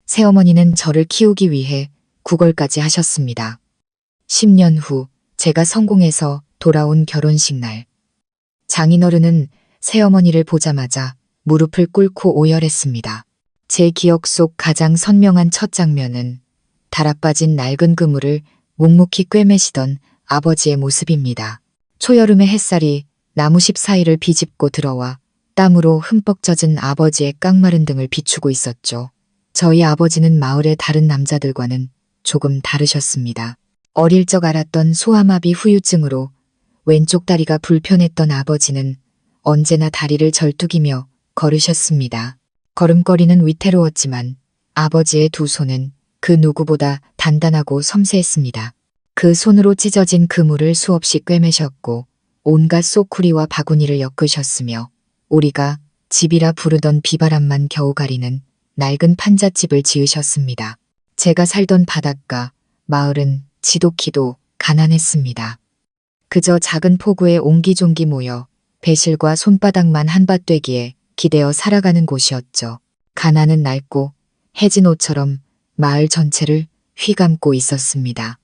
새어머니는 저를 키우기 위해 구걸까지 하셨습니다. 10년 후 제가 성공해서 돌아온 결혼식 날. 장인어른은 새어머니를 보자마자 무릎을 꿇고 오열했습니다. 제 기억 속 가장 선명한 첫 장면은 달아빠진 낡은 그물을 묵묵히 꿰매시던 아버지의 모습입니다. 초여름의 햇살이 나무십 사이를 비집고 들어와 땀으로 흠뻑 젖은 아버지의 깡마른 등을 비추고 있었죠. 저희 아버지는 마을의 다른 남자들과는 조금 다르셨습니다. 어릴 적 앓았던 소아마비 후유증으로 왼쪽 다리가 불편했던 아버지는 언제나 다리를 절뚝이며 걸으셨습니다. 걸음걸이는 위태로웠지만 아버지의 두 손은 그 누구보다 단단하고 섬세했습니다. 그 손으로 찢어진 그물을 수없이 꿰매셨고 온갖 소쿠리와 바구니를 엮으셨으며 우리가 집이라 부르던 비바람만 겨우 가리는 낡은 판잣집을 지으셨습니다. 제가 살던 바닷가, 마을은 지독히도 가난했습니다. 그저 작은 포구에 옹기종기 모여 배실과 손바닥만 한밭되기에 기대어 살아가는 곳이었죠. 가난은 낡고 해진 옷처럼 마을 전체를 휘감고 있었습니다.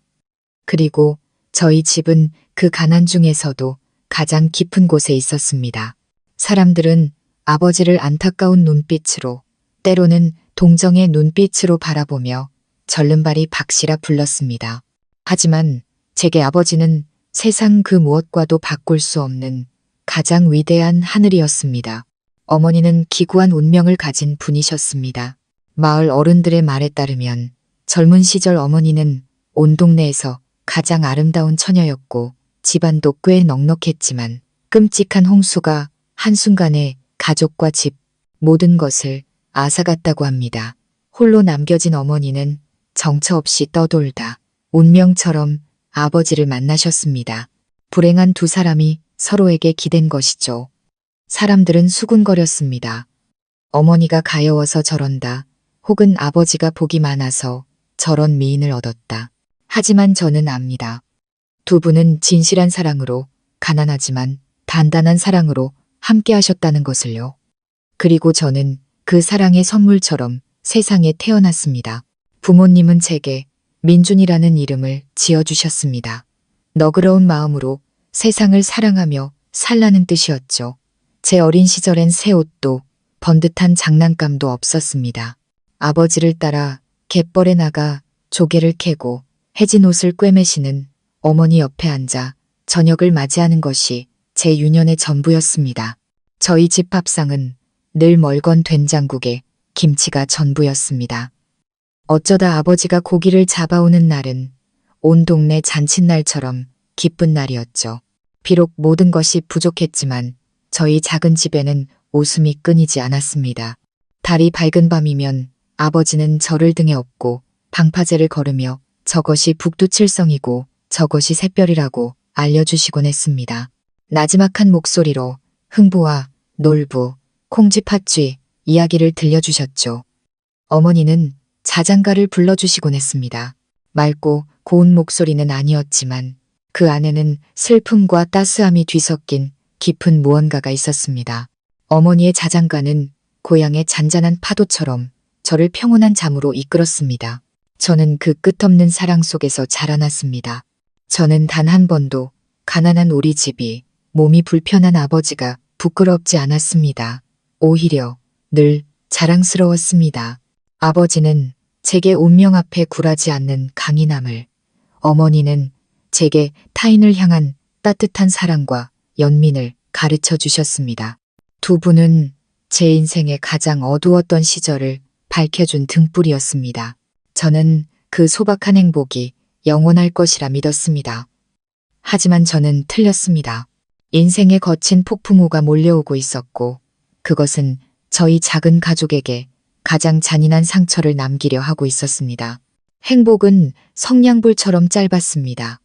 그리고 저희 집은 그 가난 중에서도 가장 깊은 곳에 있었습니다. 사람들은 아버지를 안타까운 눈빛으로, 때로는 동정의 눈빛으로 바라보며 절름발이 박씨라 불렀습니다. 하지만 제게 아버지는 세상 그 무엇과도 바꿀 수 없는 가장 위대한 하늘이었습니다. 어머니는 기구한 운명을 가진 분이셨습니다. 마을 어른들의 말에 따르면 젊은 시절 어머니는 온 동네에서 가장 아름다운 처녀였고 집안도 꽤 넉넉했지만 끔찍한 홍수가 한순간에 가족과 집, 모든 것을 앗아갔다고 합니다. 홀로 남겨진 어머니는 정처 없이 떠돌다 운명처럼 아버지를 만나셨습니다. 불행한 두 사람이 서로에게 기댄 것이죠. 사람들은 수군거렸습니다. 어머니가 가여워서 저런다. 혹은 아버지가 복이 많아서 저런 미인을 얻었다. 하지만 저는 압니다. 두 분은 진실한 사랑으로, 가난하지만 단단한 사랑으로 함께 하셨다는 것을요. 그리고 저는 그 사랑의 선물처럼 세상에 태어났습니다. 부모님은 제게 민준이라는 이름을 지어주셨습니다. 너그러운 마음으로 세상을 사랑하며 살라는 뜻이었죠. 제 어린 시절엔 새 옷도 번듯한 장난감도 없었습니다. 아버지를 따라 갯벌에 나가 조개를 캐고 해진 옷을 꿰매시는 어머니 옆에 앉아 저녁을 맞이하는 것이 제 유년의 전부였습니다. 저희 집 밥상은 늘 멀건 된장국에 김치가 전부였습니다. 어쩌다 아버지가 고기를 잡아오는 날은 온 동네 잔칫날처럼 기쁜 날이었죠. 비록 모든 것이 부족했지만 저희 작은 집에는 웃음이 끊이지 않았습니다. 달이 밝은 밤이면 아버지는 저를 등에 업고 방파제를 걸으며 저것이 북두칠성이고 저것이 샛별이라고 알려주시곤 했습니다. 나지막한 목소리로 흥부와 놀부, 콩쥐팥쥐 이야기를 들려주셨죠. 어머니는 자장가를 불러주시곤 했습니다. 맑고 고운 목소리는 아니었지만 그 안에는 슬픔과 따스함이 뒤섞인 깊은 무언가가 있었습니다. 어머니의 자장가는 고향의 잔잔한 파도처럼 저를 평온한 잠으로 이끌었습니다. 저는 그 끝없는 사랑 속에서 자라났습니다. 저는 단 한 번도 가난한 우리 집이, 몸이 불편한 아버지가 부끄럽지 않았습니다. 오히려 늘 자랑스러웠습니다. 아버지는 제게 운명 앞에 굴하지 않는 강인함을, 어머니는 제게 타인을 향한 따뜻한 사랑과 연민을 가르쳐 주셨습니다. 두 분은 제 인생의 가장 어두웠던 시절을 밝혀준 등불이었습니다. 저는 그 소박한 행복이 영원할 것이라 믿었습니다. 하지만 저는 틀렸습니다. 인생의 거친 폭풍우가 몰려오고 있었고 그것은 저희 작은 가족에게 가장 잔인한 상처를 남기려 하고 있었습니다. 행복은 성냥불처럼 짧았습니다.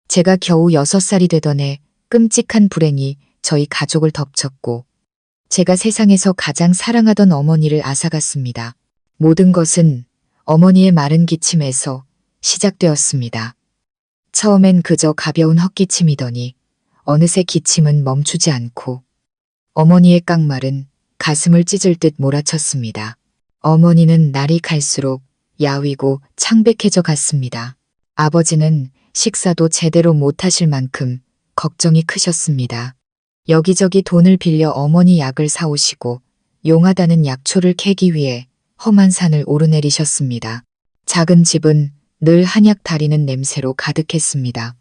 제가 겨우 6살이 되던 해 끔찍한 불행이 저희 가족을 덮쳤고 제가 세상에서 가장 사랑하던 어머니를 앗아갔습니다. 모든 것은 어머니의 마른 기침에서 시작되었습니다. 처음엔 그저 가벼운 헛기침이더니 어느새 기침은 멈추지 않고 어머니의 깡말은 가슴을 찢을 듯 몰아쳤습니다. 어머니는 날이 갈수록 야위고 창백해져 갔습니다. 아버지는 식사도 제대로 못하실 만큼 걱정이 크셨습니다. 여기저기 돈을 빌려 어머니 약을 사오시고 용하다는 약초를 캐기 위해 험한 산을 오르내리셨습니다. 작은 집은 늘 한약 다리는 냄새로 가득했습니다.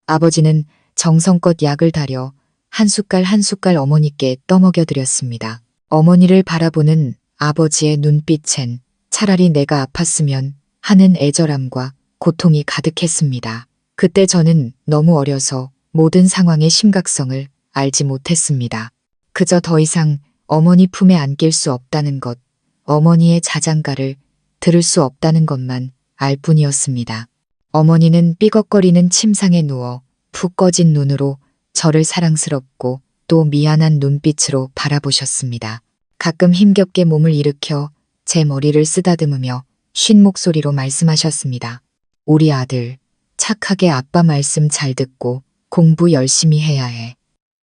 아버지는 정성껏 약을 다려 한 숟갈 한 숟갈 어머니께 떠먹여 드렸습니다. 어머니를 바라보는 아버지의 눈빛엔 차라리 내가 아팠으면 하는 애절함과 고통이 가득했습니다. 그때 저는 너무 어려서 모든 상황의 심각성을 알지 못했습니다. 그저 더 이상 어머니 품에 안길 수 없다는 것, 어머니의 자장가를 들을 수 없다는 것만 알 뿐이었습니다. 어머니는 삐걱거리는 침상에 누워 푹 꺼진 눈으로 저를 사랑스럽고 또 미안한 눈빛으로 바라보셨습니다. 가끔 힘겹게 몸을 일으켜 제 머리를 쓰다듬으며 쉰 목소리로 말씀하셨습니다. 우리 아들, 착하게 아빠 말씀 잘 듣고 공부 열심히 해야 해.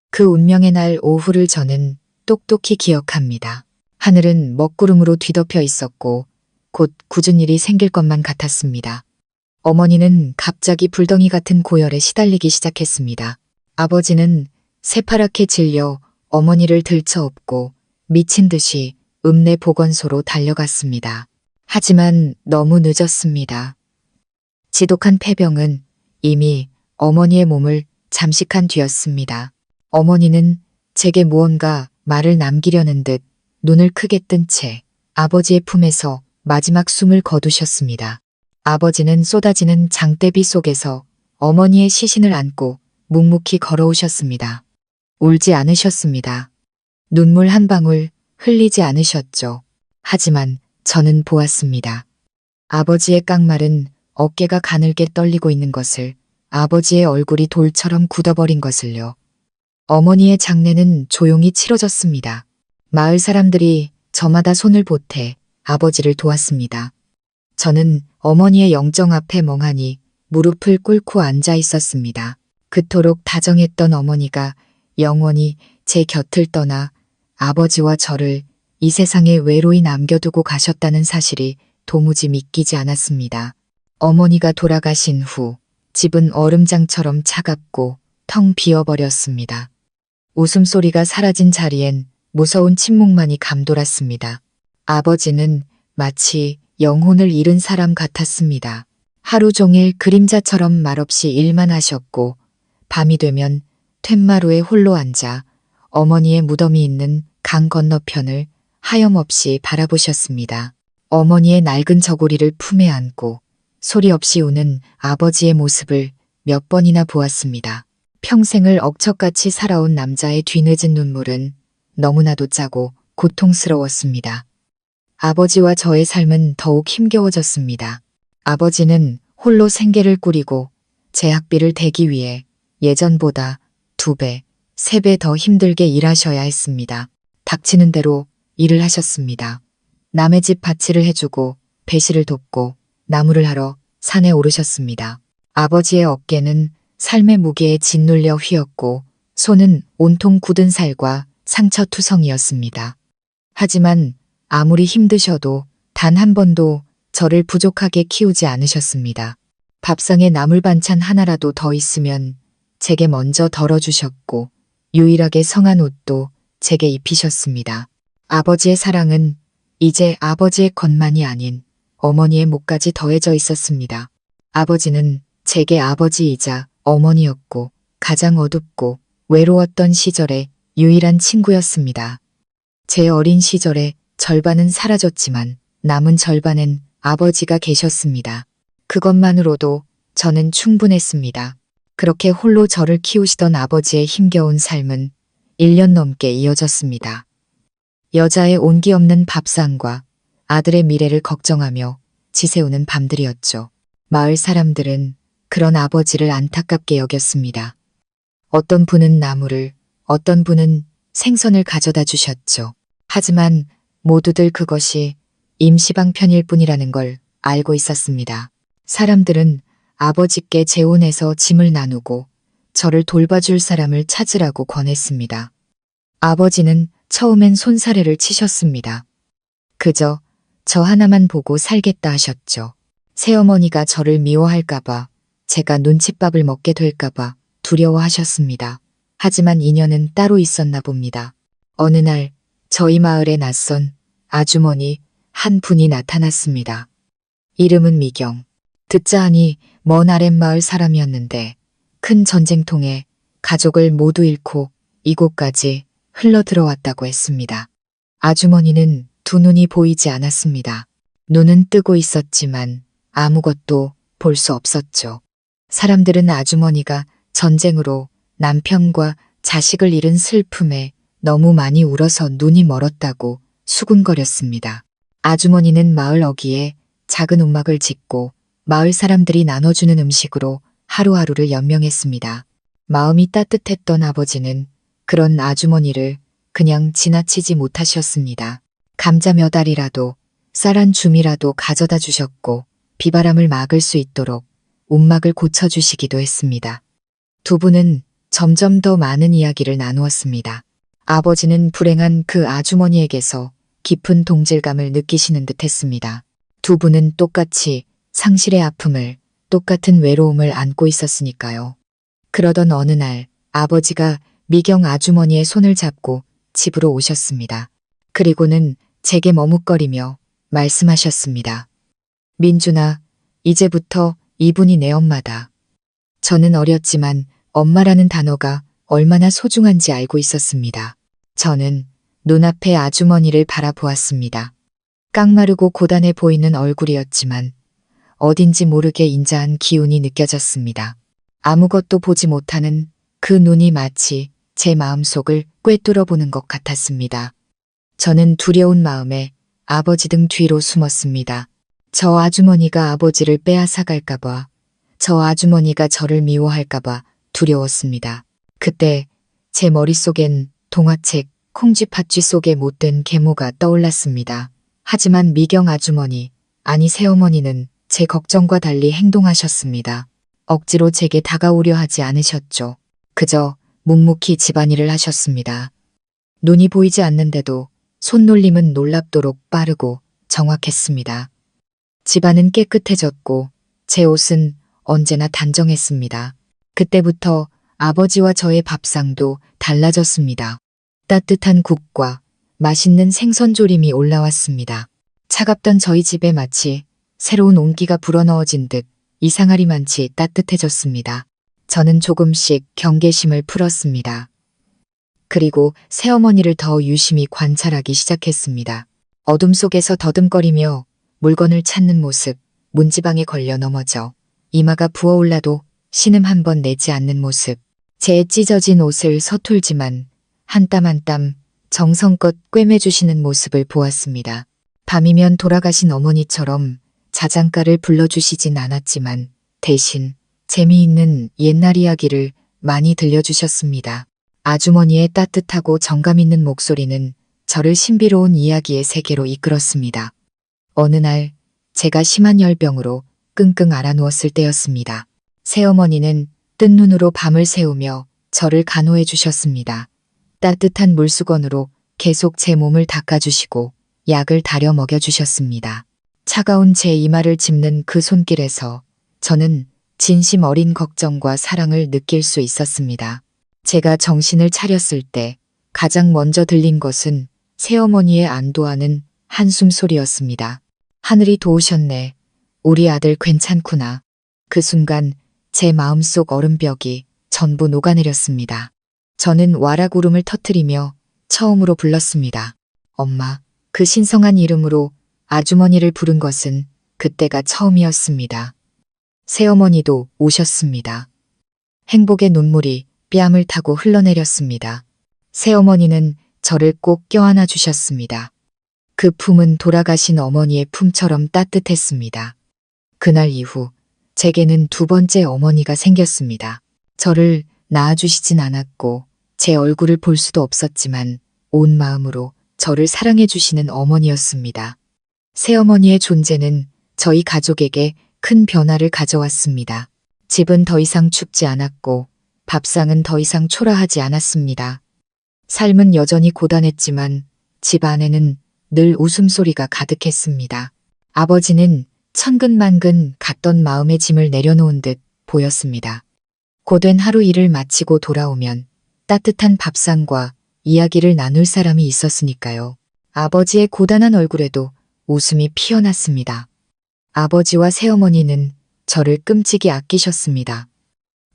그 운명의 날 오후를 저는 똑똑히 기억합니다. 하늘은 먹구름으로 뒤덮여 있었고 곧 굳은 일이 생길 것만 같았습니다. 어머니는 갑자기 불덩이 같은 고열에 시달리기 시작했습니다. 아버지는 새파랗게 질려 어머니를 들쳐업고 미친 듯이 읍내 보건소로 달려갔습니다. 하지만 너무 늦었습니다. 지독한 폐병은 이미 어머니의 몸을 잠식한 뒤였습니다. 어머니는 제게 무언가 말을 남기려는 듯 눈을 크게 뜬 채 아버지의 품에서 마지막 숨을 거두셨습니다. 아버지는 쏟아지는 장대비 속에서 어머니의 시신을 안고 묵묵히 걸어오셨습니다. 울지 않으셨습니다. 눈물 한 방울 흘리지 않으셨죠. 하지만 저는 보았습니다. 아버지의 깡말은 어깨가 가늘게 떨리고 있는 것을, 아버지의 얼굴이 돌처럼 굳어버린 것을요. 어머니의 장례는 조용히 치러졌습니다. 마을 사람들이 저마다 손을 보태 아버지를 도왔습니다. 저는 어머니의 영정 앞에 멍하니 무릎을 꿇고 앉아 있었습니다. 그토록 다정했던 어머니가 영원히 제 곁을 떠나 아버지와 저를 이 세상에 외로이 남겨두고 가셨다는 사실이 도무지 믿기지 않았습니다. 어머니가 돌아가신 후 집은 얼음장처럼 차갑고 텅 비어버렸습니다. 웃음소리가 사라진 자리엔 무서운 침묵만이 감돌았습니다. 아버지는 마치 영혼을 잃은 사람 같았습니다. 하루 종일 그림자처럼 말없이 일만 하셨고 밤이 되면 툇마루에 홀로 앉아 어머니의 무덤이 있는 강 건너편을 하염없이 바라보셨습니다. 어머니의 낡은 저고리를 품에 안고 소리 없이 우는 아버지의 모습을 몇 번이나 보았습니다. 평생을 억척같이 살아온 남자의 뒤늦은 눈물은 너무나도 짜고 고통스러웠습니다. 아버지와 저의 삶은 더욱 힘겨워졌습니다. 아버지는 홀로 생계를 꾸리고 제 학비를 대기 위해 예전보다 2배, 3배 더 힘들게 일하셔야 했습니다. 닥치는 대로 일을 하셨습니다. 남의 집 밭일을 해주고 배실을 돕고 나무를 하러 산에 오르셨습니다. 아버지의 어깨는 삶의 무게에 짓눌려 휘었고 손은 온통 굳은 살과 상처투성이었습니다. 하지만 아무리 힘드셔도 단 한 번도 저를 부족하게 키우지 않으셨습니다. 밥상에 나물 반찬 하나라도 더 있으면 제게 먼저 덜어주셨고 유일하게 성한 옷도 제게 입히셨습니다. 아버지의 사랑은 이제 아버지의 것만이 아닌 어머니의 몫까지 더해져 있었습니다. 아버지는 제게 아버지이자 어머니였고 가장 어둡고 외로웠던 시절의 유일한 친구였습니다. 제 어린 시절의 절반은 사라졌지만 남은 절반엔 아버지가 계셨습니다. 그것만으로도 저는 충분했습니다. 그렇게 홀로 저를 키우시던 아버지의 힘겨운 삶은 1년 넘게 이어졌습니다. 여자의 온기 없는 밥상과 아들의 미래를 걱정하며 지새우는 밤들이었죠. 마을 사람들은 그런 아버지를 안타깝게 여겼습니다. 어떤 분은 나무를, 어떤 분은 생선을 가져다 주셨죠. 하지만 모두들 그것이 임시방편일 뿐이라는 걸 알고 있었습니다. 사람들은 아버지께 재혼해서 짐을 나누고 저를 돌봐줄 사람을 찾으라고 권했습니다. 아버지는 처음엔 손사래를 치셨습니다. 그저 저 하나만 보고 살겠다 하셨죠. 새어머니가 저를 미워할까봐, 제가 눈칫밥을 먹게 될까봐 두려워하셨습니다. 하지만 인연은 따로 있었나 봅니다. 어느 날 저희 마을에 낯선 아주머니 한 분이 나타났습니다. 이름은 미경. 듣자 하니 먼 아랫마을 사람이었는데 큰 전쟁통에 가족을 모두 잃고 이곳까지 흘러 들어왔다고 했습니다. 아주머니는 두 눈이 보이지 않았습니다. 눈은 뜨고 있었지만 아무것도 볼 수 없었죠. 사람들은 아주머니가 전쟁으로 남편과 자식을 잃은 슬픔에 너무 많이 울어서 눈이 멀었다고 수군거렸습니다. 아주머니는 마을 어귀에 작은 움막을 짓고 마을 사람들이 나눠주는 음식으로 하루하루를 연명했습니다. 마음이 따뜻했던 아버지는 그런 아주머니를 그냥 지나치지 못하셨습니다. 감자 몇 알이라도 쌀 한 줌이라도 가져다 주셨고 비바람을 막을 수 있도록 움막을 고쳐주시기도 했습니다. 두 분은 점점 더 많은 이야기를 나누었습니다. 아버지는 불행한 그 아주머니에게서 깊은 동질감을 느끼시는 듯 했습니다. 두 분은 똑같이 상실의 아픔을, 똑같은 외로움을 안고 있었으니까요. 그러던 어느 날 아버지가 미경 아주머니의 손을 잡고 집으로 오셨습니다. 그리고는 제게 머뭇거리며 말씀하셨습니다. 민준아, 이제부터 이분이 내 엄마다. 저는 어렸지만 엄마라는 단어가 얼마나 소중한지 알고 있었습니다. 저는 눈앞의 아주머니를 바라보았습니다. 깡마르고 고단해 보이는 얼굴이었지만 어딘지 모르게 인자한 기운이 느껴졌습니다. 아무것도 보지 못하는 그 눈이 마치 제 마음속을 꿰뚫어 보는 것 같았습니다. 저는 두려운 마음에 아버지 등 뒤로 숨었습니다. 저 아주머니가 아버지를 빼앗아갈까봐, 저 아주머니가 저를 미워할까봐 두려웠습니다. 그때 제 머릿속엔 동화책 콩쥐팥쥐 속의 못된 계모가 떠올랐습니다. 하지만 미경 아주머니, 아니 새어머니는 제 걱정과 달리 행동하셨습니다. 억지로 제게 다가오려 하지 않으셨죠. 그저 묵묵히 집안일을 하셨습니다. 눈이 보이지 않는데도 손놀림은 놀랍도록 빠르고 정확했습니다. 집안은 깨끗해졌고 제 옷은 언제나 단정했습니다. 그때부터 아버지와 저의 밥상도 달라졌습니다. 따뜻한 국과 맛있는 생선조림이 올라왔습니다. 차갑던 저희 집에 마치 새로운 온기가 불어넣어진 듯 이상하리만치 따뜻해졌습니다. 저는 조금씩 경계심을 풀었습니다. 그리고 새어머니를 더 유심히 관찰하기 시작했습니다. 어둠 속에서 더듬거리며 물건을 찾는 모습, 문지방에 걸려 넘어져 이마가 부어올라도 신음 한 번 내지 않는 모습, 제 찢어진 옷을 서툴지만 한 땀 한 땀 정성껏 꿰매주시는 모습을 보았습니다. 밤이면 돌아가신 어머니처럼 자장가를 불러주시진 않았지만 대신 재미있는 옛날 이야기를 많이 들려주셨습니다. 아주머니의 따뜻하고 정감 있는 목소리는 저를 신비로운 이야기의 세계로 이끌었습니다. 어느 날 제가 심한 열병으로 끙끙 앓아누웠을 때였습니다. 새어머니는 뜬 눈으로 밤을 새우며 저를 간호해 주셨습니다. 따뜻한 물수건으로 계속 제 몸을 닦아주시고 약을 다려 먹여주셨습니다. 차가운 제 이마를 짚는 그 손길에서 저는 진심 어린 걱정과 사랑을 느낄 수 있었습니다. 제가 정신을 차렸을 때 가장 먼저 들린 것은 새어머니의 안도하는 한숨 소리였습니다. 하늘이 도우셨네. 우리 아들 괜찮구나. 그 순간 제 마음속 얼음벽이 전부 녹아내렸습니다. 저는 와락 울음을 터뜨리며 처음으로 불렀습니다. 엄마. 그 신성한 이름으로 아주머니를 부른 것은 그때가 처음이었습니다. 새어머니도 오셨습니다. 행복의 눈물이 뺨을 타고 흘러내렸습니다. 새어머니는 저를 꼭 껴안아 주셨습니다. 그 품은 돌아가신 어머니의 품처럼 따뜻했습니다. 그날 이후 제게는 두 번째 어머니가 생겼습니다. 저를 낳아주시진 않았고 제 얼굴을 볼 수도 없었지만 온 마음으로 저를 사랑해 주시는 어머니였습니다. 새어머니의 존재는 저희 가족에게 큰 변화를 가져왔습니다. 집은 더 이상 춥지 않았고 밥상은 더 이상 초라하지 않았습니다. 삶은 여전히 고단했지만 집 안에는 늘 웃음소리가 가득했습니다. 아버지는 천근만근 갔던 마음의 짐을 내려놓은 듯 보였습니다. 고된 하루 일을 마치고 돌아오면 따뜻한 밥상과 이야기를 나눌 사람이 있었으니까요. 아버지의 고단한 얼굴에도 웃음이 피어났습니다. 아버지와 새어머니는 저를 끔찍이 아끼셨습니다.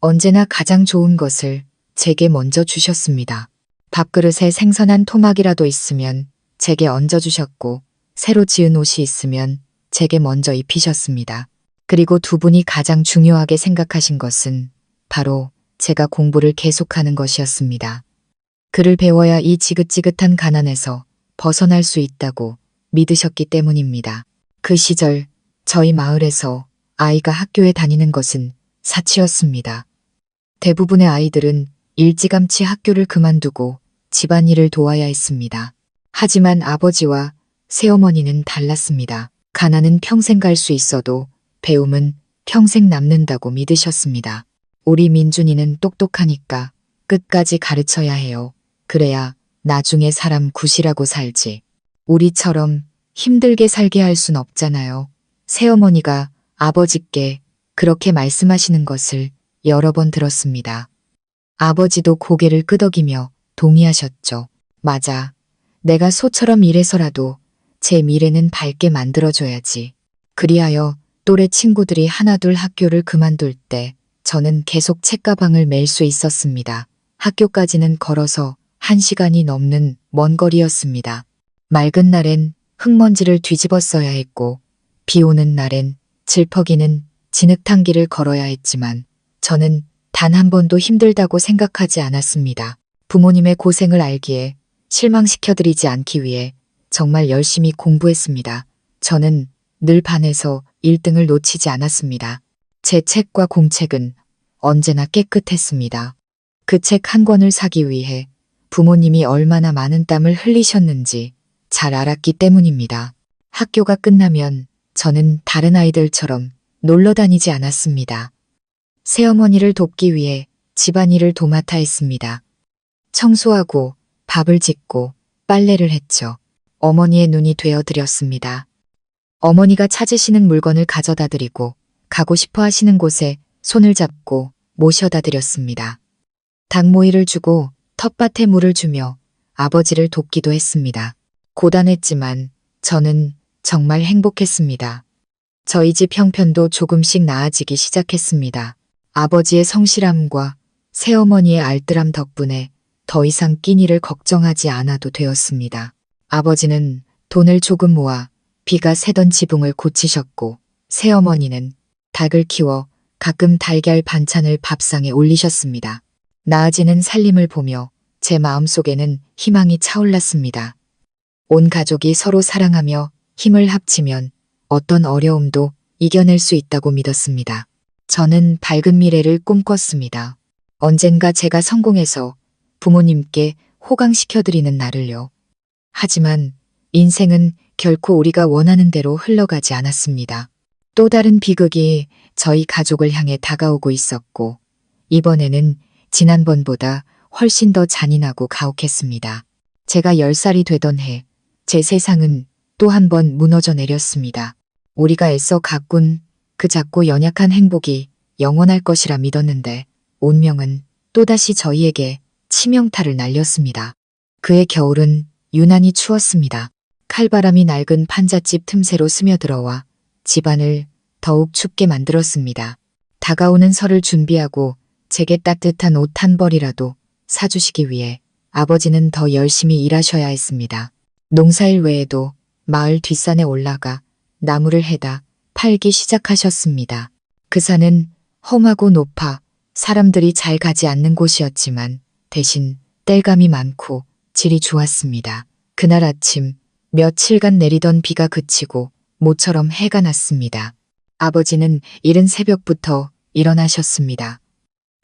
언제나 가장 좋은 것을 제게 먼저 주셨습니다. 밥그릇에 생선한 토막이라도 있으면 제게 얹어주셨고 새로 지은 옷이 있으면 제게 먼저 입히셨습니다. 그리고 두 분이 가장 중요하게 생각하신 것은 바로 제가 공부를 계속하는 것이었습니다. 글을 배워야 이 지긋지긋한 가난에서 벗어날 수 있다고 믿으셨기 때문입니다. 그 시절 저희 마을에서 아이가 학교에 다니는 것은 사치였습니다. 대부분의 아이들은 일찌감치 학교를 그만두고 집안일을 도와야 했습니다. 하지만 아버지와 새어머니는 달랐습니다. 가난은 평생 갈 수 있어도 배움은 평생 남는다고 믿으셨습니다. 우리 민준이는 똑똑하니까 끝까지 가르쳐야 해요. 그래야 나중에 사람 구실하고 살지. 우리처럼 힘들게 살게 할 순 없잖아요. 새어머니가 아버지께 그렇게 말씀하시는 것을 여러 번 들었습니다. 아버지도 고개를 끄덕이며 동의하셨죠. 맞아. 내가 소처럼 일해서라도 제 미래는 밝게 만들어줘야지. 그리하여 또래 친구들이 하나둘 학교를 그만둘 때 저는 계속 책가방을 멜 수 있었습니다. 학교까지는 걸어서 1시간이 넘는 먼 거리였습니다. 맑은 날엔 흙먼지를 뒤집어 써야 했고 비 오는 날엔 질퍽이는 진흙탕 길을 걸어야 했지만 저는 단 한 번도 힘들다고 생각하지 않았습니다. 부모님의 고생을 알기에 실망시켜드리지 않기 위해 정말 열심히 공부했습니다. 저는 늘 반에서 1등을 놓치지 않았습니다. 제 책과 공책은 언제나 깨끗했습니다. 그 책 한 권을 사기 위해 부모님이 얼마나 많은 땀을 흘리셨는지 잘 알았기 때문입니다. 학교가 끝나면 저는 다른 아이들처럼 놀러 다니지 않았습니다. 새어머니를 돕기 위해 집안일을 도맡아 했습니다. 청소하고 밥을 짓고 빨래를 했죠. 어머니의 눈이 되어드렸습니다. 어머니가 찾으시는 물건을 가져다 드리고 가고 싶어 하시는 곳에 손을 잡고 모셔다 드렸습니다. 닭모이를 주고 텃밭에 물을 주며 아버지를 돕기도 했습니다. 고단했지만 저는 정말 행복했습니다. 저희 집 형편도 조금씩 나아지기 시작했습니다. 아버지의 성실함과 새어머니의 알뜰함 덕분에 더 이상 끼니를 걱정하지 않아도 되었습니다. 아버지는 돈을 조금 모아 비가 새던 지붕을 고치셨고 새어머니는 닭을 키워 가끔 달걀 반찬을 밥상에 올리셨습니다. 나아지는 살림을 보며 제 마음속에는 희망이 차올랐습니다. 온 가족이 서로 사랑하며 힘을 합치면 어떤 어려움도 이겨낼 수 있다고 믿었습니다. 저는 밝은 미래를 꿈꿨습니다. 언젠가 제가 성공해서 부모님께 호강시켜드리는 날을요. 하지만 인생은 결코 우리가 원하는 대로 흘러가지 않았습니다. 또 다른 비극이 저희 가족을 향해 다가오고 있었고 이번에는 지난번보다 훨씬 더 잔인하고 가혹했습니다. 제가 10살이 되던 해 제 세상은 또 한 번 무너져 내렸습니다. 우리가 애써 가꾼 그 작고 연약한 행복이 영원할 것이라 믿었는데 운명은 또다시 저희에게 치명타를 날렸습니다. 그해 겨울은 유난히 추웠습니다. 칼바람이 낡은 판잣집 틈새로 스며들어와 집안을 더욱 춥게 만들었습니다. 다가오는 설을 준비하고 제게 따뜻한 옷 한 벌이라도 사주시기 위해 아버지는 더 열심히 일하셔야 했습니다. 농사일 외에도 마을 뒷산에 올라가 나무를 해다 팔기 시작하셨습니다. 그 산은 험하고 높아 사람들이 잘 가지 않는 곳이었지만 대신 땔감이 많고 질이 좋았습니다. 그날 아침 며칠간 내리던 비가 그치고 모처럼 해가 났습니다. 아버지는 이른 새벽부터 일어나셨습니다.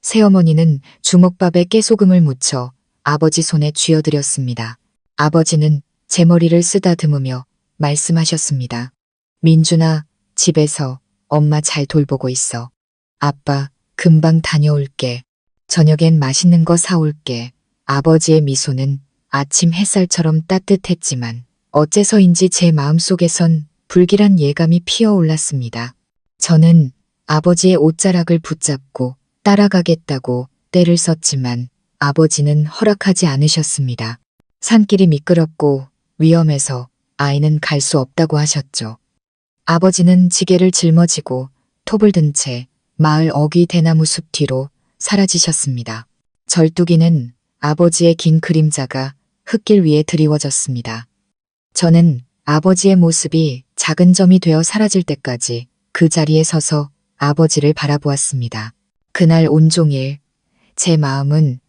새어머니는 주먹밥에 깨소금을 묻혀 아버지 손에 쥐어드렸습니다. 아버지는 제 머리를 쓰다듬으며 말씀하셨습니다. 민준아, 집에서 엄마 잘 돌보고 있어. 아빠, 금방 다녀올게. 저녁엔 맛있는 거 사올게. 아버지의 미소는 아침 햇살처럼 따뜻했지만 어째서인지 제 마음속에선 불길한 예감이 피어올랐습니다. 저는 아버지의 옷자락을 붙잡고 따라가겠다고 떼를 썼지만 아버지는 허락하지 않으셨습니다. 산길이 미끄럽고 위험해서 아이는 갈 수 없다고 하셨죠. 아버지는 지게를 짊어지고 톱을 든 채 마을 어귀 대나무 숲 뒤로 사라지셨습니다. 절뚝이는 아버지의 긴 그림자가 흙길 위에 드리워졌습니다. 저는 아버지의 모습이 작은 점이 되어 사라질 때까지 그 자리에 서서 아버지를 바라보았습니다. 그날 온종일 제 마음은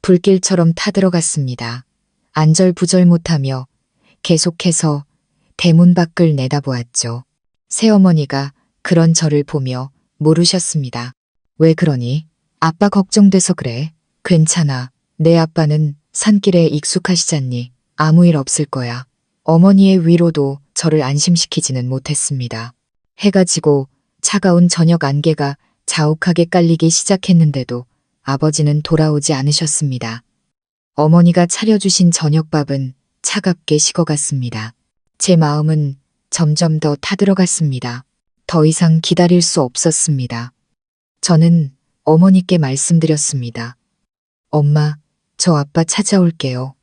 불길처럼 타들어갔습니다. 안절부절 못하며 계속해서 대문 밖을 내다보았죠. 새어머니가 그런 저를 보며 물으셨습니다. 왜 그러니? 아빠 걱정돼서 그래. 괜찮아. 내 아빠는 산길에 익숙하시잖니. 아무 일 없을 거야. 어머니의 위로도 저를 안심시키지는 못했습니다. 해가 지고 차가운 저녁 안개가 자욱하게 깔리기 시작했는데도 아버지는 돌아오지 않으셨습니다. 어머니가 차려주신 저녁밥은 차갑게 식어갔습니다. 제 마음은 점점 더 타들어갔습니다. 더 이상 기다릴 수 없었습니다. 저는 어머니께 말씀드렸습니다. 엄마, 저 아빠 찾아올게요.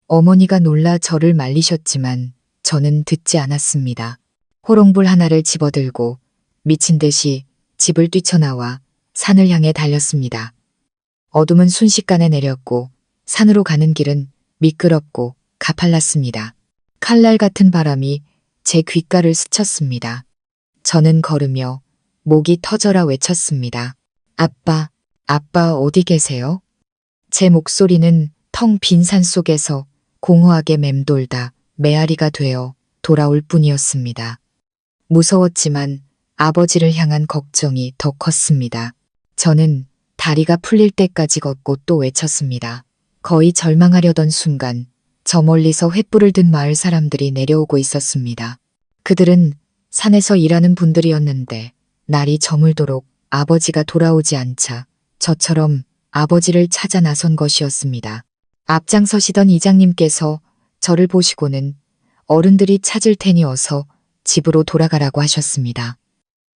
어머니가 놀라 저를 말리셨지만 저는 듣지 않았습니다. 호롱불 하나를 집어들고 미친 듯이 집을 뛰쳐나와 산을 향해 달렸습니다. 어둠은 순식간에 내렸고 산으로 가는 길은 미끄럽고 가팔랐습니다. 칼날 같은 바람이 제 귓가를 스쳤습니다. 저는 걸으며 목이 터져라 외쳤습니다. 아빠, 아빠 어디 계세요? 제 목소리는 텅 빈 산 속에서 공허하게 맴돌다 메아리가 되어 돌아올 뿐이었습니다. 무서웠지만 아버지를 향한 걱정이 더 컸습니다. 저는 다리가 풀릴 때까지 걷고 또 외쳤습니다. 거의 절망하려던 순간 저 멀리서 횃불을 든 마을 사람들이 내려오고 있었습니다. 그들은 산에서 일하는 분들이었는데 날이 저물도록 아버지가 돌아오지 않자 저처럼 아버지를 찾아 나선 것이었습니다. 앞장서시던 이장님께서 저를 보시고는 어른들이 찾을 테니 어서 집으로 돌아가라고 하셨습니다.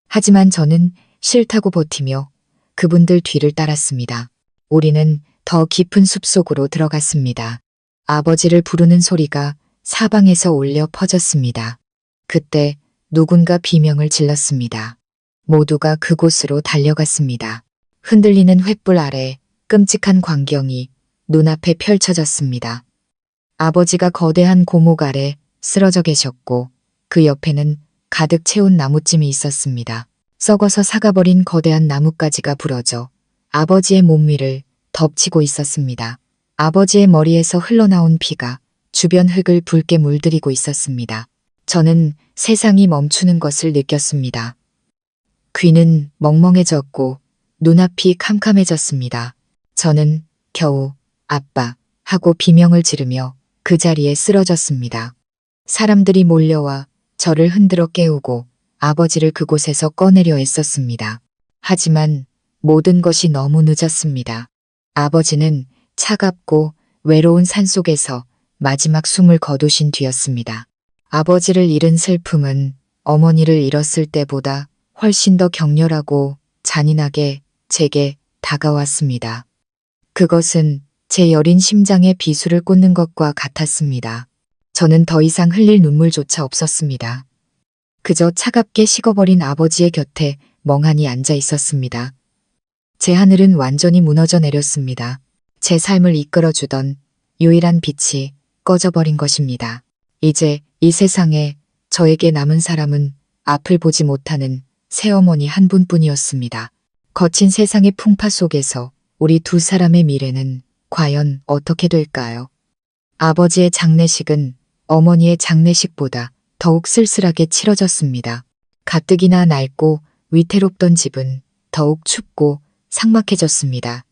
하지만 저는 싫다고 버티며 그분들 뒤를 따랐습니다. 우리는 더 깊은 숲속으로 들어갔습니다. 아버지를 부르는 소리가 사방에서 울려 퍼졌습니다. 그때 누군가 비명을 질렀습니다. 모두가 그곳으로 달려갔습니다. 흔들리는 횃불 아래 끔찍한 광경이 눈앞에 펼쳐졌습니다. 아버지가 거대한 고목 아래 쓰러져 계셨고 그 옆에는 가득 채운 나무찜이 있었습니다. 썩어서 사가버린 거대한 나뭇가지가 부러져 아버지의 몸 위를 덮치고 있었습니다. 아버지의 머리에서 흘러나온 피가 주변 흙을 붉게 물들이고 있었습니다. 저는 세상이 멈추는 것을 느꼈습니다. 귀는 멍멍해졌고 눈앞이 캄캄해졌습니다. 저는 겨우 아빠 하고 비명을 지르며 그 자리에 쓰러졌습니다. 사람들이 몰려와 저를 흔들어 깨우고 아버지를 그곳에서 꺼내려 애썼습니다. 하지만 모든 것이 너무 늦었습니다. 아버지는 차갑고 외로운 산속에서 마지막 숨을 거두신 뒤였습니다. 아버지를 잃은 슬픔은 어머니를 잃었을 때보다 훨씬 더 격렬하고 잔인하게 제게 다가왔습니다. 그것은 제 여린 심장에 비수를 꽂는 것과 같았습니다. 저는 더 이상 흘릴 눈물조차 없었습니다. 그저 차갑게 식어버린 아버지의 곁에 멍하니 앉아 있었습니다. 제 하늘은 완전히 무너져 내렸습니다. 제 삶을 이끌어주던 유일한 빛이 꺼져버린 것입니다. 이제 이 세상에 저에게 남은 사람은 앞을 보지 못하는 새어머니 한 분뿐이었습니다. 거친 세상의 풍파 속에서 우리 두 사람의 미래는 과연 어떻게 될까요? 아버지의 장례식은 어머니의 장례식보다 더욱 쓸쓸하게 치러졌습니다. 가뜩이나 낡고 위태롭던 집은 더욱 춥고 삭막해졌습니다.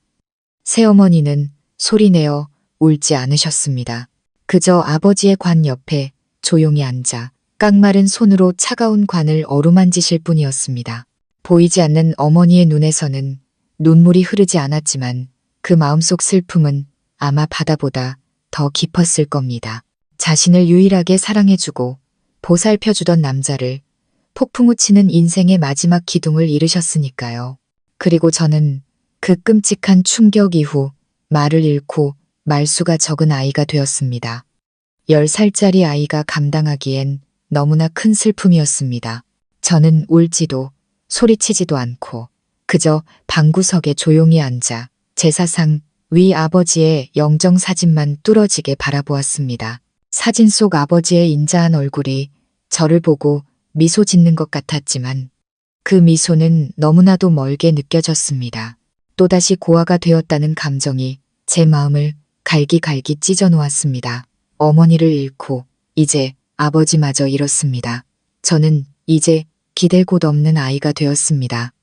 새어머니는 소리내어 울지 않으셨습니다. 그저 아버지의 관 옆에 조용히 앉아 깡마른 손으로 차가운 관을 어루만지실 뿐이었습니다. 보이지 않는 어머니의 눈에서는 눈물이 흐르지 않았지만 그 마음속 슬픔은 아마 바다보다 더 깊었을 겁니다. 자신을 유일하게 사랑해주고 보살펴주던 남자를 폭풍우 치는 인생의 마지막 기둥을 이루셨으니까요. 그리고 저는 그 끔찍한 충격 이후 말을 잃고 말수가 적은 아이가 되었습니다. 10살짜리 아이가 감당하기엔 너무나 큰 슬픔이었습니다. 저는 울지도 소리치지도 않고 그저 방구석에 조용히 앉아 제사상 위 아버지의 영정사진만 뚫어지게 바라보았습니다. 사진 속 아버지의 인자한 얼굴이 저를 보고 미소 짓는 것 같았지만 그 미소는 너무나도 멀게 느껴졌습니다. 또다시 고아가 되었다는 감정이 제 마음을 갈기갈기 찢어 놓았습니다. 어머니를 잃고 이제 아버지마저 잃었습니다. 저는 이제 기댈 곳 없는 아이가 되었습니다.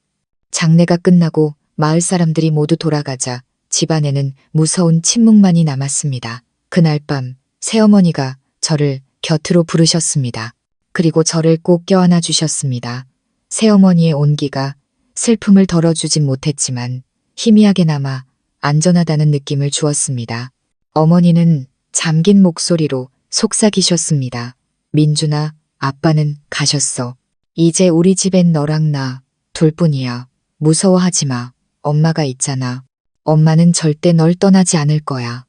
장례가 끝나고 마을 사람들이 모두 돌아가자 집안에는 무서운 침묵만이 남았습니다. 그날 밤 새어머니가 저를 곁으로 부르셨습니다. 그리고 저를 꼭 껴안아 주셨습니다. 새어머니의 온기가 슬픔을 덜어주진 못했지만 희미하게나마 안전하다는 느낌을 주었습니다. 어머니는 잠긴 목소리로 속삭이셨습니다. 민준아, 아빠는 가셨어. 이제 우리 집엔 너랑 나 둘뿐이야. 무서워하지 마. 엄마가 있잖아. 엄마는 절대 널 떠나지 않을 거야.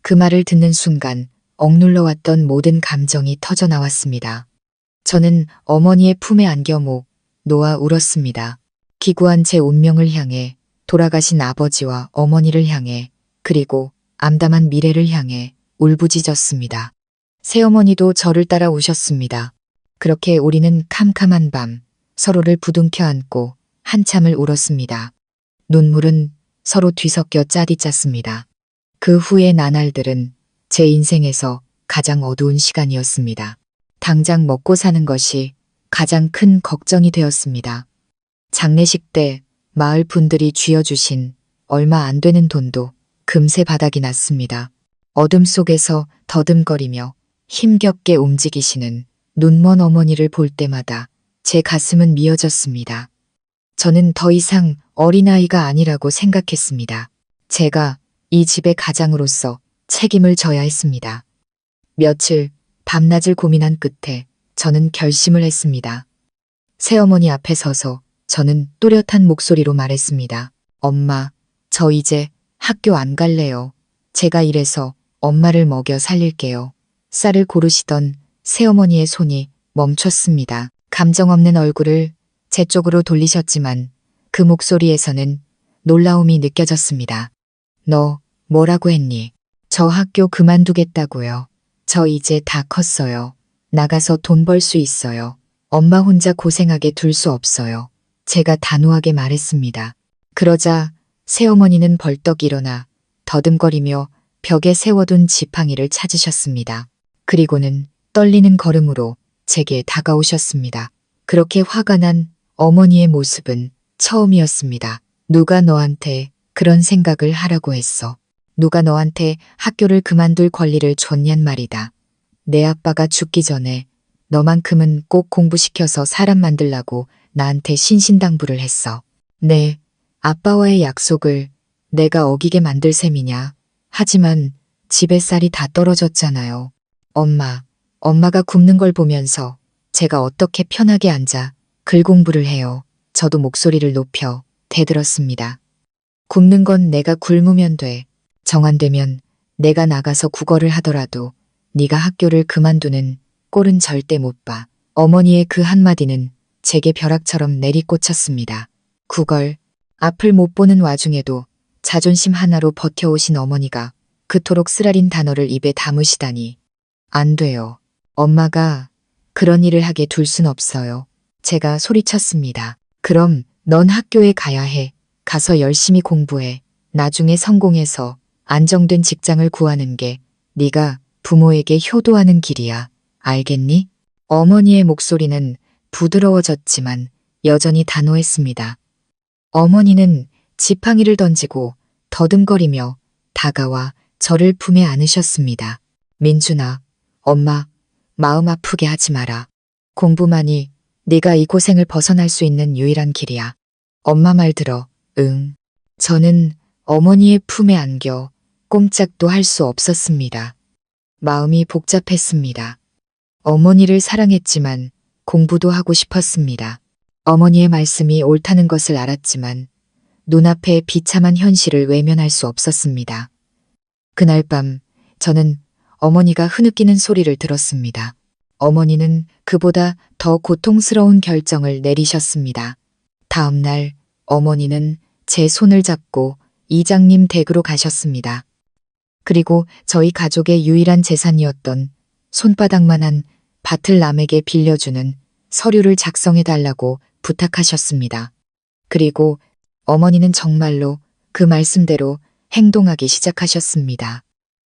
그 말을 듣는 순간 억눌러왔던 모든 감정이 터져 나왔습니다. 저는 어머니의 품에 안겨 목 놓아 울었습니다. 기구한 제 운명을 향해, 돌아가신 아버지와 어머니를 향해, 그리고 암담한 미래를 향해 울부짖었습니다. 새어머니도 저를 따라 우셨습니다. 그렇게 우리는 캄캄한 밤 서로를 부둥켜 안고 한참을 울었습니다. 눈물은 서로 뒤섞여 짜디 짰습니다. 그 후의 나날들은 제 인생에서 가장 어두운 시간이었습니다. 당장 먹고 사는 것이 가장 큰 걱정이 되었습니다. 장례식 때 마을 분들이 쥐어주신 얼마 안 되는 돈도 금세 바닥이 났습니다. 어둠 속에서 더듬거리며 힘겹게 움직이시는 눈먼 어머니를 볼 때마다 제 가슴은 미어졌습니다. 저는 더 이상 어린아이가 아니라고 생각했습니다. 제가 이 집의 가장으로서 책임을 져야 했습니다. 며칠 밤낮을 고민한 끝에 저는 결심을 했습니다. 새어머니 앞에 서서 저는 또렷한 목소리로 말했습니다. 엄마, 저 이제 학교 안 갈래요. 제가 이래서 엄마를 먹여 살릴게요. 쌀을 고르시던 새어머니의 손이 멈췄습니다. 감정 없는 얼굴을 제 쪽으로 돌리셨지만 그 목소리에서는 놀라움이 느껴졌습니다. 너 뭐라고 했니? 저 학교 그만두겠다고요. 저 이제 다 컸어요. 나가서 돈 벌 수 있어요. 엄마 혼자 고생하게 둘 수 없어요. 제가 단호하게 말했습니다. 그러자 새어머니는 벌떡 일어나 더듬거리며 벽에 세워둔 지팡이를 찾으셨습니다. 그리고는 떨리는 걸음으로 제게 다가오셨습니다. 그렇게 화가 난 어머니의 모습은 처음이었습니다. 누가 너한테 그런 생각을 하라고 했어? 누가 너한테 학교를 그만둘 권리를 줬냔 말이다. 내 아빠가 죽기 전에 너만큼은 꼭 공부시켜서 사람 만들라고 나한테 신신당부를 했어. 네, 아빠와의 약속을 내가 어기게 만들 셈이냐. 하지만 집에 쌀이 다 떨어졌잖아요. 엄마가 굶는 걸 보면서 제가 어떻게 편하게 앉아 글 공부를 해요. 저도 목소리를 높여 대들었습니다. 굶는 건 내가 굶으면 돼. 정 안 되면 내가 나가서 국어를 하더라도 네가 학교를 그만두는 꼴은 절대 못 봐. 어머니의 그 한마디는 제게 벼락처럼 내리꽂혔습니다. 국어를 앞을 못 보는 와중에도 자존심 하나로 버텨오신 어머니가 그토록 쓰라린 단어를 입에 담으시다니. 안 돼요. 엄마가 그런 일을 하게 둘 순 없어요. 제가 소리쳤습니다. 그럼 넌 학교에 가야 해. 가서 열심히 공부해. 나중에 성공해서 안정된 직장을 구하는 게 네가 부모에게 효도하는 길이야. 알겠니? 어머니의 목소리는 부드러워졌지만 여전히 단호했습니다. 어머니는 지팡이를 던지고 더듬거리며 다가와 저를 품에 안으셨습니다. 민준아, 엄마, 마음 아프게 하지 마라. 공부만이 네가 이 고생을 벗어날 수 있는 유일한 길이야. 엄마 말 들어. 응. 저는 어머니의 품에 안겨 꼼짝도 할 수 없었습니다. 마음이 복잡했습니다. 어머니를 사랑했지만 공부도 하고 싶었습니다. 어머니의 말씀이 옳다는 것을 알았지만 눈앞의 비참한 현실을 외면할 수 없었습니다. 그날 밤 저는 어머니가 흐느끼는 소리를 들었습니다. 어머니는 그보다 더 고통스러운 결정을 내리셨습니다. 다음 날 어머니는 제 손을 잡고 이장님 댁으로 가셨습니다. 그리고 저희 가족의 유일한 재산이었던 손바닥만한 밭을 남에게 빌려주는 서류를 작성해달라고 부탁하셨습니다. 그리고 어머니는 정말로 그 말씀대로 행동하기 시작하셨습니다.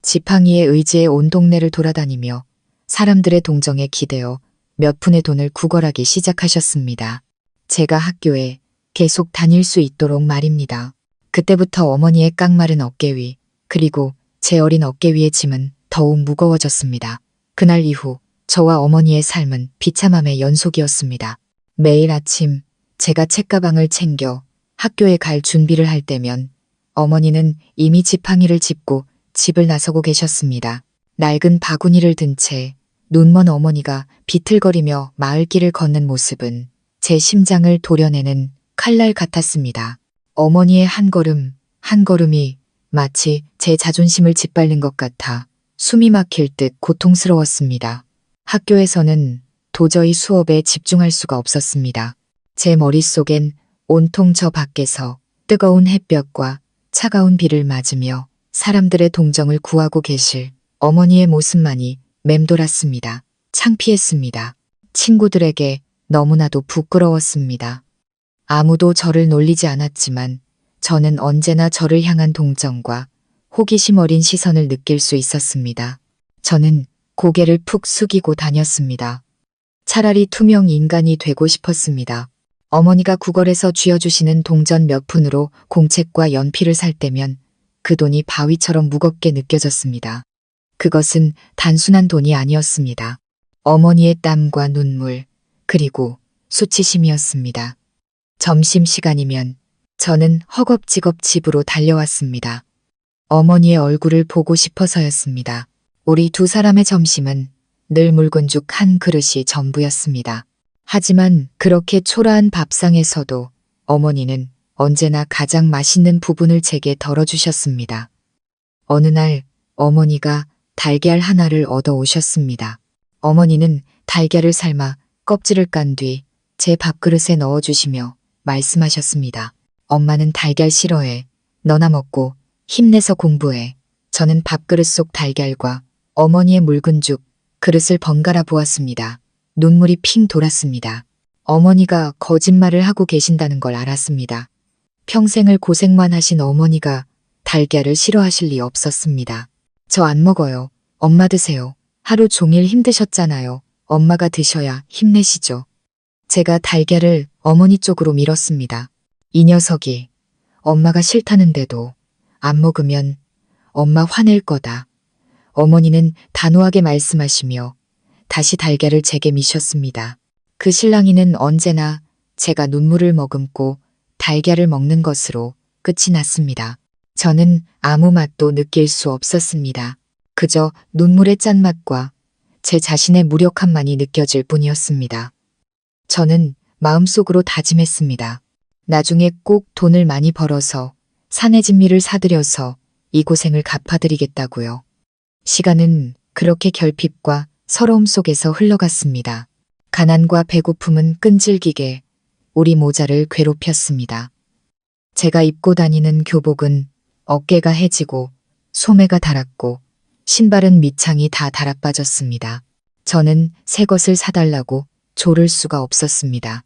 지팡이의 의지에 온 동네를 돌아다니며 사람들의 동정에 기대어 몇 푼의 돈을 구걸하기 시작하셨습니다. 제가 학교에 계속 다닐 수 있도록 말입니다. 그때부터 어머니의 깡마른 어깨 위, 그리고 제 어린 어깨 위의 짐은 더욱 무거워졌습니다. 그날 이후 저와 어머니의 삶은 비참함의 연속이었습니다. 매일 아침 제가 책가방을 챙겨 학교에 갈 준비를 할 때면 어머니는 이미 지팡이를 짚고 집을 나서고 계셨습니다. 낡은 바구니를 든 채 눈먼 어머니가 비틀거리며 마을길을 걷는 모습은 제 심장을 도려내는 칼날 같았습니다. 어머니의 한 걸음 한 걸음이 마치 제 자존심을 짓밟는 것 같아 숨이 막힐 듯 고통스러웠습니다. 학교에서는 도저히 수업에 집중할 수가 없었습니다. 제 머릿속엔 온통 저 밖에서 뜨거운 햇볕과 차가운 비를 맞으며 사람들의 동정을 구하고 계실 어머니의 모습만이 맴돌았습니다. 창피했습니다. 친구들에게 너무나도 부끄러웠습니다. 아무도 저를 놀리지 않았지만 저는 언제나 저를 향한 동정과 호기심 어린 시선을 느낄 수 있었습니다. 저는 고개를 푹 숙이고 다녔습니다. 차라리 투명 인간이 되고 싶었습니다. 어머니가 구걸에서 쥐어주시는 동전 몇 푼으로 공책과 연필을 살 때면 그 돈이 바위처럼 무겁게 느껴졌습니다. 그것은 단순한 돈이 아니었습니다. 어머니의 땀과 눈물, 그리고 수치심이었습니다. 점심시간이면 저는 허겁지겁 집으로 달려왔습니다. 어머니의 얼굴을 보고 싶어서였습니다. 우리 두 사람의 점심은 늘 묽은죽 한 그릇이 전부였습니다. 하지만 그렇게 초라한 밥상에서도 어머니는 언제나 가장 맛있는 부분을 제게 덜어주셨습니다. 어느 날 어머니가 달걀 하나를 얻어 오셨습니다. 어머니는 달걀을 삶아 껍질을 깐 뒤 제 밥그릇에 넣어주시며 말씀하셨습니다. 엄마는 달걀 싫어해. 너나 먹고 힘내서 공부해. 저는 밥그릇 속 달걀과 어머니의 묽은 죽 그릇을 번갈아 보았습니다. 눈물이 핑 돌았습니다. 어머니가 거짓말을 하고 계신다는 걸 알았습니다. 평생을 고생만 하신 어머니가 달걀을 싫어하실 리 없었습니다. 저 안 먹어요. 엄마 드세요. 하루 종일 힘드셨잖아요. 엄마가 드셔야 힘내시죠. 제가 달걀을 어머니 쪽으로 밀었습니다. 이 녀석이 엄마가 싫다는데도 안 먹으면 엄마 화낼 거다. 어머니는 단호하게 말씀하시며 다시 달걀을 제게 미셨습니다. 그 실랑이는 언제나 제가 눈물을 머금고 달걀을 먹는 것으로 끝이 났습니다. 저는 아무 맛도 느낄 수 없었습니다. 그저 눈물의 짠맛과 제 자신의 무력함만이 느껴질 뿐이었습니다. 저는 마음속으로 다짐했습니다. 나중에 꼭 돈을 많이 벌어서 산의 진미를 사들여서 이 고생을 갚아드리겠다고요. 시간은 그렇게 결핍과 서러움 속에서 흘러갔습니다. 가난과 배고픔은 끈질기게 우리 모자를 괴롭혔습니다. 제가 입고 다니는 교복은 어깨가 해지고 소매가 닳았고 신발은 밑창이 다 달아빠졌습니다. 저는 새 것을 사달라고 조를 수가 없었습니다.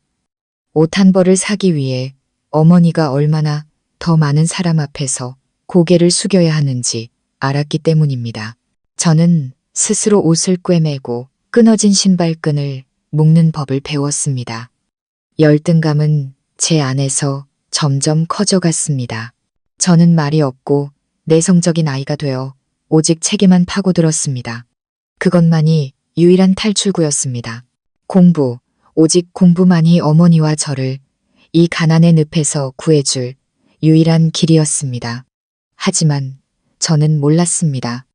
옷 한 벌을 사기 위해 어머니가 얼마나 더 많은 사람 앞에서 고개를 숙여야 하는지 알았기 때문입니다. 저는 스스로 옷을 꿰매고 끊어진 신발끈을 묶는 법을 배웠습니다. 열등감은 제 안에서 점점 커져갔습니다. 저는 말이 없고 내성적인 아이가 되어 오직 책에만 파고들었습니다. 그것만이 유일한 탈출구였습니다. 공부, 오직 공부만이 어머니와 저를 이 가난의 늪에서 구해줄 유일한 길이었습니다. 하지만 저는 몰랐습니다.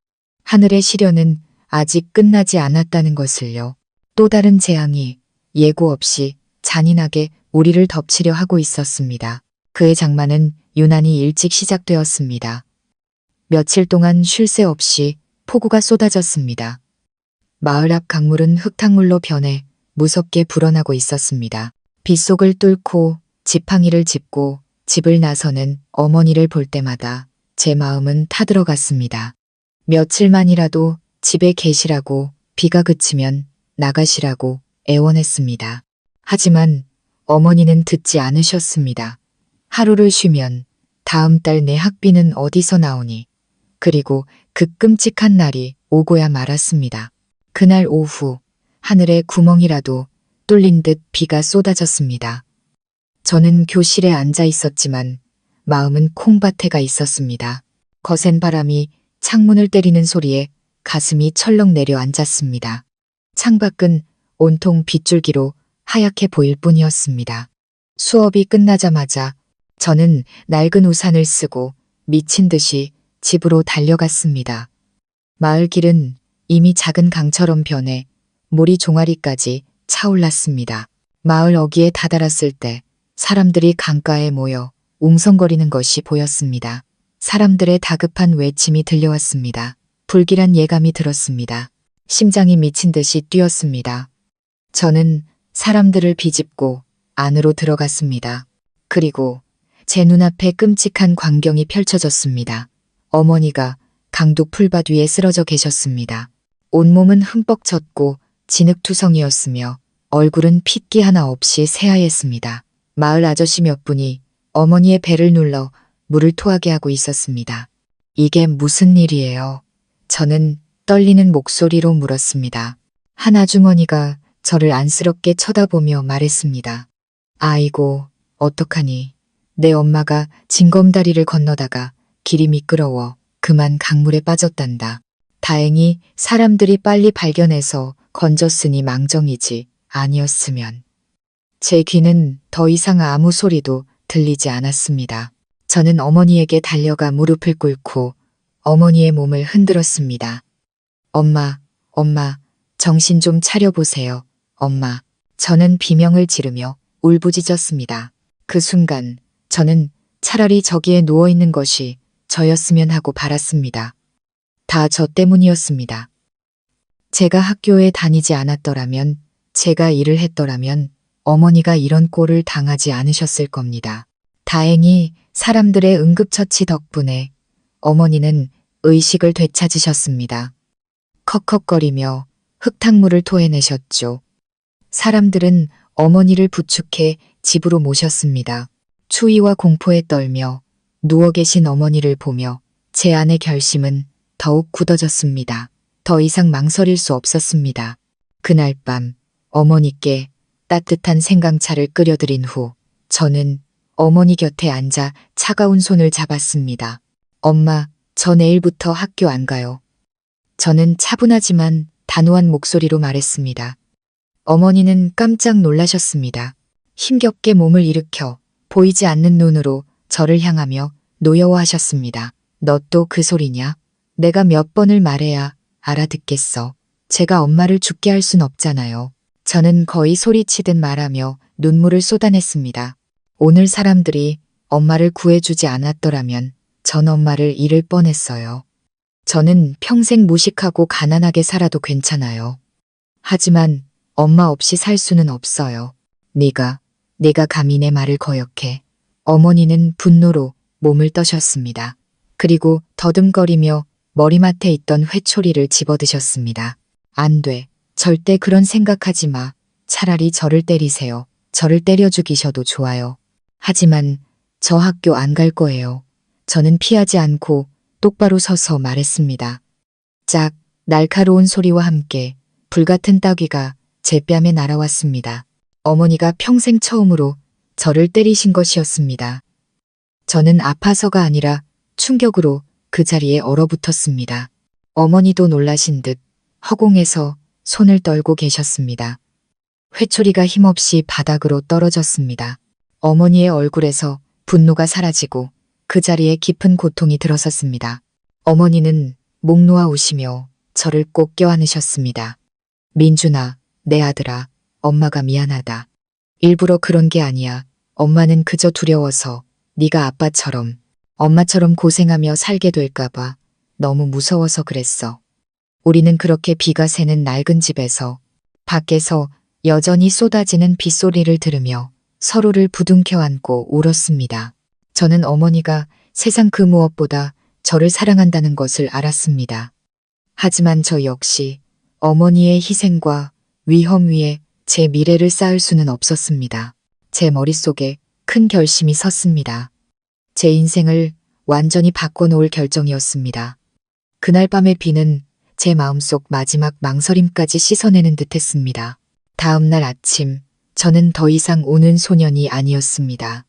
하늘의 시련은 아직 끝나지 않았다는 것을요. 또 다른 재앙이 예고 없이 잔인하게 우리를 덮치려 하고 있었습니다. 그의 장마는 유난히 일찍 시작되었습니다. 며칠 동안 쉴 새 없이 폭우가 쏟아졌습니다. 마을 앞 강물은 흙탕물로 변해 무섭게 불어나고 있었습니다. 빗속을 뚫고 지팡이를 짚고 집을 나서는 어머니를 볼 때마다 제 마음은 타들어갔습니다. 며칠만이라도 집에 계시라고, 비가 그치면 나가시라고 애원했습니다. 하지만 어머니는 듣지 않으셨습니다. 하루를 쉬면 다음 달 내 학비는 어디서 나오니? 그리고 그 끔찍한 날이 오고야 말았습니다. 그날 오후 하늘에 구멍이라도 뚫린 듯 비가 쏟아졌습니다. 저는 교실에 앉아 있었지만 마음은 콩밭에 가 있었습니다. 거센 바람이 창문을 때리는 소리에 가슴이 철렁 내려앉았습니다. 창밖은 온통 빗줄기로 하얗게 보일 뿐이었습니다. 수업이 끝나자마자 저는 낡은 우산을 쓰고 미친 듯이 집으로 달려갔습니다. 마을 길은 이미 작은 강처럼 변해 물이 종아리까지 차올랐습니다. 마을 어귀에 다다랐을 때 사람들이 강가에 모여 웅성거리는 것이 보였습니다. 사람들의 다급한 외침이 들려왔습니다. 불길한 예감이 들었습니다. 심장이 미친 듯이 뛰었습니다. 저는 사람들을 비집고 안으로 들어갔습니다. 그리고 제 눈앞에 끔찍한 광경이 펼쳐졌습니다. 어머니가 강둑 풀밭 위에 쓰러져 계셨습니다. 온몸은 흠뻑 젖고 진흙투성이었으며 얼굴은 핏기 하나 없이 새하였습니다. 마을 아저씨 몇 분이 어머니의 배를 눌러 물을 토하게 하고 있었습니다. 이게 무슨 일이에요? 저는 떨리는 목소리로 물었습니다. 한 아주머니가 저를 안쓰럽게 쳐다보며 말했습니다. 아이고, 어떡하니. 내 엄마가 징검다리를 건너다가 길이 미끄러워 그만 강물에 빠졌단다. 다행히 사람들이 빨리 발견해서 건졌으니 망정이지 아니었으면. 제 귀는 더 이상 아무 소리도 들리지 않았습니다. 저는 어머니에게 달려가 무릎을 꿇고 어머니의 몸을 흔들었습니다. 엄마, 엄마, 정신 좀 차려보세요. 엄마. 저는 비명을 지르며 울부짖었습니다. 그 순간 저는 차라리 저기에 누워있는 것이 저였으면 하고 바랐습니다. 다 저 때문이었습니다. 제가 학교에 다니지 않았더라면, 제가 일을 했더라면 어머니가 이런 꼴을 당하지 않으셨을 겁니다. 다행히 사람들의 응급처치 덕분에 어머니는 의식을 되찾으셨습니다. 컥컥거리며 흙탕물을 토해내셨죠. 사람들은 어머니를 부축해 집으로 모셨습니다. 추위와 공포에 떨며 누워 계신 어머니를 보며 제 안의 결심은 더욱 굳어졌습니다. 더 이상 망설일 수 없었습니다. 그날 밤 어머니께 따뜻한 생강차를 끓여드린 후 저는 어머니 곁에 앉아 차가운 손을 잡았습니다. 엄마, 저 내일부터 학교 안 가요. 저는 차분하지만 단호한 목소리로 말했습니다. 어머니는 깜짝 놀라셨습니다. 힘겹게 몸을 일으켜 보이지 않는 눈으로 저를 향하며 노여워하셨습니다. 너 또 그 소리냐? 내가 몇 번을 말해야 알아듣겠어. 제가 엄마를 죽게 할 순 없잖아요. 저는 거의 소리치듯 말하며 눈물을 쏟아냈습니다. 오늘 사람들이 엄마를 구해주지 않았더라면 전 엄마를 잃을 뻔했어요. 저는 평생 무식하고 가난하게 살아도 괜찮아요. 하지만 엄마 없이 살 수는 없어요. 네가 감히 내 말을 거역해. 어머니는 분노로 몸을 떠셨습니다. 그리고 더듬거리며 머리맡에 있던 회초리를 집어드셨습니다. 안 돼. 절대 그런 생각하지 마. 차라리 저를 때리세요. 저를 때려 죽이셔도 좋아요. 하지만 저 학교 안 갈 거예요. 저는 피하지 않고 똑바로 서서 말했습니다. 짝, 날카로운 소리와 함께 불같은 따귀가 제 뺨에 날아왔습니다. 어머니가 평생 처음으로 저를 때리신 것이었습니다. 저는 아파서가 아니라 충격으로 그 자리에 얼어붙었습니다. 어머니도 놀라신 듯 허공에서 손을 떨고 계셨습니다. 회초리가 힘없이 바닥으로 떨어졌습니다. 어머니의 얼굴에서 분노가 사라지고 그 자리에 깊은 고통이 들어섰습니다. 어머니는 목 놓아 우시며 저를 꼭 껴안으셨습니다. 민준아, 내 아들아, 엄마가 미안하다. 일부러 그런 게 아니야. 엄마는 그저 두려워서 네가 아빠처럼, 엄마처럼 고생하며 살게 될까봐 너무 무서워서 그랬어. 우리는 그렇게 비가 새는 낡은 집에서 밖에서 여전히 쏟아지는 빗소리를 들으며 서로를 부둥켜 안고 울었습니다. 저는 어머니가 세상 그 무엇보다 저를 사랑한다는 것을 알았습니다. 하지만 저 역시 어머니의 희생과 위험 위에 제 미래를 쌓을 수는 없었습니다. 제 머릿속에 큰 결심이 섰습니다. 제 인생을 완전히 바꿔놓을 결정이었습니다. 그날 밤의 비는 제 마음속 마지막 망설임까지 씻어내는 듯했습니다. 다음 날 아침, 저는 더 이상 우는 소년이 아니었습니다.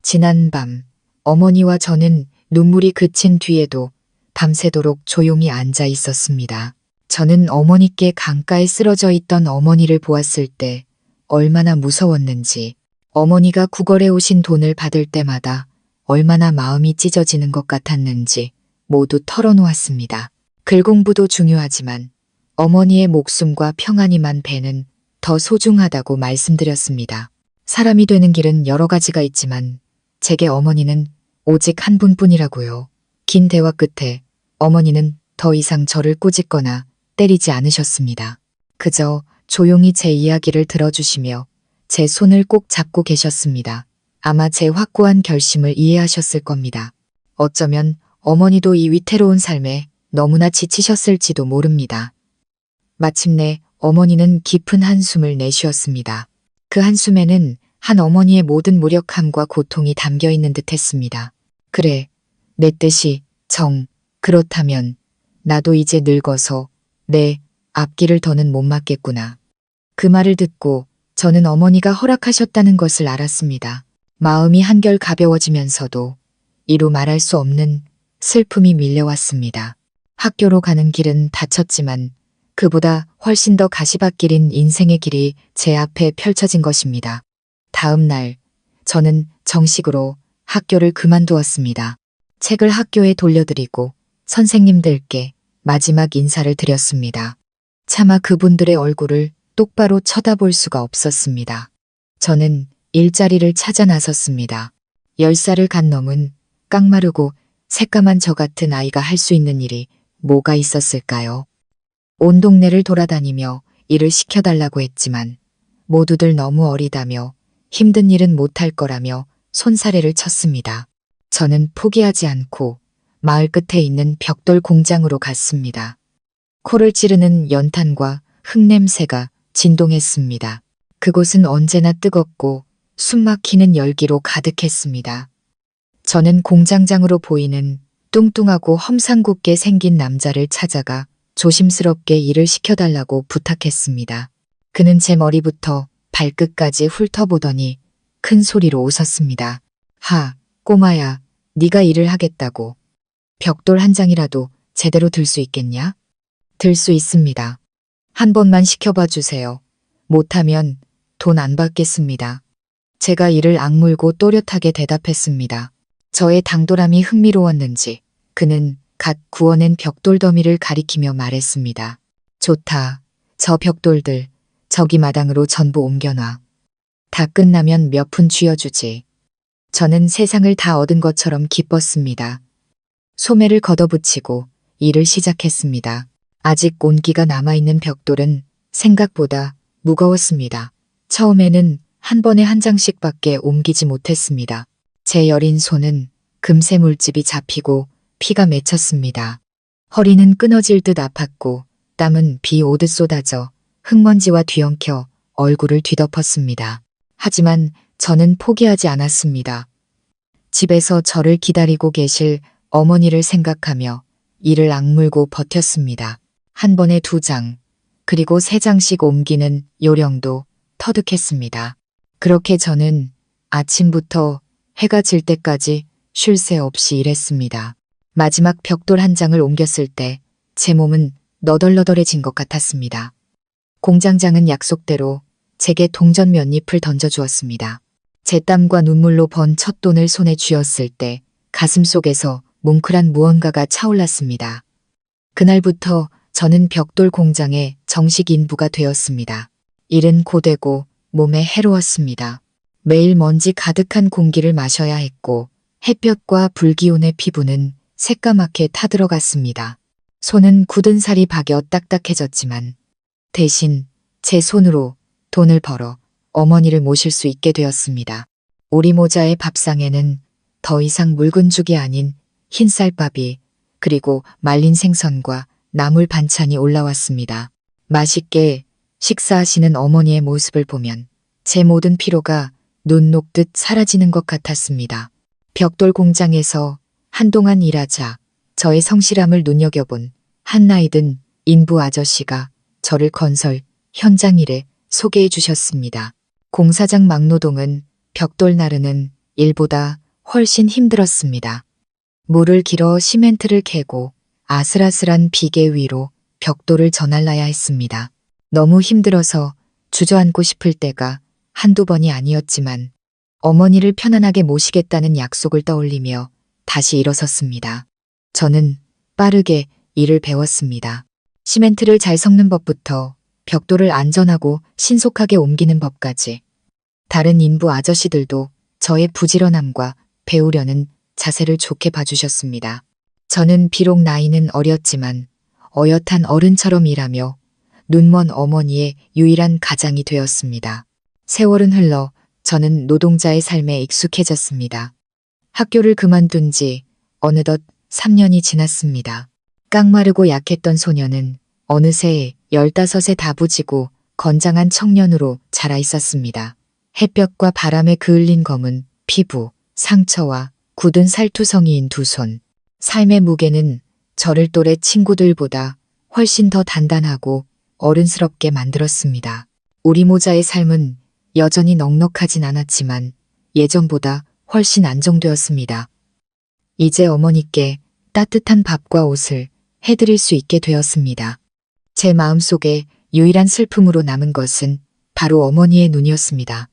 지난 밤, 어머니와 저는 눈물이 그친 뒤에도 밤새도록 조용히 앉아 있었습니다. 저는 어머니께 강가에 쓰러져 있던 어머니를 보았을 때 얼마나 무서웠는지, 어머니가 구걸해 오신 돈을 받을 때마다 얼마나 마음이 찢어지는 것 같았는지 모두 털어놓았습니다. 글 공부도 중요하지만 어머니의 목숨과 평안이만 배는 더 소중하다고 말씀드렸습니다. 사람이 되는 길은 여러 가지가 있지만 제게 어머니는 오직 한 분뿐이라고요. 긴 대화 끝에 어머니는 더 이상 저를 꾸짖거나 때리지 않으셨습니다. 그저 조용히 제 이야기를 들어주시며 제 손을 꼭 잡고 계셨습니다. 아마 제 확고한 결심을 이해하셨을 겁니다. 어쩌면 어머니도 이 위태로운 삶에 너무나 지치셨을지도 모릅니다. 마침내 어머니는 깊은 한숨을 내쉬었습니다. 그 한숨에는 한 어머니의 모든 무력함과 고통이 담겨 있는 듯했습니다. 그래, 내 뜻이 그렇다면 나도 이제 늙어서 내 앞길을 더는 못 막겠구나. 그 말을 듣고 저는 어머니가 허락하셨다는 것을 알았습니다. 마음이 한결 가벼워지면서도 이루 말할 수 없는 슬픔이 밀려왔습니다. 학교로 가는 길은 닫혔지만 그보다 훨씬 더 가시밭길인 인생의 길이 제 앞에 펼쳐진 것입니다. 다음 날 저는 정식으로 학교를 그만두었습니다. 책을 학교에 돌려드리고 선생님들께 마지막 인사를 드렸습니다. 차마 그분들의 얼굴을 똑바로 쳐다볼 수가 없었습니다. 저는 일자리를 찾아 나섰습니다. 10살을 간 놈은 깡마르고 새까만 저 같은 아이가 할 수 있는 일이 뭐가 있었을까요? 온 동네를 돌아다니며 일을 시켜달라고 했지만 모두들 너무 어리다며 힘든 일은 못할 거라며 손사래를 쳤습니다. 저는 포기하지 않고 마을 끝에 있는 벽돌 공장으로 갔습니다. 코를 찌르는 연탄과 흙냄새가 진동했습니다. 그곳은 언제나 뜨겁고 숨막히는 열기로 가득했습니다. 저는 공장장으로 보이는 뚱뚱하고 험상궂게 생긴 남자를 찾아가 조심스럽게 일을 시켜달라고 부탁했습니다. 그는 제 머리부터 발끝까지 훑어보더니 큰 소리로 웃었습니다. 하, 꼬마야, 네가 일을 하겠다고. 벽돌 한 장이라도 제대로 들 수 있겠냐? 들 수 있습니다. 한 번만 시켜봐 주세요. 못하면 돈 안 받겠습니다. 제가 이를 악물고 또렷하게 대답했습니다. 저의 당돌함이 흥미로웠는지 그는 갓 구워낸 벽돌 더미를 가리키며 말했습니다. 좋다. 저 벽돌들 저기 마당으로 전부 옮겨놔. 다 끝나면 몇 푼 쥐어주지. 저는 세상을 다 얻은 것처럼 기뻤습니다. 소매를 걷어붙이고 일을 시작했습니다. 아직 온기가 남아있는 벽돌은 생각보다 무거웠습니다. 처음에는 한 번에 한 장씩밖에 옮기지 못했습니다. 제 여린 손은 금세 물집이 잡히고 피가 맺혔습니다. 허리는 끊어질 듯 아팠고 땀은 비 오듯 쏟아져 흙먼지와 뒤엉켜 얼굴을 뒤덮었습니다. 하지만 저는 포기하지 않았습니다. 집에서 저를 기다리고 계실 어머니를 생각하며 이를 악물고 버텼습니다. 한 번에 2장, 그리고 3장씩 옮기는 요령도 터득했습니다. 그렇게 저는 아침부터 해가 질 때까지 쉴 새 없이 일했습니다. 마지막 벽돌 한 장을 옮겼을 때 제 몸은 너덜너덜해진 것 같았습니다. 공장장은 약속대로 제게 동전 몇 잎을 던져주었습니다. 제 땀과 눈물로 번 첫 돈을 손에 쥐었을 때 가슴 속에서 뭉클한 무언가가 차올랐습니다. 그날부터 저는 벽돌 공장의 정식 인부가 되었습니다. 일은 고되고 몸에 해로웠습니다. 매일 먼지 가득한 공기를 마셔야 했고 햇볕과 불기운의 피부는 새까맣게 타들어갔습니다. 손은 굳은 살이 박여 딱딱해졌지만 대신 제 손으로 돈을 벌어 어머니를 모실 수 있게 되었습니다. 오리모자의 밥상에는 더 이상 묽은 죽이 아닌 흰쌀밥이 그리고 말린 생선과 나물 반찬이 올라왔습니다. 맛있게 식사하시는 어머니의 모습을 보면 제 모든 피로가 눈 녹듯 사라지는 것 같았습니다. 벽돌 공장에서 한동안 일하자 저의 성실함을 눈여겨본 한 나이든 인부 아저씨가 저를 건설 현장 일에 소개해 주셨습니다. 공사장 막노동은 벽돌 나르는 일보다 훨씬 힘들었습니다. 물을 길어 시멘트를 캐고 아슬아슬한 비계 위로 벽돌을 전할라야 했습니다. 너무 힘들어서 주저앉고 싶을 때가 한두 번이 아니었지만 어머니를 편안하게 모시겠다는 약속을 떠올리며 다시 일어섰습니다. 저는 빠르게 일을 배웠습니다. 시멘트를 잘 섞는 법부터 벽돌을 안전하고 신속하게 옮기는 법까지. 다른 인부 아저씨들도 저의 부지런함과 배우려는 자세를 좋게 봐주셨습니다. 저는 비록 나이는 어렸지만 어엿한 어른처럼 일하며 눈먼 어머니의 유일한 가장이 되었습니다. 세월은 흘러 저는 노동자의 삶에 익숙해졌습니다. 학교를 그만둔 지 어느덧 3년이 지났습니다. 깡마르고 약했던 소녀는 어느새 15에 다부지고 건장한 청년으로 자라 있었습니다. 햇볕과 바람에 그을린 검은 피부, 상처와 굳은 살투성이인 두 손. 삶의 무게는 저를 또래 친구들보다 훨씬 더 단단하고 어른스럽게 만들었습니다. 오리모자의 삶은 여전히 넉넉하진 않았지만 예전보다 훨씬 안정되었습니다. 이제 어머니께 따뜻한 밥과 옷을 해드릴 수 있게 되었습니다. 제 마음속에 유일한 슬픔으로 남은 것은 바로 어머니의 눈이었습니다.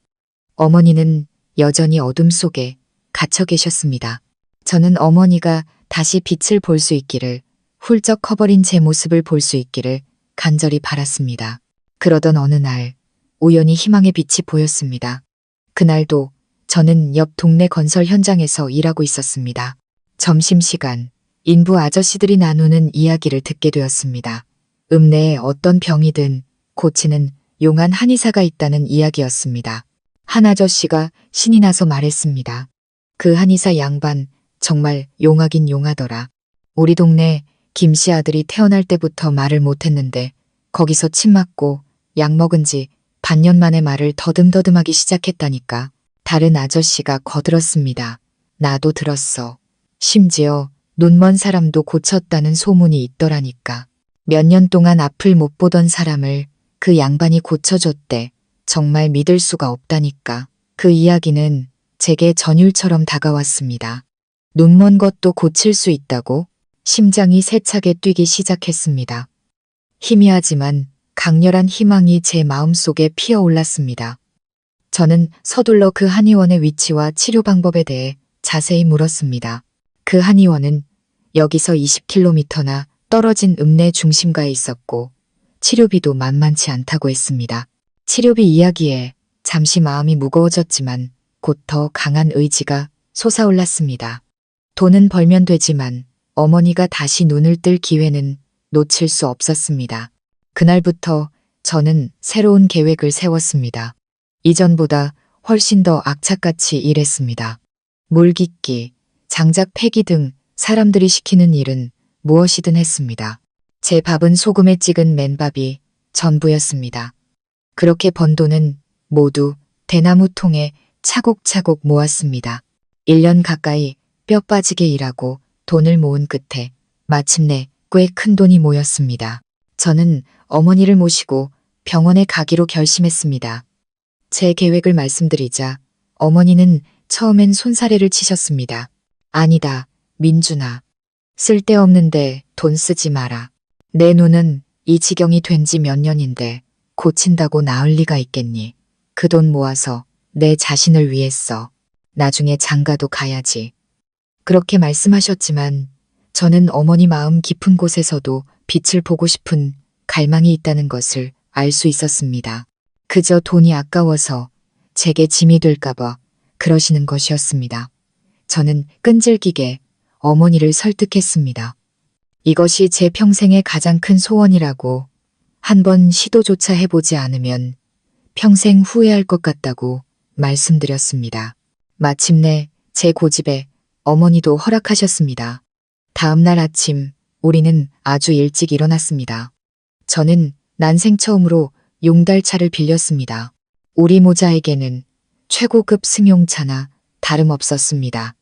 어머니는 여전히 어둠 속에 갇혀 계셨습니다. 저는 어머니가 다시 빛을 볼 수 있기를, 훌쩍 커버린 제 모습을 볼 수 있기를 간절히 바랐습니다. 그러던 어느 날 우연히 희망의 빛이 보였습니다. 그날도 저는 옆 동네 건설 현장에서 일하고 있었습니다. 점심시간 인부 아저씨들이 나누는 이야기를 듣게 되었습니다. 읍내에 어떤 병이든 고치는 용한 한의사가 있다는 이야기였습니다. 한 아저씨가 신이 나서 말했습니다. 그 한의사 양반 정말 용하긴 용하더라. 우리 동네 김씨 아들이 태어날 때부터 말을 못했는데 거기서 침 맞고 약 먹은 지 반년 만에 말을 더듬더듬하기 시작했다니까. 다른 아저씨가 거들었습니다. 나도 들었어. 심지어 눈먼 사람도 고쳤다는 소문이 있더라니까. 몇 년 동안 앞을 못 보던 사람을 그 양반이 고쳐줬대. 정말 믿을 수가 없다니까. 그 이야기는 제게 전율처럼 다가왔습니다. 눈먼 것도 고칠 수 있다고? 심장이 세차게 뛰기 시작했습니다. 희미하지만 강렬한 희망이 제 마음속에 피어올랐습니다. 저는 서둘러 그 한의원의 위치와 치료 방법에 대해 자세히 물었습니다. 그 한의원은 여기서 20km나 떨어진 읍내 중심가에 있었고 치료비도 만만치 않다고 했습니다. 치료비 이야기에 잠시 마음이 무거워졌지만 곧 더 강한 의지가 솟아올랐습니다. 돈은 벌면 되지만 어머니가 다시 눈을 뜰 기회는 놓칠 수 없었습니다. 그날부터 저는 새로운 계획을 세웠습니다. 이전보다 훨씬 더 악착같이 일했습니다. 물 깃기, 장작 패기 등 사람들이 시키는 일은 무엇이든 했습니다. 제 밥은 소금에 찍은 맨밥이 전부였습니다. 그렇게 번 돈은 모두 대나무 통에 차곡차곡 모았습니다. 1년 가까이 뼈 빠지게 일하고 돈을 모은 끝에 마침내 꽤 큰 돈이 모였습니다. 저는 어머니를 모시고 병원에 가기로 결심했습니다. 제 계획을 말씀드리자 어머니는 처음엔 손사래를 치셨습니다. 아니다, 민준아. 쓸데없는데 돈 쓰지 마라. 내 눈은 이 지경이 된 지 몇 년인데 고친다고 나을 리가 있겠니? 그 돈 모아서 내 자신을 위해 써. 나중에 장가도 가야지. 그렇게 말씀하셨지만 저는 어머니 마음 깊은 곳에서도 빛을 보고 싶은 갈망이 있다는 것을 알 수 있었습니다. 그저 돈이 아까워서 제게 짐이 될까봐 그러시는 것이었습니다. 저는 끈질기게 어머니를 설득했습니다. 이것이 제 평생의 가장 큰 소원이라고, 한번 시도조차 해보지 않으면 평생 후회할 것 같다고 말씀드렸습니다. 마침내 제 고집에 어머니도 허락하셨습니다. 다음 날 아침 우리는 아주 일찍 일어났습니다. 저는 난생 처음으로 용달차를 빌렸습니다. 우리 모자에게는 최고급 승용차나 다름없었습니다.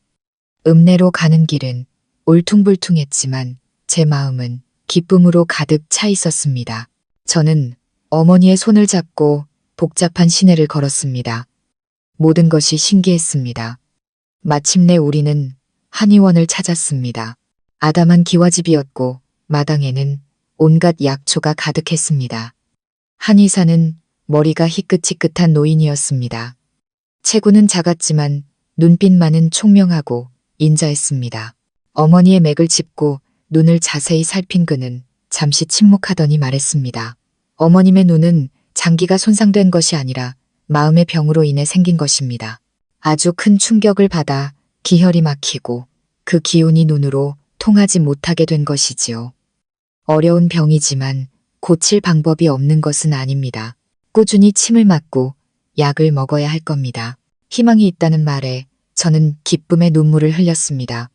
읍내로 가는 길은 울퉁불퉁했지만 제 마음은 기쁨으로 가득 차 있었습니다. 저는 어머니의 손을 잡고 복잡한 시내를 걸었습니다. 모든 것이 신기했습니다. 마침내 우리는 한의원을 찾았습니다. 아담한 기와집이었고 마당에는 온갖 약초가 가득했습니다. 한의사는 머리가 희끗희끗한 노인이었습니다. 체구는 작았지만 눈빛만은 총명하고 인자했습니다. 어머니의 맥을 짚고 눈을 자세히 살핀 그는 잠시 침묵하더니 말했습니다. 어머님의 눈은 장기가 손상된 것이 아니라 마음의 병으로 인해 생긴 것입니다. 아주 큰 충격을 받아 기혈이 막히고 그 기운이 눈으로 통하지 못하게 된 것이지요. 어려운 병이지만 고칠 방법이 없는 것은 아닙니다. 꾸준히 침을 맞고 약을 먹어야 할 겁니다. 희망이 있다는 말에 저는 기쁨의 눈물을 흘렸습니다.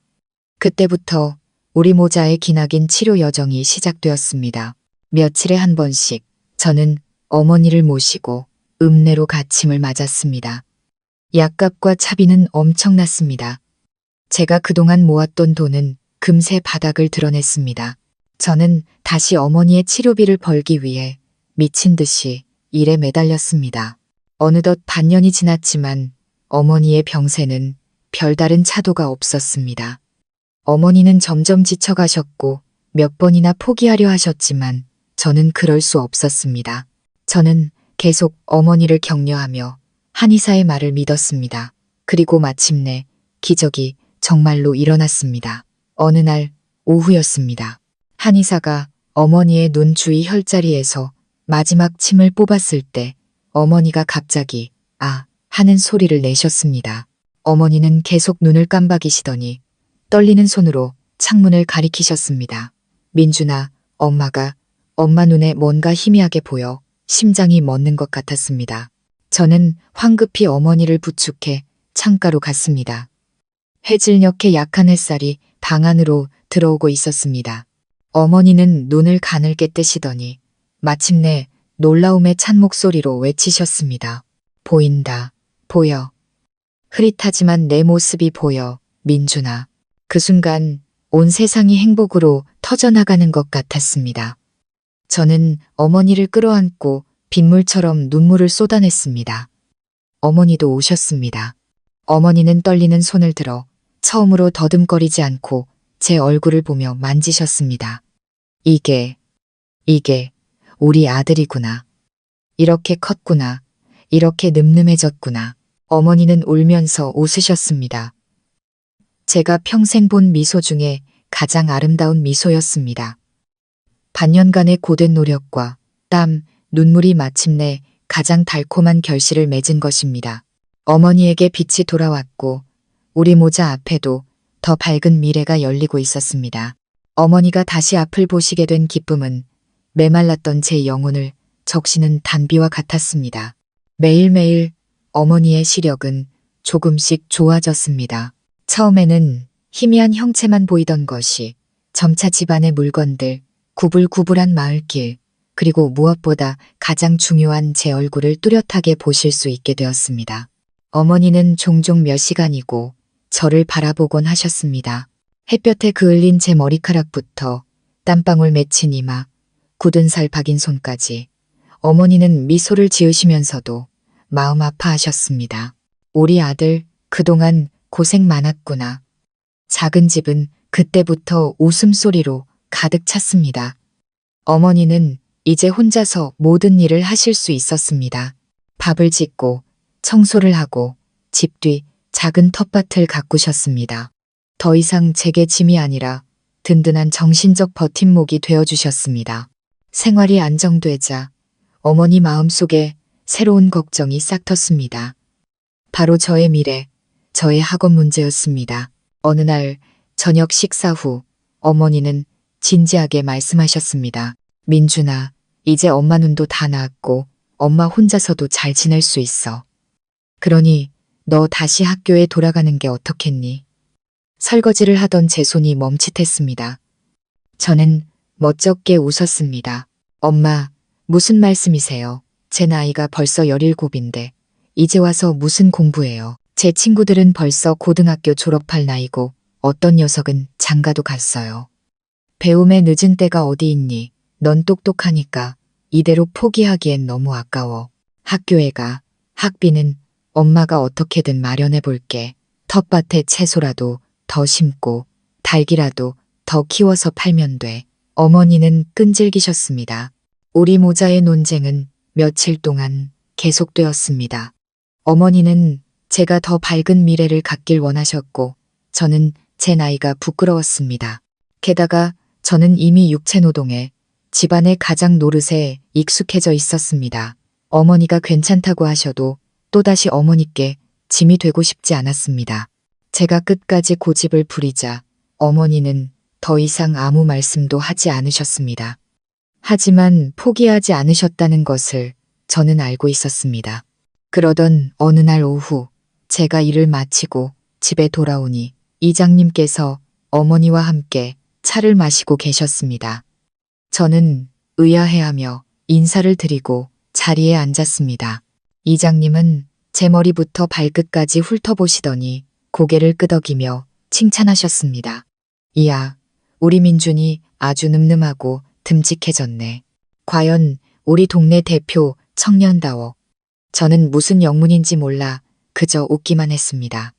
그때부터 우리 모자의 기나긴 치료 여정이 시작되었습니다. 며칠에 한 번씩 저는 어머니를 모시고 읍내로 갓짐을 맞았습니다. 약값과 차비는 엄청났습니다. 제가 그동안 모았던 돈은 금세 바닥을 드러냈습니다. 저는 다시 어머니의 치료비를 벌기 위해 미친 듯이 일에 매달렸습니다. 어느덧 반년이 지났지만 어머니의 병세는 별다른 차도가 없었습니다. 어머니는 점점 지쳐가셨고 몇 번이나 포기하려 하셨지만 저는 그럴 수 없었습니다. 저는 계속 어머니를 격려하며 한의사의 말을 믿었습니다. 그리고 마침내 기적이 정말로 일어났습니다. 어느 날 오후였습니다. 한의사가 어머니의 눈 주위 혈자리에서 마지막 침을 뽑았을 때 어머니가 갑자기 아 하는 소리를 내셨습니다. 어머니는 계속 눈을 깜박이시더니 떨리는 손으로 창문을 가리키셨습니다. 민준아, 엄마 눈에 뭔가 희미하게 보여 심장이 멎는 것 같았습니다. 저는 황급히 어머니를 부축해 창가로 갔습니다. 해질녘의 약한 햇살이 방 안으로 들어오고 있었습니다. 어머니는 눈을 가늘게 뜨시더니 마침내 놀라움에 찬 목소리로 외치셨습니다. 보인다. 보여. 흐릿하지만 내 모습이 보여. 민준아. 그 순간 온 세상이 행복으로 터져나가는 것 같았습니다. 저는 어머니를 끌어안고 빗물처럼 눈물을 쏟아냈습니다. 어머니도 오셨습니다. 어머니는 떨리는 손을 들어 처음으로 더듬거리지 않고 제 얼굴을 보며 만지셨습니다. 이게 우리 아들이구나. 이렇게 컸구나. 이렇게 늠름해졌구나. 어머니는 울면서 웃으셨습니다. 제가 평생 본 미소 중에 가장 아름다운 미소였습니다. 반년간의 고된 노력과 땀, 눈물이 마침내 가장 달콤한 결실을 맺은 것입니다. 어머니에게 빛이 돌아왔고 우리 모자 앞에도 더 밝은 미래가 열리고 있었습니다. 어머니가 다시 앞을 보시게 된 기쁨은 메말랐던 제 영혼을 적시는 단비와 같았습니다. 매일매일 어머니의 시력은 조금씩 좋아졌습니다. 처음에는 희미한 형체만 보이던 것이 점차 집안의 물건들, 구불구불한 마을길, 그리고 무엇보다 가장 중요한 제 얼굴을 뚜렷하게 보실 수 있게 되었습니다. 어머니는 종종 몇 시간이고 저를 바라보곤 하셨습니다. 햇볕에 그을린 제 머리카락부터 땀방울 맺힌 이마, 굳은 살 박인 손까지 어머니는 미소를 지으시면서도 마음 아파하셨습니다. 우리 아들 그동안 고생 많았구나. 작은 집은 그때부터 웃음소리로 가득 찼습니다. 어머니는 이제 혼자서 모든 일을 하실 수 있었습니다. 밥을 짓고 청소를 하고 집 뒤 작은 텃밭을 가꾸셨습니다. 더 이상 제게 짐이 아니라 든든한 정신적 버팀목이 되어주셨습니다. 생활이 안정되자 어머니 마음속에 새로운 걱정이 싹 텄습니다. 바로 저의 미래, 저의 학업 문제였습니다. 어느 날 저녁 식사 후 어머니는 진지하게 말씀하셨습니다. 민준아, 이제 엄마 눈도 다 나았고 엄마 혼자서도 잘 지낼 수 있어. 그러니 너 다시 학교에 돌아가는 게 어떻겠니? 설거지를 하던 제 손이 멈칫했습니다. 저는 멋쩍게 웃었습니다. 엄마, 무슨 말씀이세요? 제 나이가 벌써 17인데 이제 와서 무슨 공부해요? 제 친구들은 벌써 고등학교 졸업할 나이고 어떤 녀석은 장가도 갔어요. 배움에 늦은 때가 어디 있니? 넌 똑똑하니까 이대로 포기하기엔 너무 아까워. 학교에 가. 학비는 엄마가 어떻게든 마련해 볼게. 텃밭에 채소라도 더 심고 닭이라도 더 키워서 팔면 돼. 어머니는 끈질기셨습니다. 우리 모자의 논쟁은 며칠 동안 계속되었습니다. 어머니는 제가 더 밝은 미래를 갖길 원하셨고 저는 제 나이가 부끄러웠습니다. 게다가 저는 이미 육체노동에 집안의 가장 노릇에 익숙해져 있었습니다. 어머니가 괜찮다고 하셔도 또다시 어머니께 짐이 되고 싶지 않았습니다. 제가 끝까지 고집을 부리자 어머니는 더 이상 아무 말씀도 하지 않으셨습니다. 하지만 포기하지 않으셨다는 것을 저는 알고 있었습니다. 그러던 어느 날 오후 제가 일을 마치고 집에 돌아오니 이장님께서 어머니와 함께 차를 마시고 계셨습니다. 저는 의아해하며 인사를 드리고 자리에 앉았습니다. 이장님은 제 머리부터 발끝까지 훑어보시더니 고개를 끄덕이며 칭찬하셨습니다. 이야, 우리 민준이 아주 늠름하고 듬직해졌네. 과연 우리 동네 대표 청년다워. 저는 무슨 영문인지 몰라 그저 웃기만 했습니다.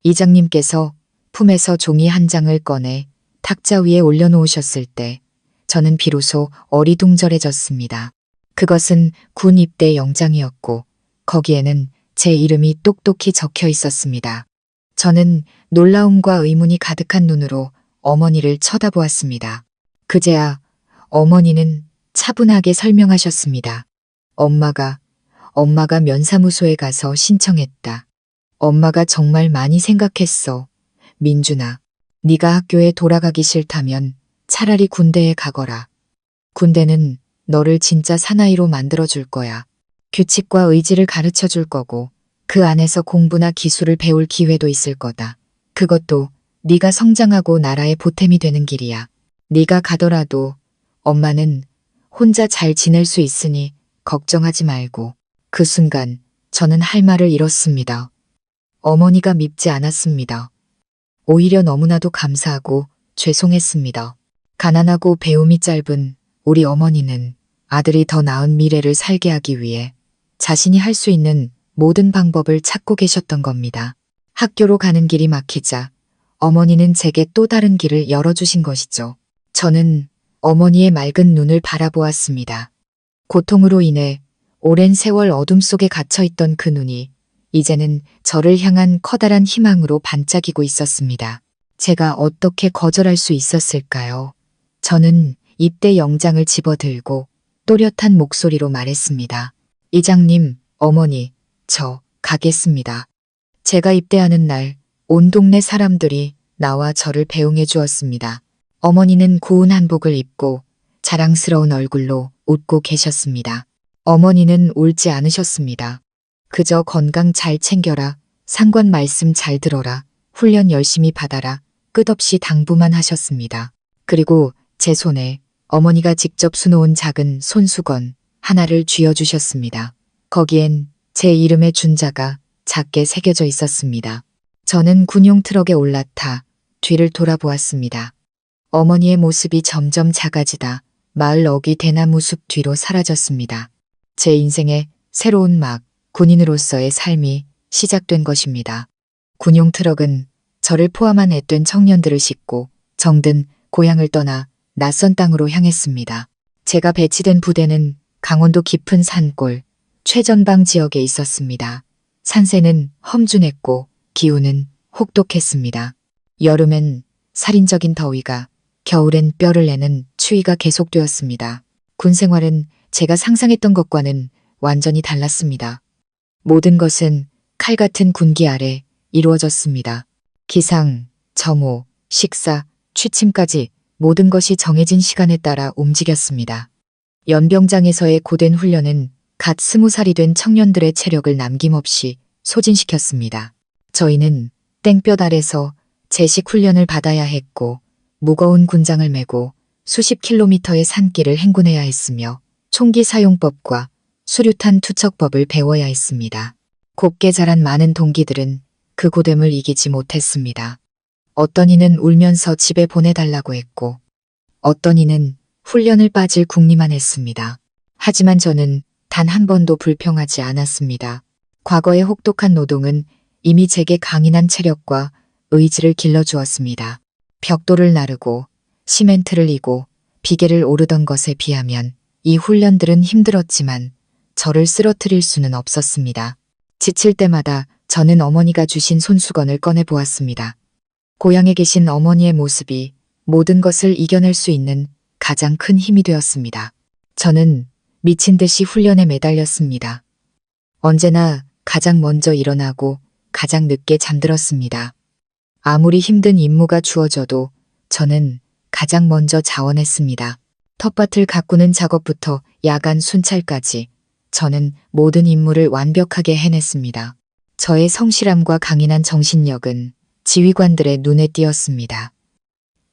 이장님께서 품에서 종이 한 장을 꺼내 탁자 위에 올려놓으셨을 때 저는 비로소 어리둥절해졌습니다. 그것은 군 입대 영장이었고 거기에는 제 이름이 똑똑히 적혀 있었습니다. 저는 놀라움과 의문이 가득한 눈으로 어머니를 쳐다보았습니다. 그제야 어머니는 차분하게 설명하셨습니다. 엄마가 면사무소에 가서 신청했다. 엄마가 정말 많이 생각했어. 민준아, 네가 학교에 돌아가기 싫다면 차라리 군대에 가거라. 군대는 너를 진짜 사나이로 만들어줄 거야. 규칙과 의지를 가르쳐 줄 거고 그 안에서 공부나 기술을 배울 기회도 있을 거다. 그것도 네가 성장하고 나라의 보탬이 되는 길이야. 네가 가더라도 엄마는 혼자 잘 지낼 수 있으니 걱정하지 말고. 그 순간 저는 할 말을 잃었습니다. 어머니가 밉지 않았습니다. 오히려 너무나도 감사하고 죄송했습니다. 가난하고 배움이 짧은 우리 어머니는 아들이 더 나은 미래를 살게 하기 위해 자신이 할 수 있는 모든 방법을 찾고 계셨던 겁니다. 학교로 가는 길이 막히자 어머니는 제게 또 다른 길을 열어주신 것이죠. 저는 어머니의 맑은 눈을 바라보았습니다. 고통으로 인해 오랜 세월 어둠 속에 갇혀있던 그 눈이 이제는 저를 향한 커다란 희망으로 반짝이고 있었습니다. 제가 어떻게 거절할 수 있었을까요? 저는 입대 영장을 집어들고 또렷한 목소리로 말했습니다. 이장님, 어머니, 저 가겠습니다. 제가 입대하는 날 온 동네 사람들이 나와 저를 배웅해 주었습니다. 어머니는 고운 한복을 입고 자랑스러운 얼굴로 웃고 계셨습니다. 어머니는 울지 않으셨습니다. 그저 건강 잘 챙겨라, 상관 말씀 잘 들어라, 훈련 열심히 받아라, 끝없이 당부만 하셨습니다. 그리고 제 손에 어머니가 직접 수놓은 작은 손수건 하나를 쥐어주셨습니다. 거기엔 제 이름의 준자가 작게 새겨져 있었습니다. 저는 군용 트럭에 올라타 뒤를 돌아보았습니다. 어머니의 모습이 점점 작아지다 마을 어귀 대나무 숲 뒤로 사라졌습니다. 제 인생의 새로운 막, 군인으로서의 삶이 시작된 것입니다. 군용 트럭은 저를 포함한 앳된 청년들을 싣고 정든 고향을 떠나 낯선 땅으로 향했습니다. 제가 배치된 부대는 강원도 깊은 산골, 최전방 지역에 있었습니다. 산세는 험준했고 기후는 혹독했습니다. 여름엔 살인적인 더위가, 겨울엔 뼈를 내는 추위가 계속되었습니다. 군 생활은 제가 상상했던 것과는 완전히 달랐습니다. 모든 것은 칼 같은 군기 아래 이루어졌습니다. 기상, 점호, 식사, 취침까지 모든 것이 정해진 시간에 따라 움직였습니다. 연병장에서의 고된 훈련은 갓 20살이 된 청년들의 체력을 남김없이 소진시켰습니다. 저희는 땡볕 아래서 제식 훈련을 받아야 했고 무거운 군장을 메고 수십 킬로미터의 산길을 행군해야 했으며 총기 사용법과 수류탄 투척법을 배워야 했습니다. 곱게 자란 많은 동기들은 그 고됨을 이기지 못했습니다. 어떤 이는 울면서 집에 보내달라고 했고 어떤 이는 훈련을 빠질 궁리만 했습니다. 하지만 저는 단 한 번도 불평하지 않았습니다. 과거의 혹독한 노동은 이미 제게 강인한 체력과 의지를 길러주었습니다. 벽돌을 나르고 시멘트를 이고 비계를 오르던 것에 비하면 이 훈련들은 힘들었지만 저를 쓰러뜨릴 수는 없었습니다. 지칠 때마다 저는 어머니가 주신 손수건을 꺼내 보았습니다. 고향에 계신 어머니의 모습이 모든 것을 이겨낼 수 있는 가장 큰 힘이 되었습니다. 저는 미친 듯이 훈련에 매달렸습니다. 언제나 가장 먼저 일어나고 가장 늦게 잠들었습니다. 아무리 힘든 임무가 주어져도 저는 가장 먼저 자원했습니다. 텃밭을 가꾸는 작업부터 야간 순찰까지 저는 모든 임무를 완벽하게 해냈습니다. 저의 성실함과 강인한 정신력은 지휘관들의 눈에 띄었습니다.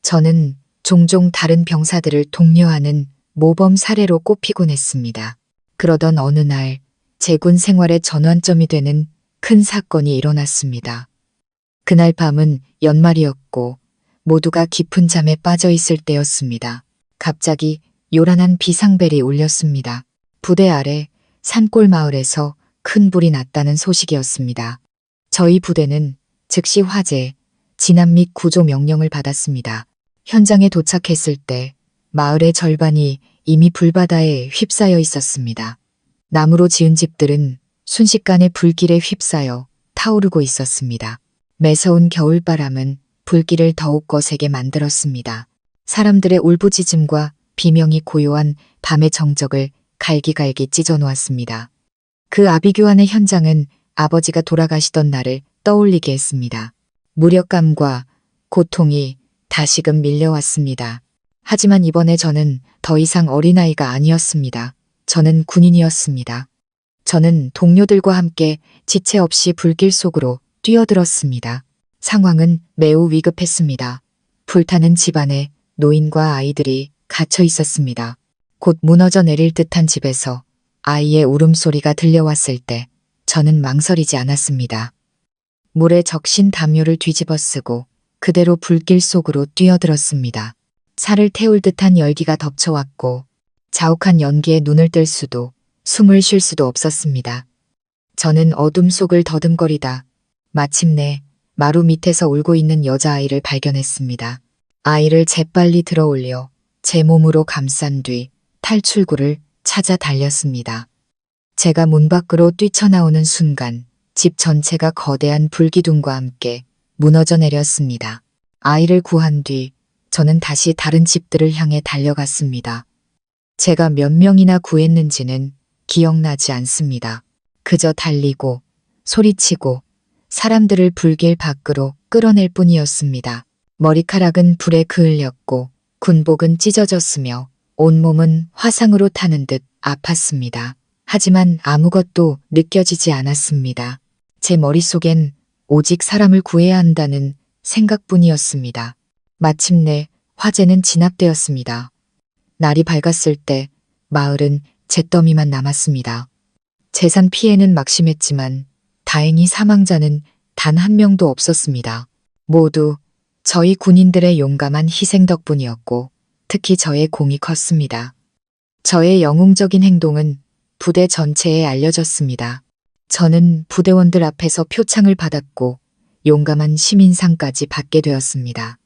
저는 종종 다른 병사들을 독려하는 모범 사례로 꼽히곤 했습니다. 그러던 어느 날 제군 생활의 전환점이 되는 큰 사건이 일어났습니다. 그날 밤은 연말이었고 모두가 깊은 잠에 빠져 있을 때였습니다. 갑자기 요란한 비상벨이 울렸습니다. 부대 아래 산골 마을에서 큰 불이 났다는 소식이었습니다. 저희 부대는 즉시 화재, 진압 및 구조 명령을 받았습니다. 현장에 도착했을 때 마을의 절반이 이미 불바다에 휩싸여 있었습니다. 나무로 지은 집들은 순식간에 불길에 휩싸여 타오르고 있었습니다. 매서운 겨울바람은 불길을 더욱 거세게 만들었습니다. 사람들의 울부짖음과 비명이 고요한 밤의 정적을 갈기갈기 찢어놓았습니다. 그 아비규환의 현장은 아버지가 돌아가시던 날을 떠올리게 했습니다. 무력감과 고통이 다시금 밀려왔습니다. 하지만 이번에 저는 더 이상 어린아이가 아니었습니다. 저는 군인이었습니다. 저는 동료들과 함께 지체 없이 불길 속으로 뛰어들었습니다. 상황은 매우 위급했습니다. 불타는 집안에 노인과 아이들이 갇혀 있었습니다. 곧 무너져 내릴 듯한 집에서 아이의 울음소리가 들려왔을 때 저는 망설이지 않았습니다. 물에 적신 담요를 뒤집어 쓰고 그대로 불길 속으로 뛰어들었습니다. 살을 태울 듯한 열기가 덮쳐왔고 자욱한 연기에 눈을 뜰 수도 숨을 쉴 수도 없었습니다. 저는 어둠 속을 더듬거리다 마침내 마루 밑에서 울고 있는 여자아이를 발견했습니다. 아이를 재빨리 들어올려 제 몸으로 감싼 뒤 탈출구를 찾아 달렸습니다. 제가 문 밖으로 뛰쳐나오는 순간 집 전체가 거대한 불기둥과 함께 무너져 내렸습니다. 아이를 구한 뒤 저는 다시 다른 집들을 향해 달려갔습니다. 제가 몇 명이나 구했는지는 기억나지 않습니다. 그저 달리고 소리치고 사람들을 불길 밖으로 끌어낼 뿐이었습니다. 머리카락은 불에 그을렸고 군복은 찢어졌으며 온몸은 화상으로 타는 듯 아팠습니다. 하지만 아무것도 느껴지지 않았습니다. 제 머릿속엔 오직 사람을 구해야 한다는 생각뿐이었습니다. 마침내 화재는 진압되었습니다. 날이 밝았을 때 마을은 잿더미만 남았습니다. 재산 피해는 막심했지만 다행히 사망자는 단 한 명도 없었습니다. 모두 저희 군인들의 용감한 희생 덕분이었고 특히 저의 공이 컸습니다. 저의 영웅적인 행동은 부대 전체에 알려졌습니다. 저는 부대원들 앞에서 표창을 받았고 용감한 시민상까지 받게 되었습니다.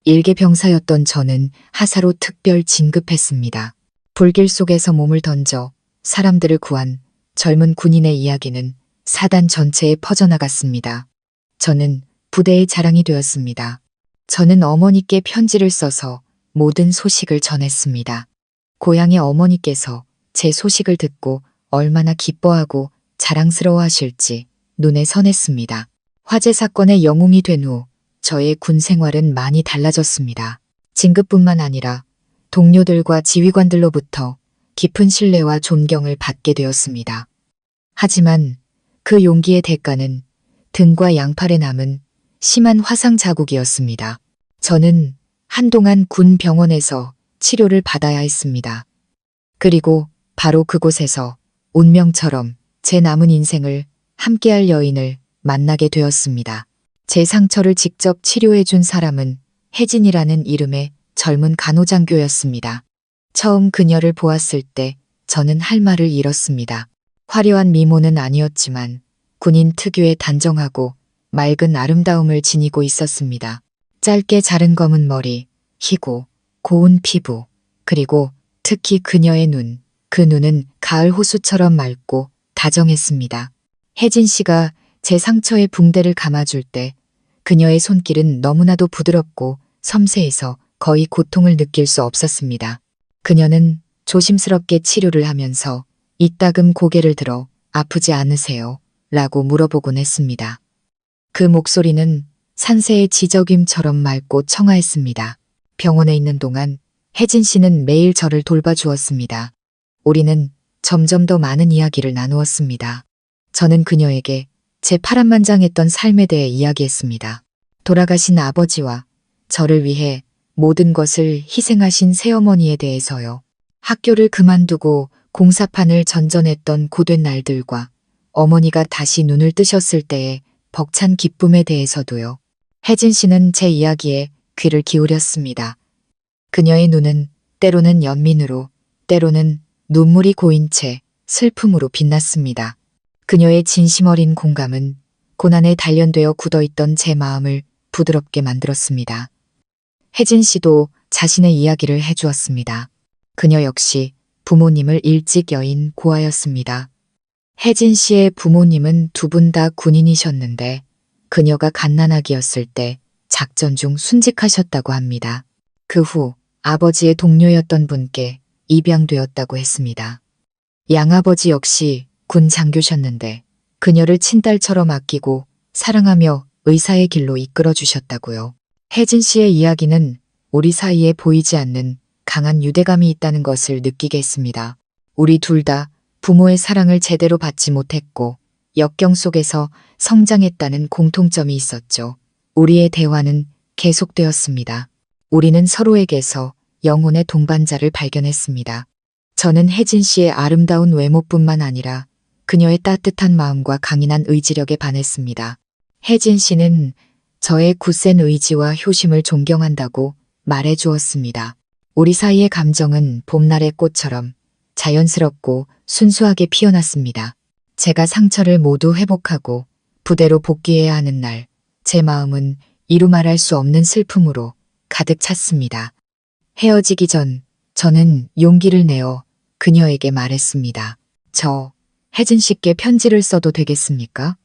일개 병사였던 저는 하사로 특별 진급했습니다. 불길 속에서 몸을 던져 사람들을 구한 젊은 군인의 이야기는 사단 전체에 퍼져나갔습니다. 저는 부대의 자랑이 되었습니다. 저는 어머니께 편지를 써서 모든 소식을 전했습니다. 고향의 어머니께서 제 소식을 듣고 얼마나 기뻐하고 자랑스러워하실지 눈에 선했습니다. 화재 사건의 영웅이 된 후 저의 군 생활은 많이 달라졌습니다. 진급뿐만 아니라 동료들과 지휘관들로부터 깊은 신뢰와 존경을 받게 되었습니다. 하지만 그 용기의 대가는 등과 양팔에 남은 심한 화상 자국이었습니다. 저는 한동안 군 병원에서 치료를 받아야 했습니다. 그리고 바로 그곳에서 운명처럼 제 남은 인생을 함께할 여인을 만나게 되었습니다. 제 상처를 직접 치료해 준 사람은 혜진이라는 이름의 젊은 간호장교였습니다. 처음 그녀를 보았을 때 저는 할 말을 잃었습니다. 화려한 미모는 아니었지만 군인 특유의 단정하고 맑은 아름다움을 지니고 있었습니다. 짧게 자른 검은 머리, 희고 고운 피부, 그리고 특히 그녀의 눈, 그 눈은 가을 호수처럼 맑고 다정했습니다. 혜진 씨가 제 상처에 붕대를 감아줄 때 그녀의 손길은 너무나도 부드럽고 섬세해서 거의 고통을 느낄 수 없었습니다. 그녀는 조심스럽게 치료를 하면서 이따금 고개를 들어 아프지 않으세요? 라고 물어보곤 했습니다. 그 목소리는 산새의 지저귀처럼 맑고 청아했습니다. 병원에 있는 동안 혜진 씨는 매일 저를 돌봐주었습니다. 우리는 점점 더 많은 이야기를 나누었습니다. 저는 그녀에게 제 파란만장했던 삶에 대해 이야기했습니다. 돌아가신 아버지와 저를 위해 모든 것을 희생하신 새어머니에 대해서요. 학교를 그만두고 공사판을 전전했던 고된 날들과 어머니가 다시 눈을 뜨셨을 때의 벅찬 기쁨에 대해서도요. 혜진 씨는 제 이야기에 귀를 기울였습니다. 그녀의 눈은 때로는 연민으로, 때로는 눈물이 고인 채 슬픔으로 빛났습니다. 그녀의 진심 어린 공감은 고난에 단련되어 굳어있던 제 마음을 부드럽게 만들었습니다. 혜진 씨도 자신의 이야기를 해주었습니다. 그녀 역시 부모님을 일찍 여인 고아였습니다. 혜진 씨의 부모님은 두 분 다 군인이셨는데 그녀가 갓난아기였을 때 작전 중 순직하셨다고 합니다. 그 후 아버지의 동료였던 분께 입양되었다고 했습니다. 양아버지 역시 군 장교셨는데 그녀를 친딸처럼 아끼고 사랑하며 의사의 길로 이끌어 주셨다고요. 혜진 씨의 이야기는 우리 사이에 보이지 않는 강한 유대감이 있다는 것을 느끼게 했습니다. 우리 둘 다 부모의 사랑을 제대로 받지 못했고 역경 속에서 성장했다는 공통점이 있었죠. 우리의 대화는 계속되었습니다. 우리는 서로에게서 영혼의 동반자를 발견했습니다. 저는 혜진 씨의 아름다운 외모뿐만 아니라 그녀의 따뜻한 마음과 강인한 의지력에 반했습니다. 혜진 씨는 저의 굳센 의지와 효심을 존경한다고 말해 주었습니다. 우리 사이의 감정은 봄날의 꽃처럼 자연스럽고 순수하게 피어났습니다. 제가 상처를 모두 회복하고 부대로 복귀해야 하는 날, 제 마음은 이루 말할 수 없는 슬픔으로 가득 찼습니다. 헤어지기 전 저는 용기를 내어 그녀에게 말했습니다. 저 혜진 씨께 편지를 써도 되겠습니까?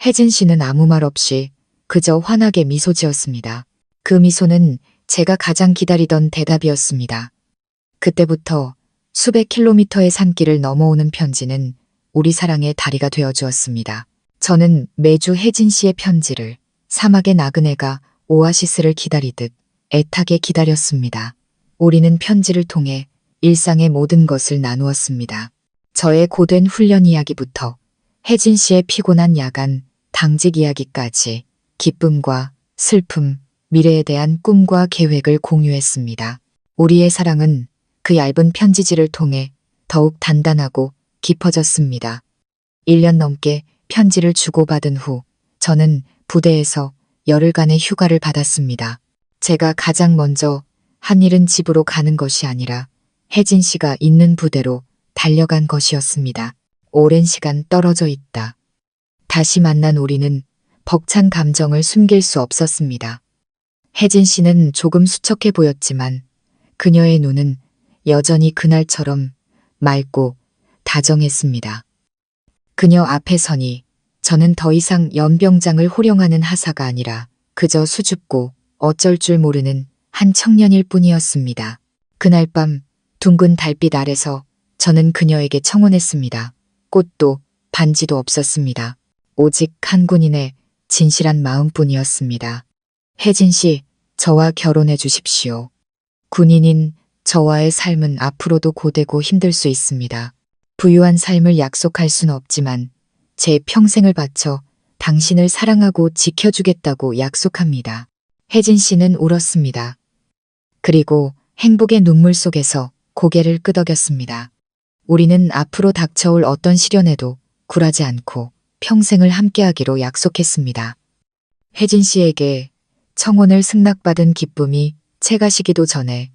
혜진 씨는 아무 말 없이 그저 환하게 미소 지었습니다. 그 미소는 제가 가장 기다리던 대답이었습니다. 그때부터 수백 킬로미터의 산길을 넘어오는 편지는 우리 사랑의 다리가 되어 주었습니다. 저는 매주 혜진 씨의 편지를 사막의 나그네가 오아시스를 기다리듯 애타게 기다렸습니다. 우리는 편지를 통해 일상의 모든 것을 나누었습니다. 저의 고된 훈련 이야기부터 혜진 씨의 피곤한 야간 당직 이야기까지 기쁨과 슬픔, 미래에 대한 꿈과 계획을 공유했습니다. 우리의 사랑은 그 얇은 편지지를 통해 더욱 단단하고 깊어졌습니다. 1년 넘게 편지를 주고받은 후 저는 부대에서 열흘간의 휴가를 받았습니다. 제가 가장 먼저 한 일은 집으로 가는 것이 아니라 혜진 씨가 있는 부대로 달려간 것이었습니다. 오랜 시간 떨어져 있다. 다시 만난 우리는 벅찬 감정을 숨길 수 없었습니다. 혜진 씨는 조금 수척해 보였지만 그녀의 눈은 여전히 그날처럼 맑고 다정했습니다. 그녀 앞에 서니 저는 더 이상 연병장을 호령하는 하사가 아니라 그저 수줍고 어쩔 줄 모르는 한 청년일 뿐이었습니다. 그날 밤 둥근 달빛 아래서 저는 그녀에게 청혼했습니다. 꽃도 반지도 없었습니다. 오직 한 군인의 진실한 마음뿐이었습니다. 혜진 씨, 저와 결혼해 주십시오. 군인인 저와의 삶은 앞으로도 고되고 힘들 수 있습니다. 부유한 삶을 약속할 수는 없지만 제 평생을 바쳐 당신을 사랑하고 지켜주겠다고 약속합니다. 혜진 씨는 울었습니다. 그리고 행복의 눈물 속에서 고개를 끄덕였습니다. 우리는 앞으로 닥쳐올 어떤 시련에도 굴하지 않고 평생을 함께하기로 약속했습니다. 혜진 씨에게 청혼을 승낙받은 기쁨이 채가시기도 전에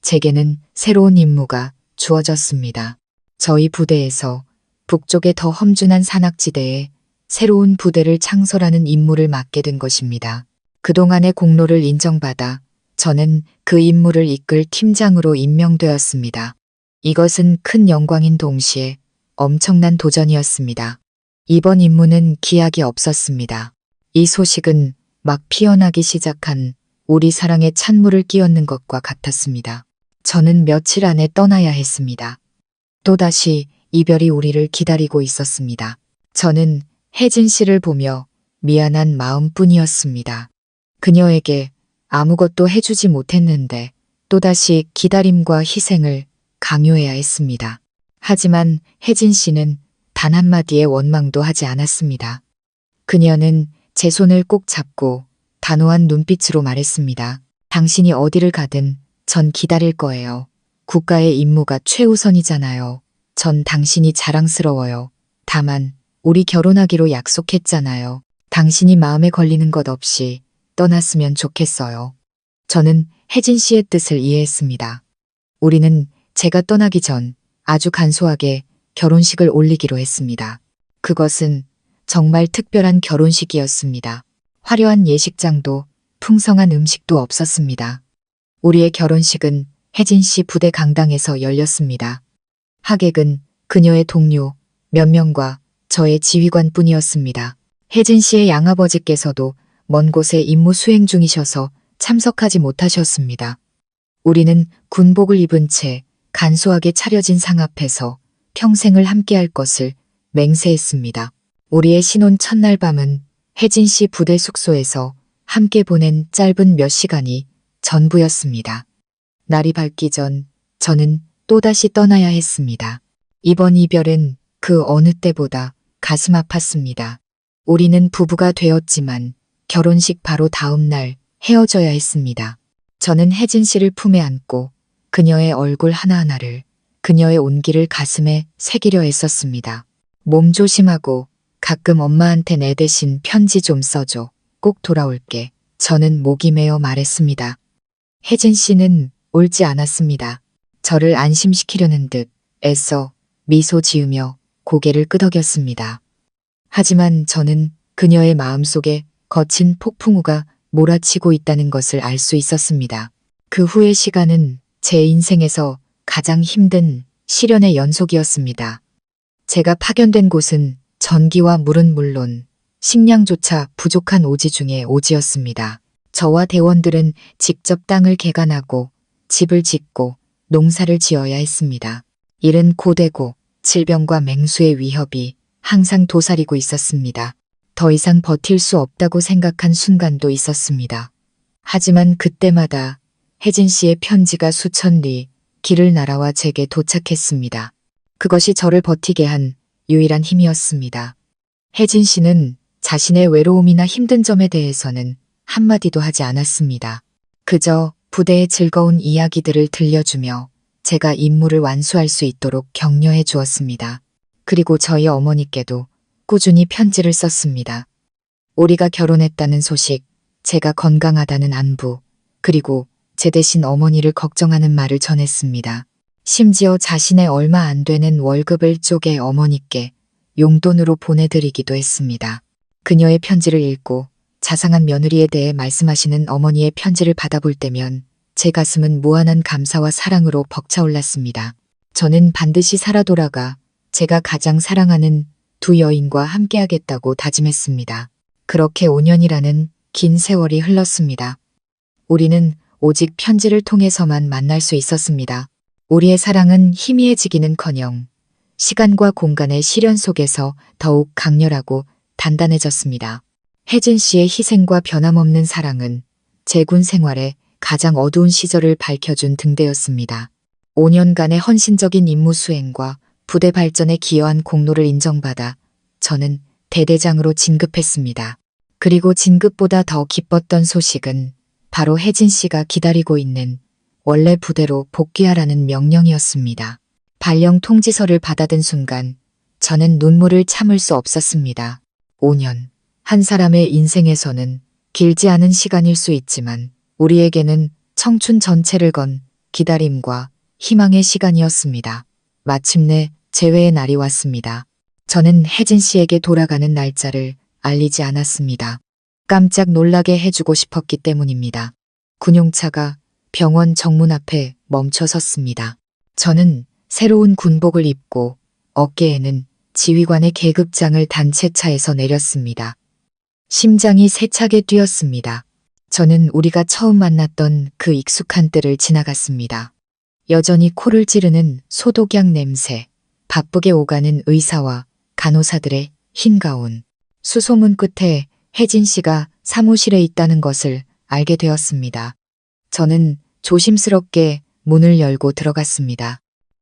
제게는 새로운 임무가 주어졌습니다. 저희 부대에서 북쪽의 더 험준한 산악지대에 새로운 부대를 창설하는 임무를 맡게 된 것입니다. 그동안의 공로를 인정받아 저는 그 임무를 이끌 팀장으로 임명되었습니다. 이것은 큰 영광인 동시에 엄청난 도전이었습니다. 이번 임무는 기약이 없었습니다. 이 소식은 막 피어나기 시작한 우리 사랑에 찬물을 끼얹는 것과 같았습니다. 저는 며칠 안에 떠나야 했습니다. 또다시 이별이 우리를 기다리고 있었습니다. 저는 혜진 씨를 보며 미안한 마음뿐이었습니다. 그녀에게 아무것도 해주지 못했는데 또다시 기다림과 희생을 강요해야 했습니다. 하지만 혜진 씨는 단 한마디의 원망도 하지 않았습니다. 그녀는 제 손을 꼭 잡고 단호한 눈빛으로 말했습니다. 당신이 어디를 가든 전 기다릴 거예요. 국가의 임무가 최우선이잖아요. 전 당신이 자랑스러워요. 다만 우리 결혼하기로 약속했잖아요. 당신이 마음에 걸리는 것 없이 떠났으면 좋겠어요. 저는 혜진 씨의 뜻을 이해했습니다. 우리는 제가 떠나기 전 아주 간소하게 결혼식을 올리기로 했습니다. 그것은 정말 특별한 결혼식이었습니다. 화려한 예식장도 풍성한 음식도 없었습니다. 우리의 결혼식은 혜진 씨 부대 강당에서 열렸습니다. 하객은 그녀의 동료 몇 명과 저의 지휘관뿐이었습니다. 혜진 씨의 양아버지께서도 먼 곳에 임무 수행 중이셔서 참석하지 못하셨습니다. 우리는 군복을 입은 채 간소하게 차려진 상 앞에서 평생을 함께할 것을 맹세했습니다. 우리의 신혼 첫날 밤은 혜진 씨 부대 숙소에서 함께 보낸 짧은 몇 시간이 전부였습니다. 날이 밝기 전 저는 또다시 떠나야 했습니다. 이번 이별은 그 어느 때보다 가슴 아팠습니다. 우리는 부부가 되었지만 결혼식 바로 다음 날 헤어져야 했습니다. 저는 혜진 씨를 품에 안고 그녀의 얼굴 하나하나를 그녀의 온기를 가슴에 새기려 했었습니다. 몸 조심하고 가끔 엄마한테 내 대신 편지 좀 써줘. 꼭 돌아올게. 저는 목이 메어 말했습니다. 혜진 씨는 울지 않았습니다. 저를 안심시키려는 듯 애써 미소 지으며 고개를 끄덕였습니다. 하지만 저는 그녀의 마음속에 거친 폭풍우가 몰아치고 있다는 것을 알 수 있었습니다. 그 후의 시간은 제 인생에서 가장 힘든 시련의 연속이었습니다. 제가 파견된 곳은 전기와 물은 물론 식량조차 부족한 오지 중에 오지였습니다. 저와 대원들은 직접 땅을 개간하고 집을 짓고 농사를 지어야 했습니다. 일은 고되고 질병과 맹수의 위협이 항상 도사리고 있었습니다. 더 이상 버틸 수 없다고 생각한 순간도 있었습니다. 하지만 그때마다 혜진 씨의 편지가 수천 리 길을 날아와 제게 도착했습니다. 그것이 저를 버티게 한 유일한 힘이었습니다. 혜진 씨는 자신의 외로움이나 힘든 점에 대해서는 한마디도 하지 않았습니다. 그저 부대의 즐거운 이야기들을 들려주며 제가 임무를 완수할 수 있도록 격려해 주었습니다. 그리고 저희 어머니께도 꾸준히 편지를 썼습니다. 우리가 결혼했다는 소식, 제가 건강하다는 안부, 그리고 제 대신 어머니를 걱정하는 말을 전했습니다. 심지어 자신의 얼마 안 되는 월급을 쪼개 어머니께 용돈으로 보내드리기도 했습니다. 그녀의 편지를 읽고 자상한 며느리에 대해 말씀하시는 어머니의 편지를 받아볼 때면 제 가슴은 무한한 감사와 사랑으로 벅차올랐습니다. 저는 반드시 살아 돌아가 제가 가장 사랑하는 두 여인과 함께하겠다고 다짐했습니다. 그렇게 5년이라는 긴 세월이 흘렀습니다. 우리는 오직 편지를 통해서만 만날 수 있었습니다. 우리의 사랑은 희미해지기는커녕 시간과 공간의 시련 속에서 더욱 강렬하고 단단해졌습니다. 혜진 씨의 희생과 변함없는 사랑은 제 군 생활의 가장 어두운 시절을 밝혀준 등대였습니다. 5년간의 헌신적인 임무 수행과 부대 발전에 기여한 공로를 인정받아 저는 대대장으로 진급했습니다. 그리고 진급보다 더 기뻤던 소식은 바로 혜진 씨가 기다리고 있는 원래 부대로 복귀하라는 명령이었습니다. 발령 통지서를 받아든 순간 저는 눈물을 참을 수 없었습니다. 5년. 한 사람의 인생에서는 길지 않은 시간일 수 있지만 우리에게는 청춘 전체를 건 기다림과 희망의 시간이었습니다. 마침내 재회의 날이 왔습니다. 저는 혜진 씨에게 돌아가는 날짜를 알리지 않았습니다. 깜짝 놀라게 해주고 싶었기 때문입니다. 군용차가 병원 정문 앞에 멈춰 섰습니다. 저는 새로운 군복을 입고 어깨에는 지휘관의 계급장을 단 채 차에서 내렸습니다. 심장이 세차게 뛰었습니다. 저는 우리가 처음 만났던 그 익숙한 때를 지나갔습니다. 여전히 코를 찌르는 소독약 냄새, 바쁘게 오가는 의사와 간호사들의 흰 가운. 수소문 끝에 혜진 씨가 사무실에 있다는 것을 알게 되었습니다. 저는 조심스럽게 문을 열고 들어갔습니다.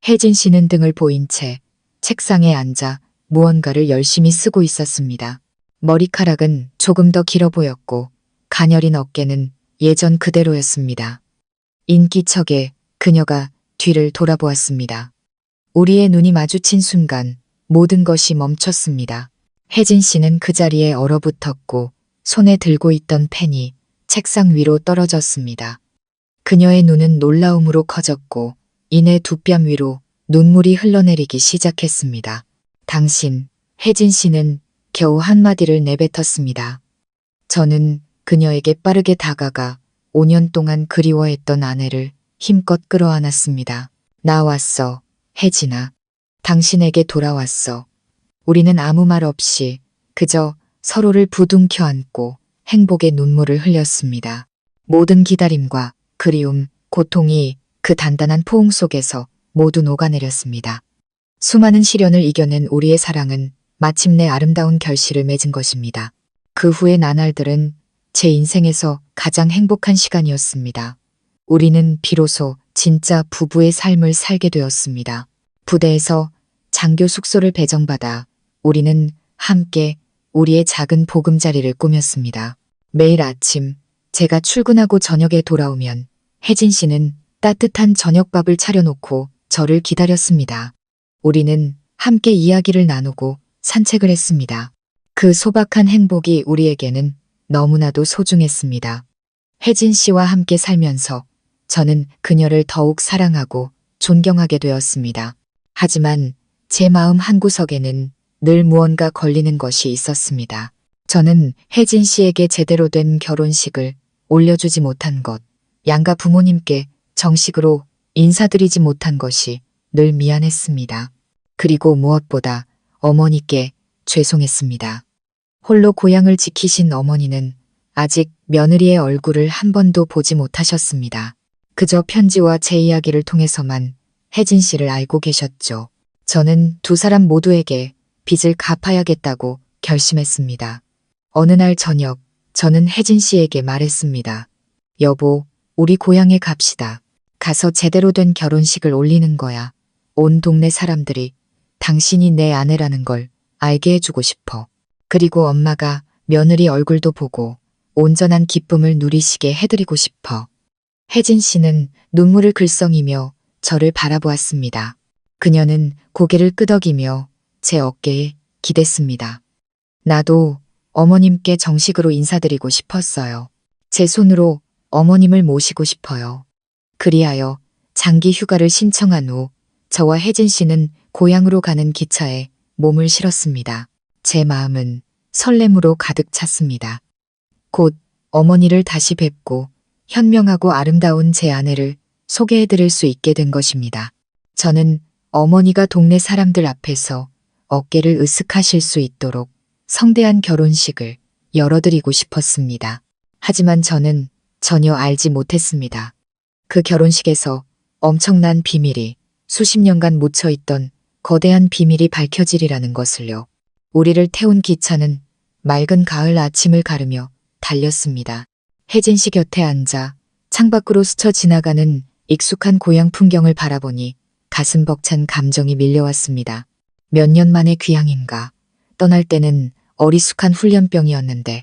혜진 씨는 등을 보인 채 책상에 앉아 무언가를 열심히 쓰고 있었습니다. 머리카락은 조금 더 길어 보였고 가녀린 어깨는 예전 그대로였습니다. 인기척에 그녀가 뒤를 돌아보았습니다. 우리의 눈이 마주친 순간 모든 것이 멈췄습니다. 혜진 씨는 그 자리에 얼어붙었고 손에 들고 있던 펜이 책상 위로 떨어졌습니다. 그녀의 눈은 놀라움으로 커졌고 이내 두 뺨 위로 눈물이 흘러내리기 시작했습니다. 당신, 혜진 씨는 겨우 한마디를 내뱉었습니다. 저는 그녀에게 빠르게 다가가 5년 동안 그리워했던 아내를 힘껏 끌어안았습니다. 나 왔어, 혜진아. 당신에게 돌아왔어. 우리는 아무 말 없이 그저 서로를 부둥켜 안고 행복의 눈물을 흘렸습니다. 모든 기다림과 그리움, 고통이 그 단단한 포옹 속에서 모두 녹아내렸습니다. 수많은 시련을 이겨낸 우리의 사랑은 마침내 아름다운 결실을 맺은 것입니다. 그 후의 나날들은 제 인생에서 가장 행복한 시간이었습니다. 우리는 비로소 진짜 부부의 삶을 살게 되었습니다. 부대에서 장교 숙소를 배정받아 우리는 함께 우리의 작은 보금자리를 꾸몄습니다. 매일 아침 제가 출근하고 저녁에 돌아오면 혜진 씨는 따뜻한 저녁밥을 차려놓고 저를 기다렸습니다. 우리는 함께 이야기를 나누고 산책을 했습니다. 그 소박한 행복이 우리에게는 너무나도 소중했습니다. 혜진 씨와 함께 살면서 저는 그녀를 더욱 사랑하고 존경하게 되었습니다. 하지만 제 마음 한구석에는 늘 무언가 걸리는 것이 있었습니다. 저는 혜진 씨에게 제대로 된 결혼식을 올려주지 못한 것, 양가 부모님께 정식으로 인사드리지 못한 것이 늘 미안했습니다. 그리고 무엇보다 어머니께 죄송했습니다. 홀로 고향을 지키신 어머니는 아직 며느리의 얼굴을 한 번도 보지 못하셨습니다. 그저 편지와 제 이야기를 통해서만 혜진 씨를 알고 계셨죠. 저는 두 사람 모두에게 빚을 갚아야겠다고 결심했습니다. 어느 날 저녁 저는 혜진 씨에게 말했습니다. 여보, 우리 고향에 갑시다. 가서 제대로 된 결혼식을 올리는 거야. 온 동네 사람들이 당신이 내 아내라는 걸 알게 해주고 싶어. 그리고 엄마가 며느리 얼굴도 보고 온전한 기쁨을 누리시게 해드리고 싶어. 혜진 씨는 눈물을 글썽이며 저를 바라보았습니다. 그녀는 고개를 끄덕이며 제 어깨에 기댔습니다. 나도 어머님께 정식으로 인사드리고 싶었어요. 제 손으로 어머님을 모시고 싶어요. 그리하여 장기 휴가를 신청한 후 저와 혜진 씨는 고향으로 가는 기차에 몸을 실었습니다. 제 마음은 설렘으로 가득 찼습니다. 곧 어머니를 다시 뵙고 현명하고 아름다운 제 아내를 소개해드릴 수 있게 된 것입니다. 저는 어머니가 동네 사람들 앞에서 어깨를 으쓱하실 수 있도록 성대한 결혼식을 열어드리고 싶었습니다. 하지만 저는 전혀 알지 못했습니다. 그 결혼식에서 엄청난 비밀이 수십 년간 묻혀있던 거대한 비밀이 밝혀지리라는 것을요. 우리를 태운 기차는 맑은 가을 아침을 가르며 달렸습니다. 혜진 씨 곁에 앉아 창밖으로 스쳐 지나가는 익숙한 고향 풍경을 바라보니 가슴 벅찬 감정이 밀려왔습니다. 몇 년 만의 귀향인가. 떠날 때는 어리숙한 훈련병이었는데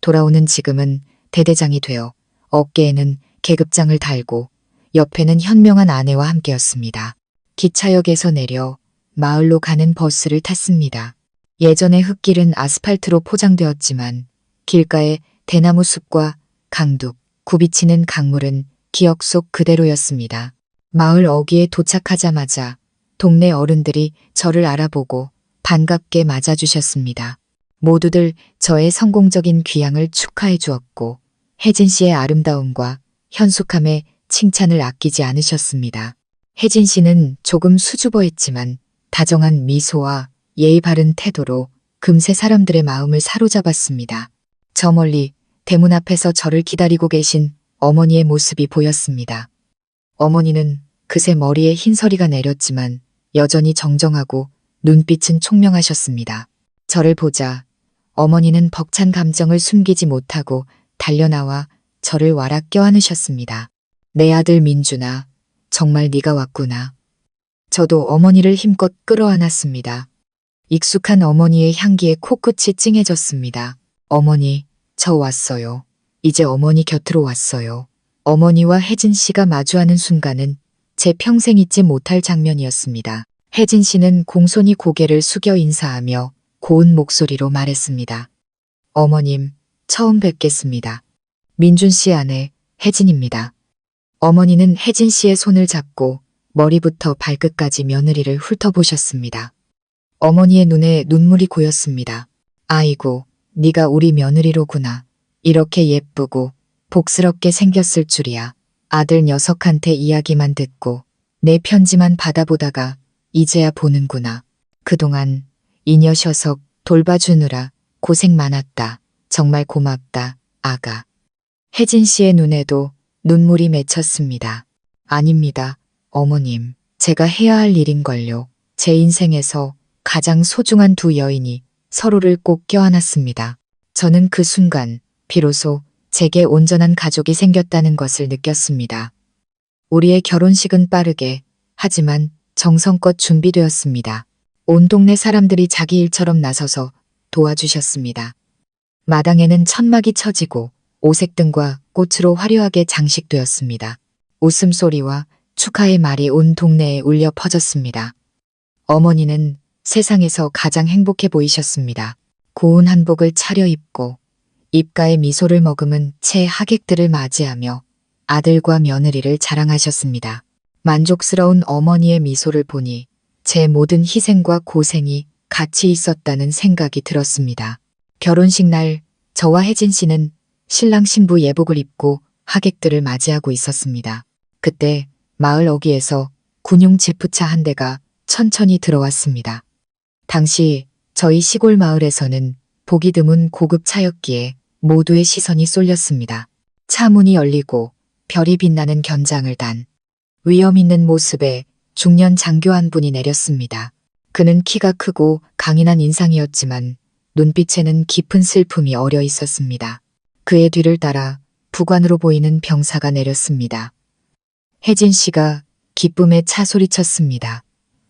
돌아오는 지금은 대대장이 되어 어깨에는 계급장을 달고 옆에는 현명한 아내와 함께였습니다. 기차역에서 내려 마을로 가는 버스를 탔습니다. 예전의 흙길은 아스팔트로 포장되었지만 길가에 대나무 숲과 강둑, 굽이치는 강물은 기억 속 그대로였습니다. 마을 어귀에 도착하자마자 동네 어른들이 저를 알아보고 반갑게 맞아주셨습니다. 모두들 저의 성공적인 귀향을 축하해 주었고 혜진 씨의 아름다움과 현숙함에 칭찬을 아끼지 않으셨습니다. 혜진 씨는 조금 수줍어했지만 다정한 미소와 예의 바른 태도로 금세 사람들의 마음을 사로잡았습니다. 저 멀리 대문 앞에서 저를 기다리고 계신 어머니의 모습이 보였습니다. 어머니는 그새 머리에 흰서리가 내렸지만 여전히 정정하고 눈빛은 총명하셨습니다. 저를 보자 어머니는 벅찬 감정을 숨기지 못하고 달려나와 저를 와락 껴안으셨습니다. 내 아들 민준아, 정말 네가 왔구나. 저도 어머니를 힘껏 끌어안았습니다. 익숙한 어머니의 향기에 코끝이 찡해졌습니다. 어머니, 저 왔어요. 이제 어머니 곁으로 왔어요. 어머니와 혜진 씨가 마주하는 순간은 제 평생 잊지 못할 장면이었습니다. 혜진 씨는 공손히 고개를 숙여 인사하며 고운 목소리로 말했습니다. 어머님, 처음 뵙겠습니다. 민준 씨 아내 혜진입니다. 어머니는 혜진 씨의 손을 잡고 머리부터 발끝까지 며느리를 훑어보셨습니다. 어머니의 눈에 눈물이 고였습니다. 아이고, 네가 우리 며느리로구나. 이렇게 예쁘고 복스럽게 생겼을 줄이야. 아들 녀석한테 이야기만 듣고 내 편지만 받아보다가 이제야 보는구나. 그동안 이 녀석 돌봐주느라 고생 많았다. 정말 고맙다, 아가. 혜진 씨의 눈에도 눈물이 맺혔습니다. 아닙니다, 어머님. 제가 해야 할 일인걸요. 제 인생에서 가장 소중한 두 여인이 서로를 꼭 껴안았습니다. 저는 그 순간 비로소 제게 온전한 가족이 생겼다는 것을 느꼈습니다. 우리의 결혼식은 빠르게 하지만 정성껏 준비되었습니다. 온 동네 사람들이 자기 일처럼 나서서 도와주셨습니다. 마당에는 천막이 쳐지고 오색등과 꽃으로 화려하게 장식되었습니다. 웃음소리와 축하의 말이 온 동네에 울려 퍼졌습니다. 어머니는 세상에서 가장 행복해 보이셨습니다. 고운 한복을 차려입고 입가에 미소를 머금은 채 하객들을 맞이하며 아들과 며느리를 자랑하셨습니다. 만족스러운 어머니의 미소를 보니 제 모든 희생과 고생이 같이 있었다는 생각이 들었습니다. 결혼식 날 저와 혜진 씨는 신랑 신부 예복을 입고 하객들을 맞이하고 있었습니다. 그때 마을 어귀에서 군용 지프차 한 대가 천천히 들어왔습니다. 당시 저희 시골 마을에서는 보기 드문 고급 차였기에 모두의 시선이 쏠렸습니다. 차 문이 열리고 별이 빛나는 견장을 단 위험 있는 모습에 중년 장교 한 분이 내렸습니다. 그는 키가 크고 강인한 인상이었지만 눈빛에는 깊은 슬픔이 어려 있었습니다. 그의 뒤를 따라 부관으로 보이는 병사가 내렸습니다. 혜진 씨가 기쁨에 차 소리쳤습니다.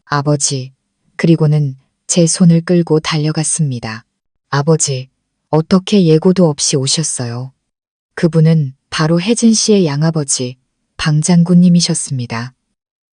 아버지, 그리고는 제 손을 끌고 달려갔습니다. 아버지, 어떻게 예고도 없이 오셨어요? 그분은 바로 혜진 씨의 양아버지 방장군님이셨습니다.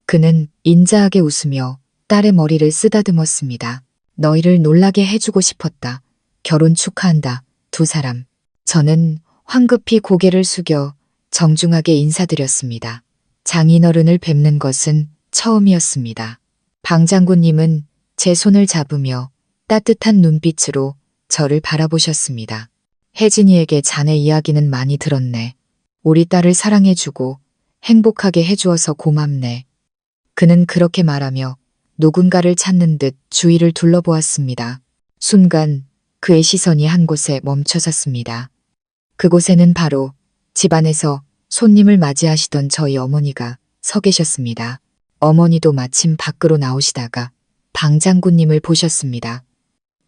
그는 인자하게 웃으며 딸의 머리를 쓰다듬었습니다. 너희를 놀라게 해주고 싶었다. 결혼 축하한다. 두 사람. 저는 황급히 고개를 숙여 정중하게 인사드렸습니다. 장인어른을 뵙는 것은 처음이었습니다. 방장군님은 제 손을 잡으며 따뜻한 눈빛으로 저를 바라보셨습니다. 혜진이에게 자네 이야기는 많이 들었네. 우리 딸을 사랑해주고 행복하게 해주어서 고맙네. 그는 그렇게 말하며 누군가를 찾는 듯 주위를 둘러보았습니다. 순간 그의 시선이 한 곳에 멈춰섰습니다. 그곳에는 바로 집안에서 손님을 맞이하시던 저희 어머니가 서 계셨습니다. 어머니도 마침 밖으로 나오시다가 방 장군님을 보셨습니다.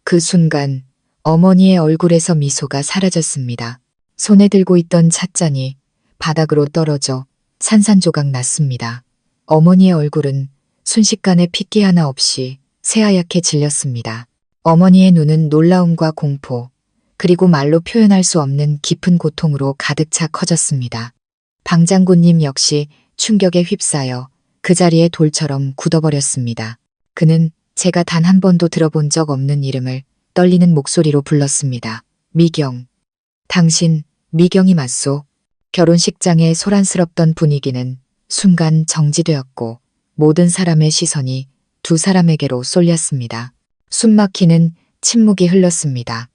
그 순간 어머니의 얼굴에서 미소가 사라졌습니다. 손에 들고 있던 찻잔이 바닥으로 떨어져 산산조각 났습니다. 어머니의 얼굴은 순식간에 핏기 하나 없이 새하얗게 질렸습니다. 어머니의 눈은 놀라움과 공포, 그리고 말로 표현할 수 없는 깊은 고통으로 가득 차 커졌습니다. 방 장군님 역시 충격에 휩싸여 그 자리에 돌처럼 굳어버렸습니다. 그는 제가 단 한 번도 들어본 적 없는 이름을 떨리는 목소리로 불렀습니다. 미경. 당신 미경이 맞소? 결혼식장의 소란스럽던 분위기는 순간 정지되었고 모든 사람의 시선이 두 사람에게로 쏠렸습니다. 숨막히는 침묵이 흘렀습니다.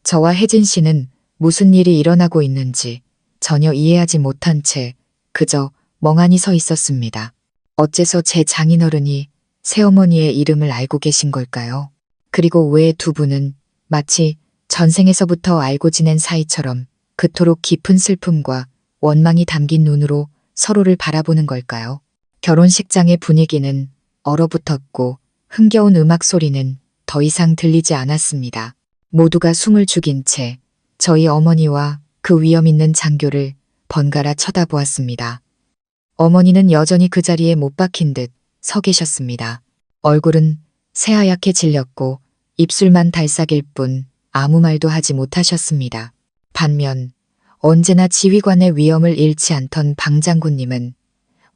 저와 혜진 씨는 무슨 일이 일어나고 있는지 전혀 이해하지 못한 채 그저 멍하니 서 있었습니다. 어째서 제 장인어른이 새어머니의 이름을 알고 계신 걸까요? 그리고 왜 두 분은 마치 전생에서부터 알고 지낸 사이처럼 그토록 깊은 슬픔과 원망이 담긴 눈으로 서로를 바라보는 걸까요? 결혼식장의 분위기는 얼어붙었고 흥겨운 음악 소리는 더 이상 들리지 않았습니다. 모두가 숨을 죽인 채 저희 어머니와 그 위험 있는 장교를 번갈아 쳐다보았습니다. 어머니는 여전히 그 자리에 못 박힌 듯 서 계셨습니다. 얼굴은 새하얗게 질렸고 입술만 달싹일 뿐 아무 말도 하지 못하셨습니다. 반면 언제나 지휘관의 위엄을 잃지 않던 방 장군님은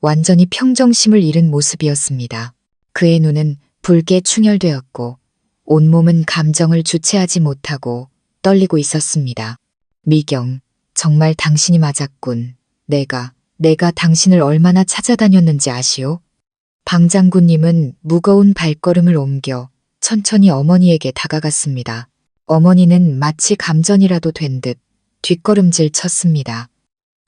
완전히 평정심을 잃은 모습이었습니다. 그의 눈은 붉게 충혈되었고 온몸은 감정을 주체하지 못하고 떨리고 있었습니다. 미경, 정말 당신이 맞았군. 내가 당신을 얼마나 찾아다녔는지 아시오? 방 장군님은 무거운 발걸음을 옮겨 천천히 어머니에게 다가갔습니다. 어머니는 마치 감전이라도 된 듯 뒷걸음질 쳤습니다.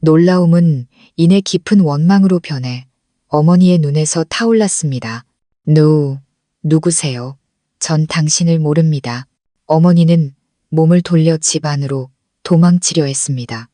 놀라움은 이내 깊은 원망으로 변해 어머니의 눈에서 타올랐습니다. 누구세요? 전 당신을 모릅니다. 어머니는 몸을 돌려 집 안으로 도망치려 했습니다.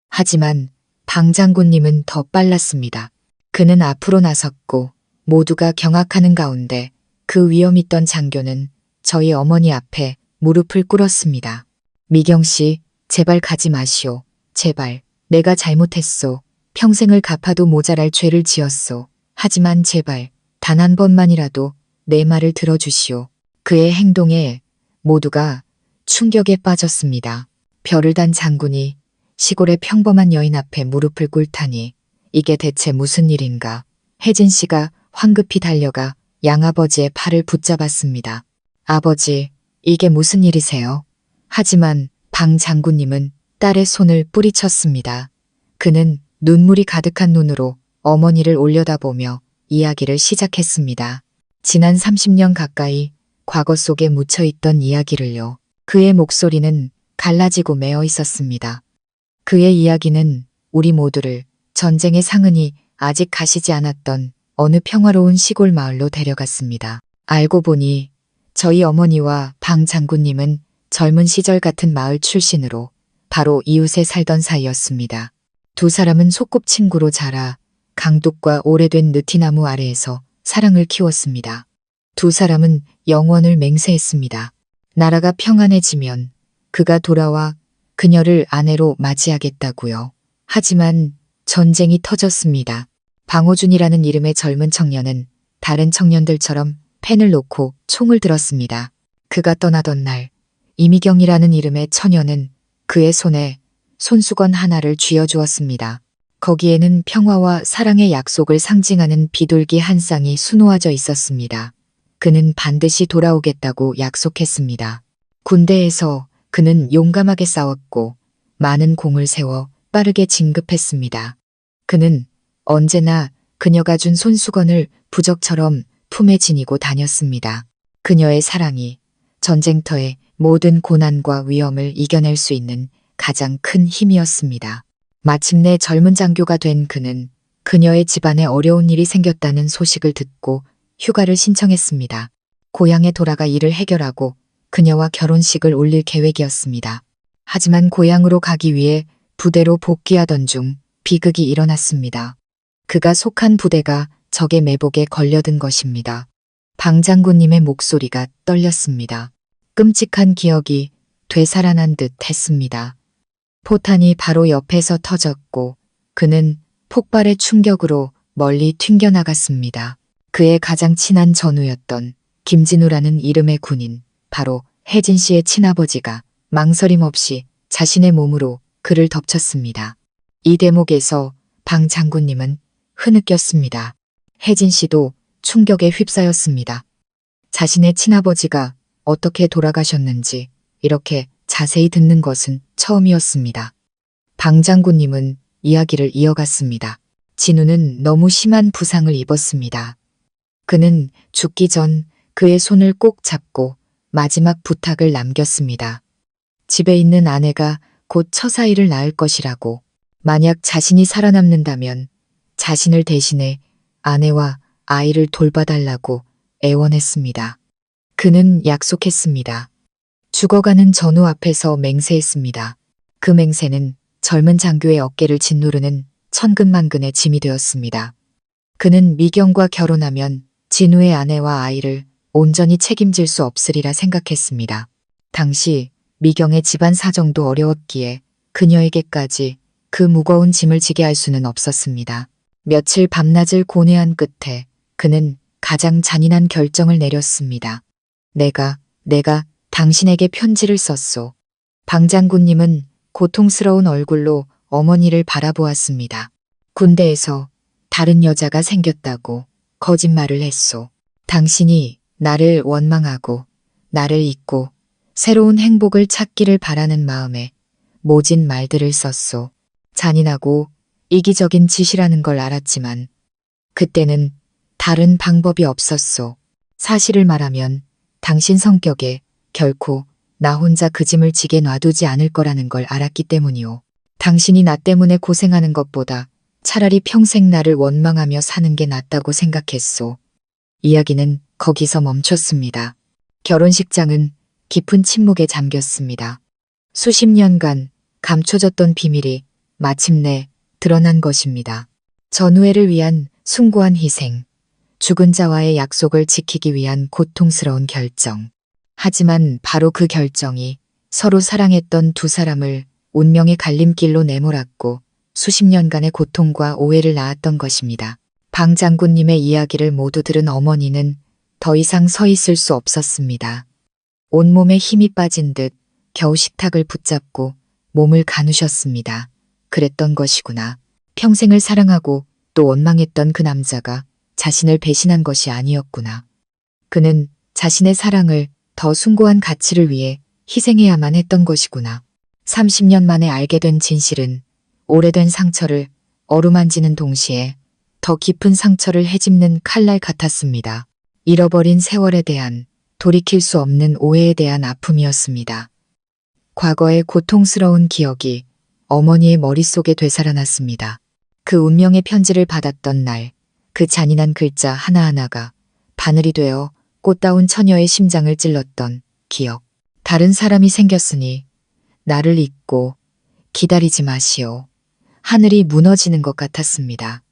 하지만 방 장군님은 더 빨랐습니다. 그는 앞으로 나섰고 모두가 경악하는 가운데 그 위험 있던 장교는 저희 어머니 앞에 무릎을 꿇었습니다. 미경 씨, 제발 가지 마시오. 제발, 내가 잘못했소. 평생을 갚아도 모자랄 죄를 지었소. 하지만 제발, 단 한 번만이라도 내 말을 들어주시오. 그의 행동에 모두가 충격에 빠졌습니다. 별을 단 장군이 시골의 평범한 여인 앞에 무릎을 꿇다니 이게 대체 무슨 일인가. 혜진 씨가 황급히 달려가 양아버지의 팔을 붙잡았습니다. 아버지, 이게 무슨 일이세요? 하지만 방 장군님은 딸의 손을 뿌리쳤습니다. 그는 눈물이 가득한 눈으로 어머니를 올려다보며 이야기를 시작했습니다. 지난 30년 가까이 과거 속에 묻혀있던 이야기를요. 그의 목소리는 갈라지고 매어 있었습니다. 그의 이야기는 우리 모두를 전쟁의 상흔이 아직 가시지 않았던 어느 평화로운 시골 마을로 데려갔습니다. 알고 보니 저희 어머니와 방 장군님은 젊은 시절 같은 마을 출신으로 바로 이웃에 살던 사이였습니다. 두 사람은 소꿉친구로 자라 강둑과 오래된 느티나무 아래에서 사랑을 키웠습니다. 두 사람은 영원을 맹세했습니다. 나라가 평안해지면 그가 돌아와 그녀를 아내로 맞이하겠다고요. 하지만 전쟁이 터졌습니다. 방호준이라는 이름의 젊은 청년은 다른 청년들처럼 펜을 놓고 총을 들었습니다. 그가 떠나던 날 이미경이라는 이름의 처녀는 그의 손에 손수건 하나를 쥐어주었습니다. 거기에는 평화와 사랑의 약속을 상징하는 비둘기 한 쌍이 수놓아져 있었습니다. 그는 반드시 돌아오겠다고 약속했습니다. 군대에서 그는 용감하게 싸웠고 많은 공을 세워 빠르게 진급했습니다. 그는 언제나 그녀가 준 손수건을 부적처럼 품에 지니고 다녔습니다. 그녀의 사랑이 전쟁터의 모든 고난과 위험을 이겨낼 수 있는 가장 큰 힘이었습니다. 마침내 젊은 장교가 된 그는 그녀의 집안에 어려운 일이 생겼다는 소식을 듣고 휴가를 신청했습니다. 고향에 돌아가 일을 해결하고 그녀와 결혼식을 올릴 계획이었습니다. 하지만 고향으로 가기 위해 부대로 복귀하던 중 비극이 일어났습니다. 그가 속한 부대가 적의 매복에 걸려든 것입니다. 방 장군님의 목소리가 떨렸습니다. 끔찍한 기억이 되살아난 듯 했습니다. 포탄이 바로 옆에서 터졌고 그는 폭발의 충격으로 멀리 튕겨나갔습니다. 그의 가장 친한 전우였던 김진우라는 이름의 군인, 바로 혜진 씨의 친아버지가 망설임 없이 자신의 몸으로 그를 덮쳤습니다. 이 대목에서 방 장군님은 흐느꼈습니다. 혜진 씨도 충격에 휩싸였습니다. 자신의 친아버지가 어떻게 돌아가셨는지 이렇게 자세히 듣는 것은 처음이었습니다. 방 장군님은 이야기를 이어갔습니다. 진우는 너무 심한 부상을 입었습니다. 그는 죽기 전 그의 손을 꼭 잡고 마지막 부탁을 남겼습니다. 집에 있는 아내가 곧 처사일을 낳을 것이라고, 만약 자신이 살아남는다면 자신을 대신해 아내와 아이를 돌봐달라고 애원했습니다. 그는 약속했습니다. 죽어가는 전우 앞에서 맹세했습니다. 그 맹세는 젊은 장교의 어깨를 짓누르는 천근만근의 짐이 되었습니다. 그는 미경과 결혼하면 진우의 아내와 아이를 온전히 책임질 수 없으리라 생각했습니다. 당시 미경의 집안 사정도 어려웠기에 그녀에게까지 그 무거운 짐을 지게 할 수는 없었습니다. 며칠 밤낮을 고뇌한 끝에 그는 가장 잔인한 결정을 내렸습니다. 내가 당신에게 편지를 썼소. 방 장군님은 고통스러운 얼굴로 어머니를 바라보았습니다. 군대에서 다른 여자가 생겼다고 거짓말을 했소. 당신이 나를 원망하고 나를 잊고 새로운 행복을 찾기를 바라는 마음에 모진 말들을 썼소. 잔인하고 이기적인 짓이라는 걸 알았지만 그때는 다른 방법이 없었소. 사실을 말하면 당신 성격에 결코 나 혼자 그 짐을 지게 놔두지 않을 거라는 걸 알았기 때문이오. 당신이 나 때문에 고생하는 것보다 차라리 평생 나를 원망하며 사는 게 낫다고 생각했소. 이야기는 거기서 멈췄습니다. 결혼식장은 깊은 침묵에 잠겼습니다. 수십 년간 감춰졌던 비밀이 마침내 드러난 것입니다. 전우애를 위한 숭고한 희생, 죽은 자와의 약속을 지키기 위한 고통스러운 결정. 하지만 바로 그 결정이 서로 사랑했던 두 사람을 운명의 갈림길로 내몰았고 수십 년간의 고통과 오해를 낳았던 것입니다. 방 장군님의 이야기를 모두 들은 어머니는 더 이상 서 있을 수 없었습니다. 온몸에 힘이 빠진 듯 겨우 식탁을 붙잡고 몸을 가누셨습니다. 그랬던 것이구나. 평생을 사랑하고 또 원망했던 그 남자가 자신을 배신한 것이 아니었구나. 그는 자신의 사랑을 더 숭고한 가치를 위해 희생해야만 했던 것이구나. 30년 만에 알게 된 진실은 오래된 상처를 어루만지는 동시에 더 깊은 상처를 헤집는 칼날 같았습니다. 잃어버린 세월에 대한, 돌이킬 수 없는 오해에 대한 아픔이었습니다. 과거의 고통스러운 기억이 어머니의 머릿속에 되살아났습니다. 그 운명의 편지를 받았던 날, 그 잔인한 글자 하나하나가 바늘이 되어 꽃다운 처녀의 심장을 찔렀던 기억. 다른 사람이 생겼으니 나를 잊고 기다리지 마시오. 하늘이 무너지는 것 같았습니다.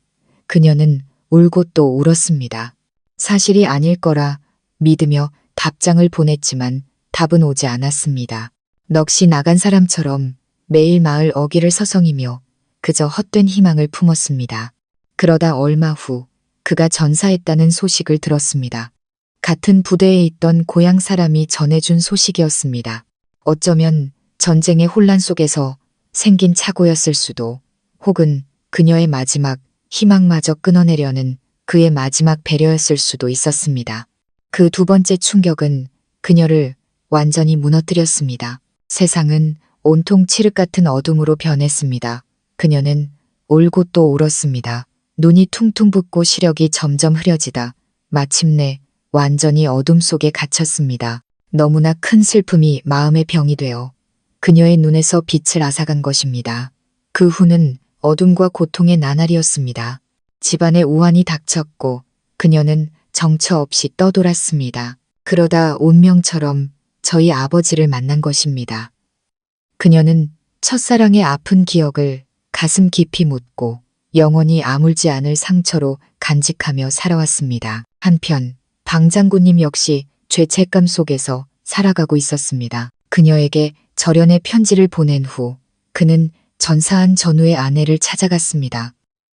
그녀는 울고 또 울었습니다. 사실이 아닐 거라 믿으며 답장을 보냈지만 답은 오지 않았습니다. 넋이 나간 사람처럼 매일 마을 어귀를 서성이며 그저 헛된 희망을 품었습니다. 그러다 얼마 후 그가 전사했다는 소식을 들었습니다. 같은 부대에 있던 고향 사람이 전해준 소식이었습니다. 어쩌면 전쟁의 혼란 속에서 생긴 착오였을 수도, 혹은 그녀의 마지막 희망마저 끊어내려는 그의 마지막 배려였을 수도 있었습니다. 그 두 번째 충격은 그녀를 완전히 무너뜨렸습니다. 세상은 온통 칠흑 같은 어둠으로 변했습니다. 그녀는 울고 또 울었습니다. 눈이 퉁퉁 붓고 시력이 점점 흐려지다 마침내 완전히 어둠 속에 갇혔습니다. 너무나 큰 슬픔이 마음의 병이 되어 그녀의 눈에서 빛을 앗아간 것입니다. 그 후는 어둠과 고통의 나날이었습니다. 집안에 우환이 닥쳤고 그녀는 정처 없이 떠돌았습니다. 그러다 운명처럼 저희 아버지를 만난 것입니다. 그녀는 첫사랑의 아픈 기억을 가슴 깊이 묻고 영원히 아물지 않을 상처로 간직하며 살아왔습니다. 한편 방 장군님 역시 죄책감 속에서 살아가고 있었습니다. 그녀에게 절연의 편지를 보낸 후 그는 전사한 전우의 아내를 찾아갔습니다.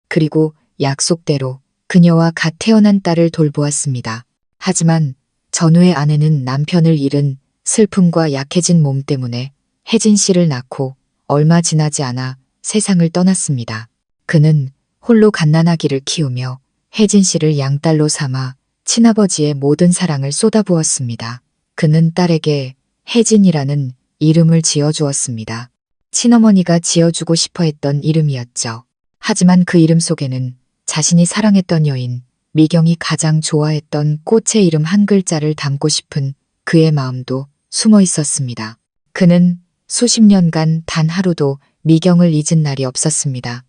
그리고 약속대로 그녀와 갓 태어난 딸을 돌보았습니다. 하지만 전우의 아내는 남편을 잃은 슬픔과 약해진 몸 때문에 혜진 씨를 낳고 얼마 지나지 않아 세상을 떠났습니다. 그는 홀로 갓난아기를 키우며 혜진 씨를 양딸로 삼아 친아버지의 모든 사랑을 쏟아부었습니다. 그는 딸에게 혜진이라는 이름을 지어주었습니다. 친어머니가 지어주고 싶어 했던 이름이었죠. 하지만 그 이름 속에는 자신이 사랑했던 여인 미경이 가장 좋아했던 꽃의 이름 한 글자를 담고 싶은 그의 마음도 숨어 있었습니다. 그는 수십 년간 단 하루도 미경을 잊은 날이 없었습니다.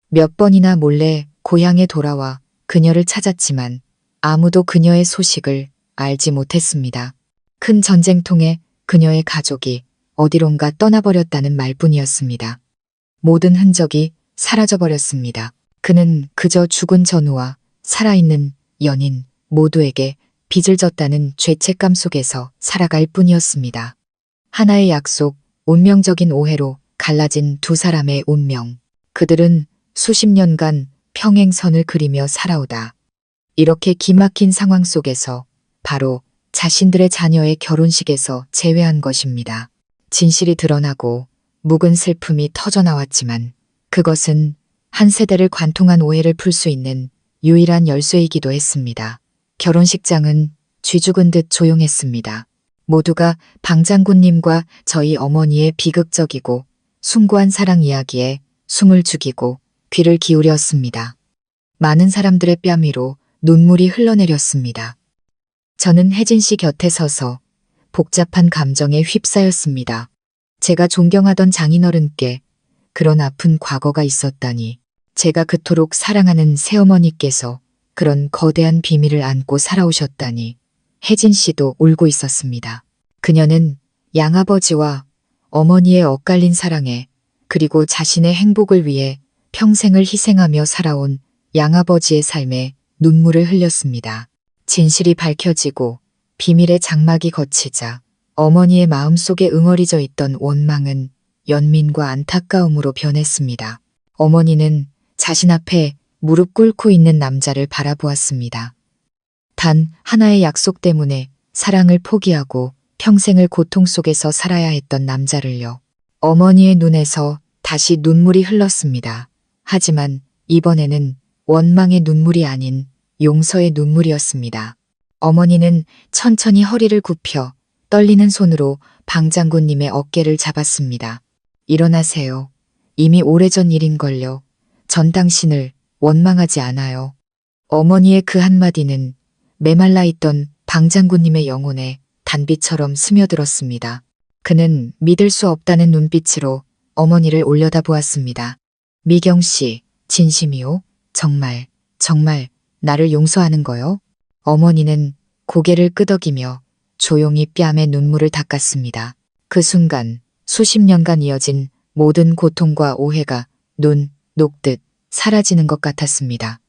몇 번이나 몰래 고향에 돌아와 그녀를 찾았지만 아무도 그녀의 소식을 알지 못했습니다. 큰 전쟁통에 그녀의 가족이 어디론가 떠나버렸다는 말뿐이었습니다. 모든 흔적이 사라져버렸습니다. 그는 그저 죽은 전우와 살아있는 연인 모두에게 빚을 졌다는 죄책감 속에서 살아갈 뿐이었습니다. 하나의 약속, 운명적인 오해로 갈라진 두 사람의 운명. 그들은 수십 년간 평행선을 그리며 살아오다. 이렇게 기막힌 상황 속에서 바로 자신들의 자녀의 결혼식에서 재회한 것입니다. 진실이 드러나고 묵은 슬픔이 터져나왔지만 그것은 한 세대를 관통한 오해를 풀 수 있는 유일한 열쇠이기도 했습니다. 결혼식장은 쥐죽은 듯 조용했습니다. 모두가 방 장군님과 저희 어머니의 비극적이고 숭고한 사랑 이야기에 숨을 죽이고 귀를 기울였습니다. 많은 사람들의 뺨 위로 눈물이 흘러내렸습니다. 저는 혜진 씨 곁에 서서 복잡한 감정에 휩싸였습니다. 제가 존경하던 장인어른께 그런 아픈 과거가 있었다니, 제가 그토록 사랑하는 새어머니께서 그런 거대한 비밀을 안고 살아오셨다니. 혜진 씨도 울고 있었습니다. 그녀는 양아버지와 어머니의 엇갈린 사랑에 그리고 자신의 행복을 위해 평생을 희생하며 살아온 양아버지의 삶에 눈물을 흘렸습니다. 진실이 밝혀지고 비밀의 장막이 걷히자 어머니의 마음속에 응어리져 있던 원망은 연민과 안타까움으로 변했습니다. 어머니는 자신 앞에 무릎 꿇고 있는 남자를 바라보았습니다. 단 하나의 약속 때문에 사랑을 포기하고 평생을 고통 속에서 살아야 했던 남자를요. 어머니의 눈에서 다시 눈물이 흘렀습니다. 하지만 이번에는 원망의 눈물이 아닌 용서의 눈물이었습니다. 어머니는 천천히 허리를 굽혀 떨리는 손으로 방 장군님의 어깨를 잡았습니다. 일어나세요. 이미 오래전 일인걸요. 전 당신을 원망하지 않아요. 어머니의 그 한마디는 메말라 있던 방 장군님의 영혼에 단비처럼 스며들었습니다. 그는 믿을 수 없다는 눈빛으로 어머니를 올려다보았습니다. 미경 씨, 진심이요? 정말, 정말 나를 용서하는 거요? 어머니는 고개를 끄덕이며 조용히 뺨에 눈물을 닦았습니다. 그 순간 수십 년간 이어진 모든 고통과 오해가 눈 녹듯 사라지는 것 같았습니다.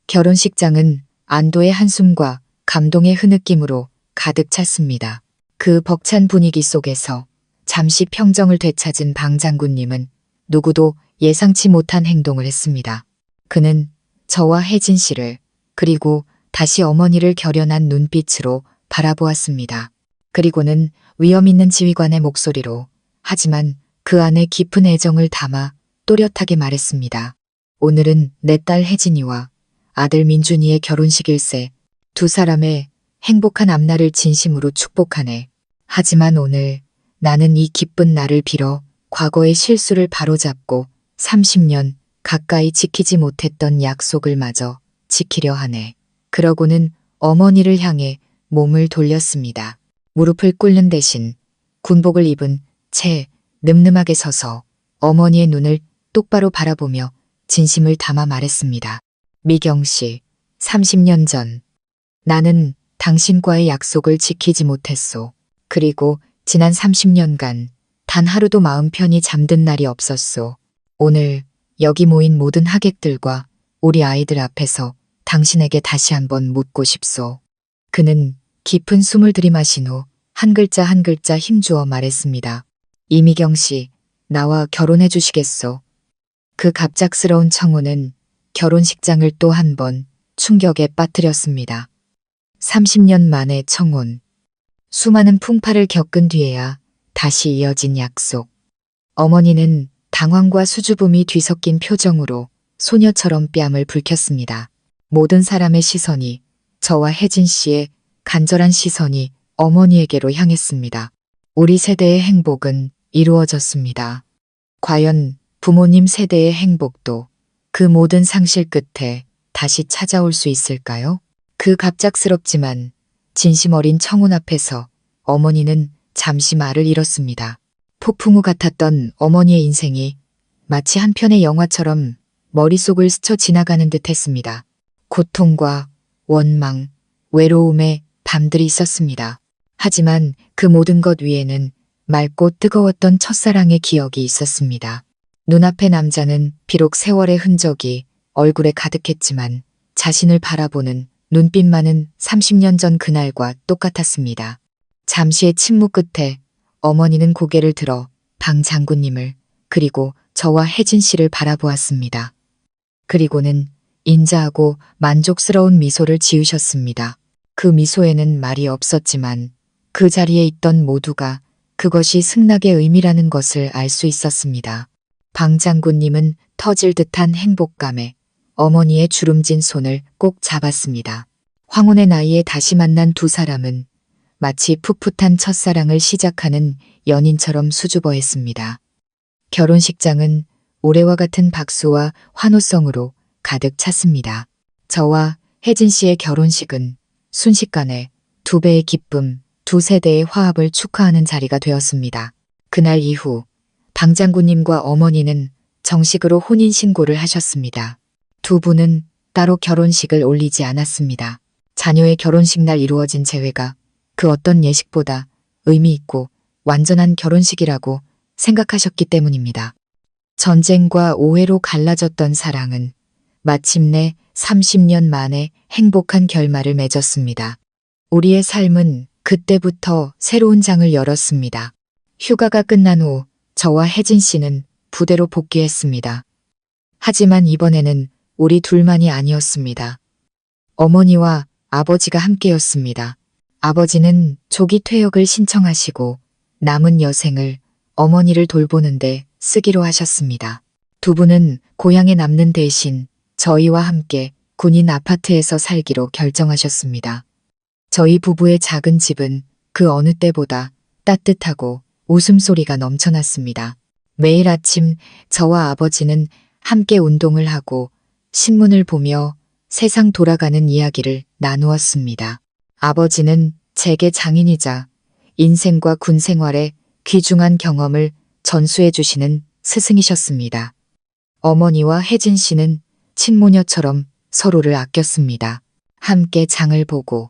결혼식장은 안도의 한숨과 감동의 흐느낌으로 가득 찼습니다. 그 벅찬 분위기 속에서 잠시 평정을 되찾은 방 장군님은 누구도 예상치 못한 행동을 했습니다. 그는 저와 혜진 씨를 그리고 다시 어머니를 결연한 눈빛으로 바라보았습니다. 그리고는 위험 있는 지휘관의 목소리로, 하지만 그 안에 깊은 애정을 담아 또렷하게 말했습니다. 오늘은 내 딸 혜진이와 아들 민준이의 결혼식일세. 두 사람의 행복한 앞날을 진심으로 축복하네. 하지만 오늘 나는 이 기쁜 날을 빌어 과거의 실수를 바로잡고 30년 가까이 지키지 못했던 약속을 마저 지키려 하네. 그러고는 어머니를 향해 몸을 돌렸습니다. 무릎을 꿇는 대신 군복을 입은 채 늠름하게 서서 어머니의 눈을 똑바로 바라보며 진심을 담아 말했습니다. 미경 씨, 30년 전 나는 당신과의 약속을 지키지 못했소. 그리고 지난 30년간 단 하루도 마음 편히 잠든 날이 없었소. 오늘 여기 모인 모든 하객들과 우리 아이들 앞에서 당신에게 다시 한번 묻고 싶소. 그는 깊은 숨을 들이마신 후 한 글자 한 글자 힘주어 말했습니다. 이미경 씨, 나와 결혼해 주시겠소. 그 갑작스러운 청혼은 결혼식장을 또 한 번 충격에 빠뜨렸습니다. 30년 만의 청혼. 수많은 풍파를 겪은 뒤에야 다시 이어진 약속. 어머니는 당황과 수줍음이 뒤섞인 표정으로 소녀처럼 뺨을 붉혔습니다. 모든 사람의 시선이, 저와 혜진 씨의 간절한 시선이 어머니에게로 향했습니다. 우리 세대의 행복은 이루어졌습니다. 과연 부모님 세대의 행복도 그 모든 상실 끝에 다시 찾아올 수 있을까요? 그 갑작스럽지만 진심 어린 청혼 앞에서 어머니는 잠시 말을 잃었습니다. 폭풍 우 같았던 어머니의 인생이 마치 한 편의 영화처럼 머릿속을 스쳐 지나가는 듯 했습니다. 고통과 원망, 외로움의 밤들이 있었습니다. 하지만 그 모든 것 위에는 맑고 뜨거웠던 첫사랑의 기억이 있었습니다. 눈앞의 남자는 비록 세월의 흔적이 얼굴에 가득했지만 자신을 바라보는 눈빛만은 30년 전 그날과 똑같았습니다. 잠시의 침묵 끝에 어머니는 고개를 들어 방 장군님을 그리고 저와 혜진 씨를 바라보았습니다. 그리고는 인자하고 만족스러운 미소를 지으셨습니다. 그 미소에는 말이 없었지만 그 자리에 있던 모두가 그것이 승낙의 의미라는 것을 알 수 있었습니다. 방 장군님은 터질 듯한 행복감에 어머니의 주름진 손을 꼭 잡았습니다. 황혼의 나이에 다시 만난 두 사람은 마치 풋풋한 첫사랑을 시작하는 연인처럼 수줍어했습니다. 결혼식장은 올해와 같은 박수와 환호성으로 가득 찼습니다. 저와 혜진 씨의 결혼식은 순식간에 두 배의 기쁨, 두 세대의 화합을 축하하는 자리가 되었습니다. 그날 이후 방 장군님과 어머니는 정식으로 혼인신고를 하셨습니다. 두 분은 따로 결혼식을 올리지 않았습니다. 자녀의 결혼식 날 이루어진 재회가 그 어떤 예식보다 의미 있고 완전한 결혼식이라고 생각하셨기 때문입니다. 전쟁과 오해로 갈라졌던 사랑은 마침내 30년 만에 행복한 결말을 맺었습니다. 우리의 삶은 그때부터 새로운 장을 열었습니다. 휴가가 끝난 후 저와 혜진 씨는 부대로 복귀했습니다. 하지만 이번에는 우리 둘만이 아니었습니다. 어머니와 아버지가 함께였습니다. 아버지는 조기 퇴역을 신청하시고 남은 여생을 어머니를 돌보는데 쓰기로 하셨습니다. 두 분은 고향에 남는 대신 저희와 함께 군인 아파트에서 살기로 결정하셨습니다. 저희 부부의 작은 집은 그 어느 때보다 따뜻하고 웃음소리가 넘쳐났습니다. 매일 아침 저와 아버지는 함께 운동을 하고 신문을 보며 세상 돌아가는 이야기를 나누었습니다. 아버지는 제게 장인이자 인생과 군 생활의 귀중한 경험을 전수해 주시는 스승이셨습니다. 어머니와 혜진 씨는 친모녀처럼 서로를 아꼈습니다. 함께 장을 보고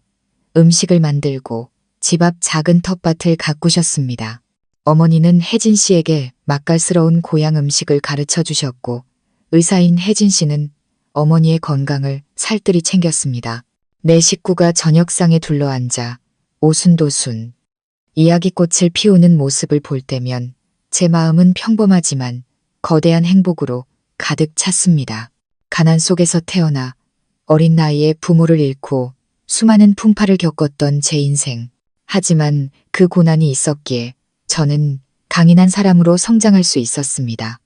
음식을 만들고 집 앞 작은 텃밭을 가꾸셨습니다. 어머니는 혜진 씨에게 맛깔스러운 고향 음식을 가르쳐 주셨고 의사인 혜진 씨는 어머니의 건강을 살뜰히 챙겼습니다. 내 식구가 저녁상에 둘러앉아 오순도순 이야기꽃을 피우는 모습을 볼 때면 제 마음은 평범하지만 거대한 행복으로 가득 찼습니다. 가난 속에서 태어나 어린 나이에 부모를 잃고 수많은 풍파를 겪었던 제 인생. 하지만 그 고난이 있었기에 저는 강인한 사람으로 성장할 수 있었습니다.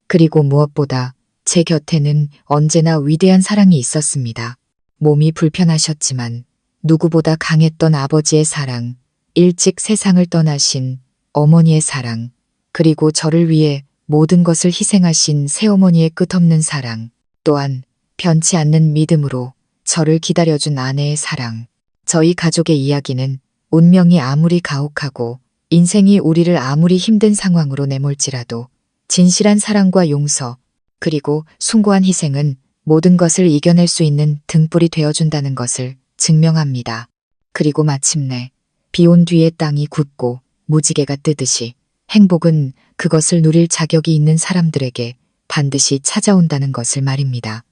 그리고 무엇보다 제 곁에는 언제나 위대한 사랑이 있었습니다. 몸이 불편하셨지만 누구보다 강했던 아버지의 사랑, 일찍 세상을 떠나신 어머니의 사랑, 그리고 저를 위해 모든 것을 희생하신 새어머니의 끝없는 사랑, 또한 변치 않는 믿음으로 저를 기다려준 아내의 사랑. 저희 가족의 이야기는 운명이 아무리 가혹하고 인생이 우리를 아무리 힘든 상황으로 내몰지라도 진실한 사랑과 용서, 그리고 숭고한 희생은 모든 것을 이겨낼 수 있는 등불이 되어준다는 것을 증명합니다. 그리고 마침내 비온 뒤에 땅이 굳고 무지개가 뜨듯이 행복은 그것을 누릴 자격이 있는 사람들에게 반드시 찾아온다는 것을 말입니다.